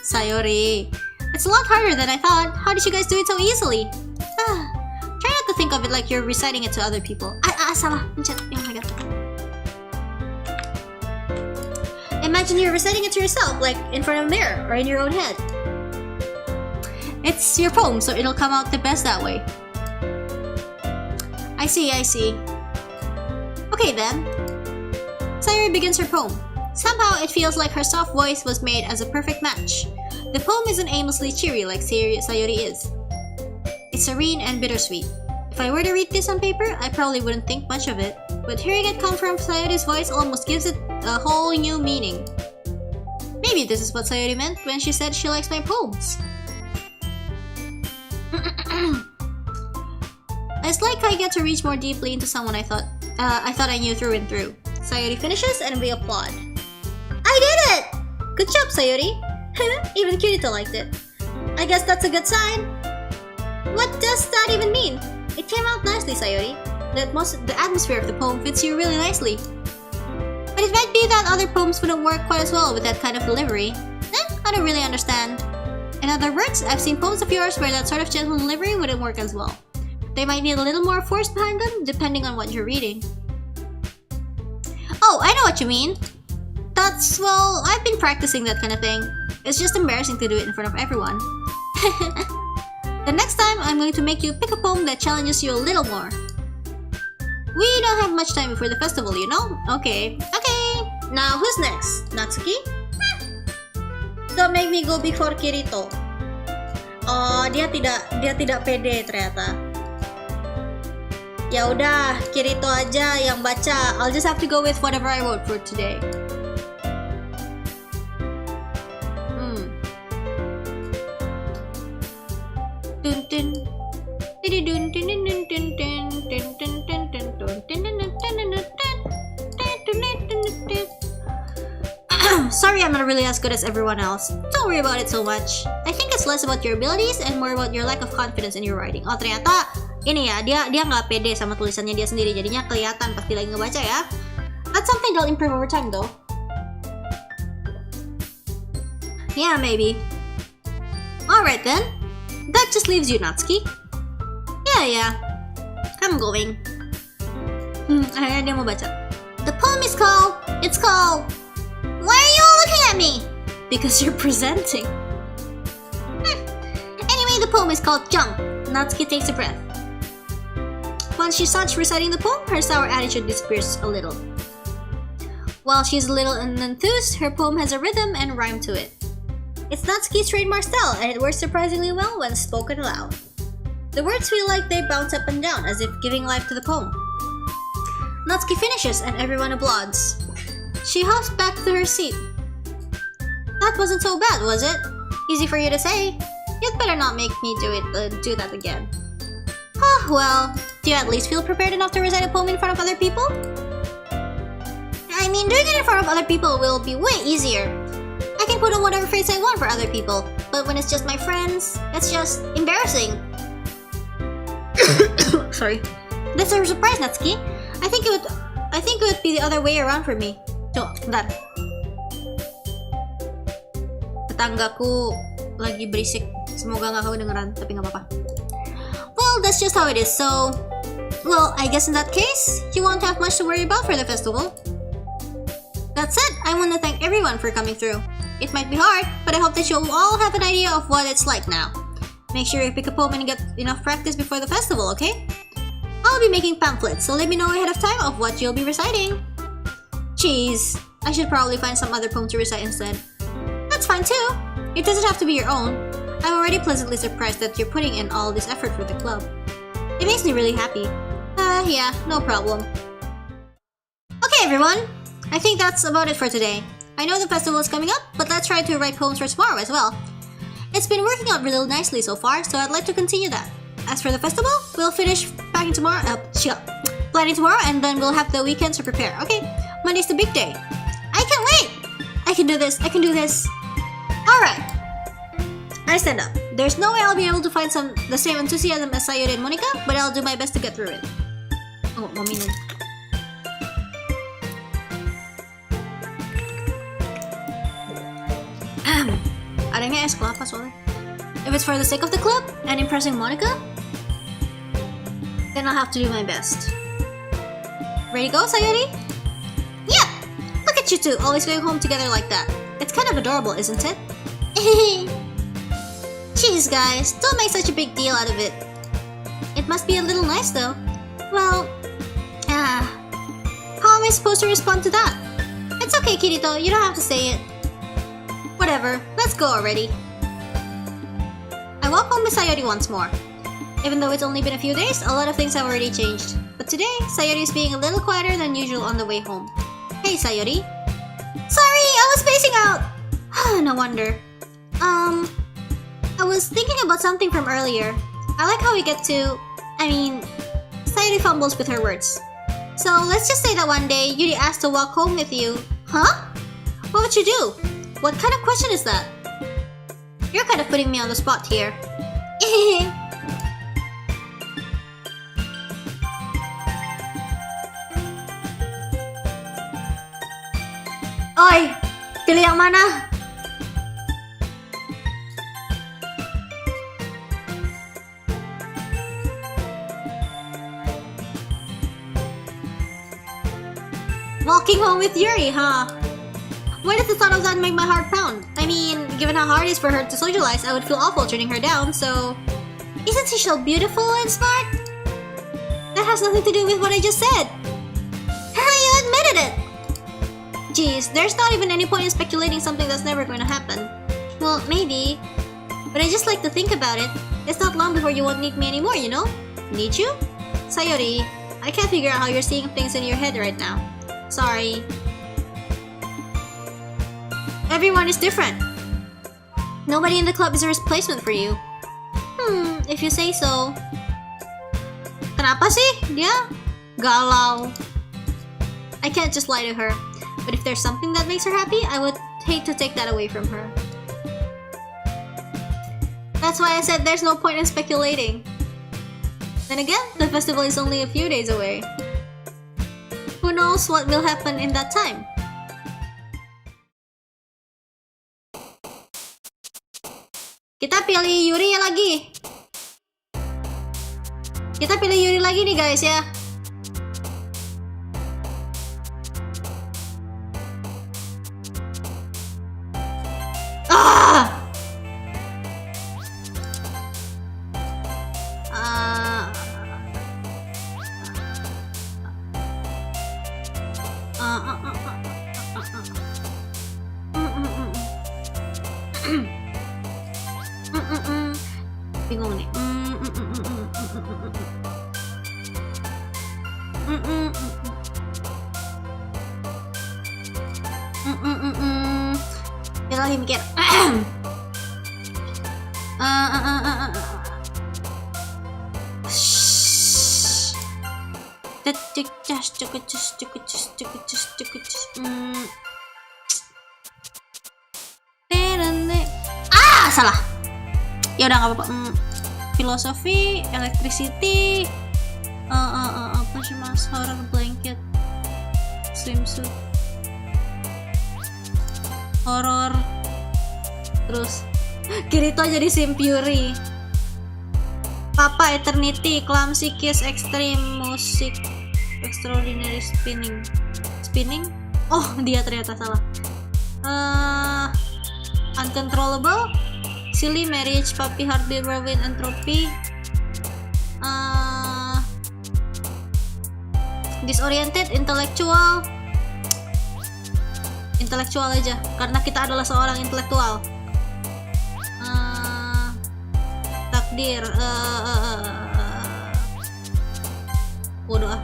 Sayori. It's a lot harder than I thought. How did you guys do it so easily? Try not to think of it like you're reciting it to other people. Salah. Oh my god. Imagine you're reciting it to yourself, like in front of a mirror or in your own head. It's your poem, so it'll come out the best that way. I see. Okay then. Sayori begins her poem. Somehow it feels like her soft voice was made as a perfect match. The poem isn't aimlessly cheery like Sayori is. It's serene and bittersweet. If I were to read this on paper, I probably wouldn't think much of it. But hearing it come from Sayori's voice almost gives it a whole new meaning. Maybe this is what Sayori meant when she said she likes my poems. It's like I get to reach more deeply into someone I thought I knew through and through. Sayori finishes and we applaud. I did it! Good job, Sayori! Even Kirito liked it. I guess that's a good sign. What does that even mean? It came out nicely, Sayori. The atmosphere of the poem fits you really nicely. But it might be that other poems wouldn't work quite as well with that kind of delivery. I don't really understand. In other words, I've seen poems of yours where that sort of gentle delivery wouldn't work as well. They might need a little more force behind them, depending on what you're reading. Oh, I know what you mean. Well, I've been practicing that kind of thing. It's just embarrassing to do it in front of everyone. The next time, I'm going to make you pick a poem that challenges you a little more. We don't have much time before the festival, you know? Okay. Now, who's next? Natsuki? Don't make me go before Kirito. Oh, dia tidak pede ternyata. Ya udah, Kirito aja yang baca. I'll just have to go with whatever I wrote for today. Sorry, I'm not really as good as everyone else. Don't worry about it so much. I think it's less about your abilities and more about your lack of confidence in your writing. Oh, ternyata ini ya, dia nggak pede sama tulisannya dia sendiri, jadinya kelihatan pas dia lagi ngebaca ya. That's something they'll improve over time though. Yeah, maybe. Alright then. That just leaves you, Natsuki. Yeah. I'm going. Akhirnya dia mau baca. The poem is called... It's called... Why are you all looking at me? Because you're presenting. Anyway, the poem is called Jump. Natsuki takes a breath. Once she starts reciting the poem, her sour attitude disappears a little. While she's a little enthused, her poem has a rhythm and rhyme to it. It's Natsuki's trademark style, and it works surprisingly well when spoken aloud. The words feel like they bounce up and down, as if giving life to the poem. Natsuki finishes, and everyone applauds. She hops back to her seat. That wasn't so bad, was it? Easy for you to say. You'd better not make me do that again. Oh, well, do you at least feel prepared enough to recite a poem in front of other people? I mean, doing it in front of other people will be way easier. I can put on whatever face I want for other people, but when it's just my friends, it's just embarrassing. Sorry. That's a surprise, Natsuki. I think it would be the other way around for me. Tuh, bentar. Tetanggaku lagi berisik. Semoga nggak kedengeran, tapi nggak apa-apa. Well, that's just how it is, so... Well, I guess in that case, you won't have much to worry about for the festival. That said, I want to thank everyone for coming through. It might be hard, but I hope that you'll all have an idea of what it's like now. Make sure you pick a poem and get enough practice before the festival, okay? I'll be making pamphlets, so let me know ahead of time of what you'll be reciting. Jeez, I should probably find some other poem to recite instead. That's fine too. It doesn't have to be your own. I'm already pleasantly surprised that you're putting in all this effort for the club. It makes me really happy. Yeah, no problem. Okay everyone, I think that's about it for today. I know the festival is coming up, but let's try to write poems for tomorrow as well. It's been working out really nicely so far, so I'd like to continue that. As for the festival, we'll finish planning tomorrow, and then we'll have the weekend to prepare. Okay, Monday's the big day. I can't wait! I can do this. Alright. I stand up. There's no way I'll be able to find the same enthusiasm as Sayori and Monica, but I'll do my best to get through it. Oh, mau minum. Adanya es kelapa soalnya. If it's for the sake of the club and impressing Monica, then I'll have to do my best. Ready to go, Sayori? Yeah! Look at you two, always going home together like that. It's kind of adorable, isn't it? Jeez, guys, don't make such a big deal out of it. It must be a little nice, though. Well, how am I supposed to respond to that? It's okay, Kirito, you don't have to say it. Whatever, let's go already. I walk home with Sayori once more. Even though it's only been a few days, a lot of things have already changed. But today, Sayori is being a little quieter than usual on the way home. Hey, Sayori. Sorry, I was spacing out! No wonder. I was thinking about something from earlier. I like how we get to... Sayori fumbles with her words. So, let's just say that one day, Yuri asked to walk home with you. Huh? What would you do? What kind of question is that? You're kind of putting me on the spot here. Oi, pilih yang mana? Walking home with Yuri, huh? Why does the thought of that make my heart pound? I mean, given how hard it is for her to socialize, I would feel awful turning her down, so... Isn't she so beautiful and smart? That has nothing to do with what I just said. You admitted it! Geez, there's not even any point in speculating something that's never going to happen. Well, maybe. But I just like to think about it. It's not long before you won't need me anymore, you know? Need you? Sayori, I can't figure out how you're seeing things in your head right now. Sorry. Everyone is different. Nobody in the club is a replacement for you. If you say so. Kenapa sih dia galau? I can't just lie to her. But if there's something that makes her happy, I would hate to take that away from her. That's why I said there's no point in speculating. Then again, the festival is only a few days away. Who knows what will happen in that time? Kita pilih Yuri lagi. Kita pilih Yuri lagi nih guys ya. Bingung nih. Kita lagi mikir. Salah. Ya udah nggak apa-apa. Filosofi, electricity, apa sih mas? Horror blanket, swimsuit, horror, terus Kirito jadi Simpuri, Papa Eternity, Clumsy Kiss, Extreme, Musik, Extraordinary Spinning. Oh dia ternyata salah. Uncontrollable, Silly Marriage, Puppy Heart, Whirlwind, Entropy, Disoriented, Intellectual aja, karena kita adalah seorang intelektual. Takdir, bodoh.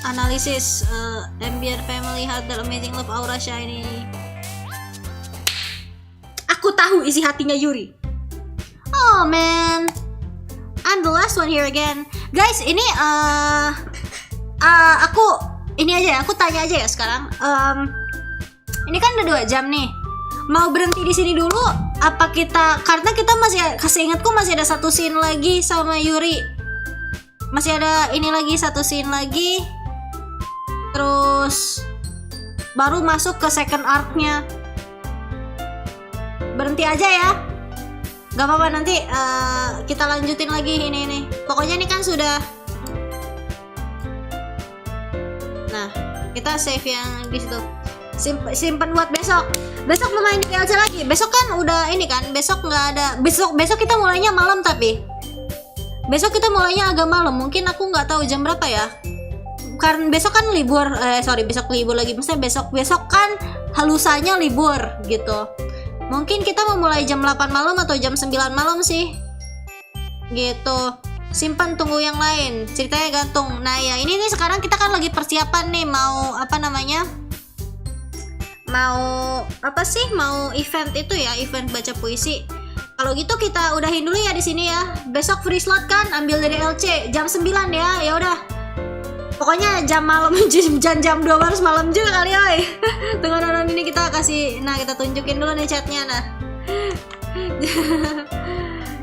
Analisis, Ambient Family, Heart, That Amazing Love, Aura Shiny. Aku tahu isi hatinya Yuri. Oh man, I'm the last one here again, guys. Ini aku ini aja ya, aku tanya aja ya sekarang. Ini kan udah 2 jam nih. Mau berhenti di sini dulu? Apa kita, karena kita masih, seingatku masih ada 1 scene lagi sama Yuri. Masih ada ini lagi, 1 scene lagi. Terus baru masuk ke second arc-nya. Berhenti aja ya, gak apa-apa, nanti kita lanjutin lagi ini. Pokoknya ini kan sudah. Nah, kita save yang di situ. Simpan buat besok. Besok mau main di DLC lagi. Besok kan udah ini kan. Besok nggak ada. Besok kita mulainya malam, tapi besok kita mulainya agak malam. Mungkin aku nggak tahu jam berapa ya. Karena besok kan libur. Besok libur lagi. Maksudnya besok kan halusannya libur gitu. Mungkin kita mau mulai jam 8 malam atau jam 9 malam sih. Gitu. Simpan, tunggu yang lain. Ceritanya gantung. Nah ya ini nih sekarang kita kan lagi persiapan nih, mau apa namanya? Mau apa sih? Mau event itu ya, event baca puisi. Kalau gitu kita udahin dulu ya di sini ya. Besok free slot kan, ambil dari LC jam 9 ya. Ya udah. Pokoknya jam malam, jam 12 malam juga kali oi. Tunggu nonton ini kita kasih, nah kita tunjukin dulu nih chatnya nah.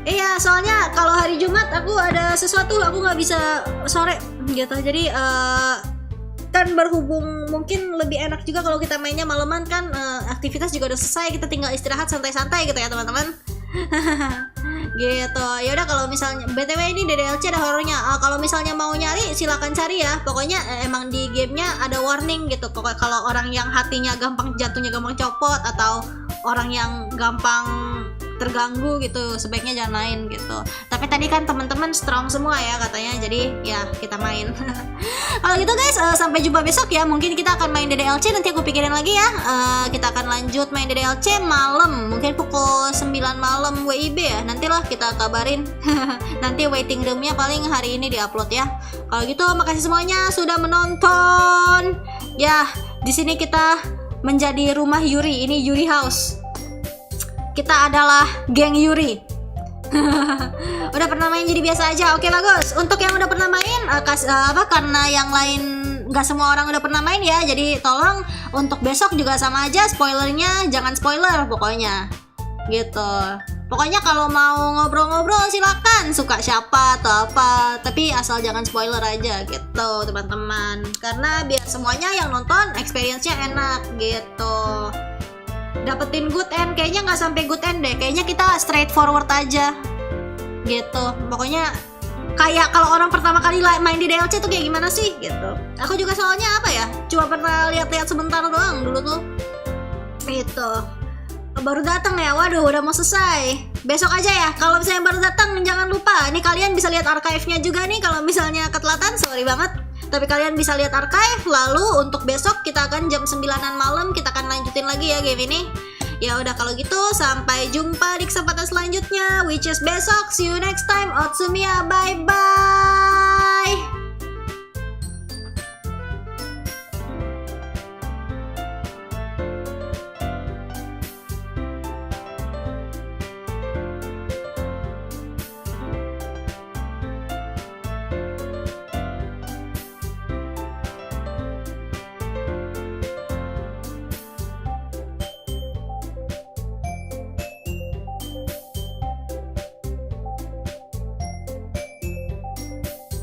Iya soalnya kalau hari Jumat aku ada sesuatu, aku nggak bisa sore gitu. Jadi kan berhubung mungkin lebih enak juga kalau kita mainnya malaman kan, aktivitas juga udah selesai, kita tinggal istirahat santai-santai gitu ya teman-teman. Gitu. Ya udah, kalau misalnya BTW ini DDLC ada horornya. Kalau misalnya mau nyari silakan cari ya. Pokoknya emang di gamenya ada warning gitu. Pokoknya kalau orang yang hatinya gampang jatuhnya gampang copot, atau orang yang gampang terganggu gitu, sebaiknya jangan main gitu. Tapi tadi kan teman-teman strong semua ya katanya, jadi ya kita main. Kalau gitu guys, sampai jumpa besok ya. Mungkin kita akan main DDLC, nanti aku pikirin lagi ya. Kita akan lanjut main DDLC malam, mungkin pukul 9 malam WIB ya. Nantilah kita kabarin. Nanti waiting roomnya paling hari ini diupload ya. Kalau gitu makasih semuanya sudah menonton. Ya, di sini kita menjadi rumah Yuri. Ini Yuri House. Kita adalah geng Yuri. Udah pernah main jadi biasa aja. Oke bagus. Untuk yang udah pernah main, karena yang lain nggak semua orang udah pernah main ya. Jadi tolong untuk besok juga sama aja, spoilernya jangan spoiler pokoknya. Gitu. Pokoknya kalau mau ngobrol-ngobrol silakan, suka siapa atau apa, tapi asal jangan spoiler aja gitu teman-teman. Karena biar semuanya yang nonton experience-nya enak gitu. Dapetin good end, kayaknya nggak sampai good end deh, kayaknya kita straightforward aja gitu. Pokoknya kayak kalau orang pertama kali main di DLC tuh kayak gimana sih gitu. Aku juga soalnya apa ya, cuma pernah lihat-lihat sebentar doang dulu tuh itu. Baru datang ya, waduh udah mau selesai. Besok aja ya, kalau misalnya baru datang jangan lupa nih, kalian bisa lihat archive-nya juga nih. Kalau misalnya ketelatan sorry banget, tapi kalian bisa lihat archive. Lalu untuk besok kita akan jam 9-an malam kita akan lanjutin lagi ya game ini. Ya udah kalau gitu sampai jumpa di kesempatan selanjutnya, which is besok. See you next time. Otsumia, bye bye.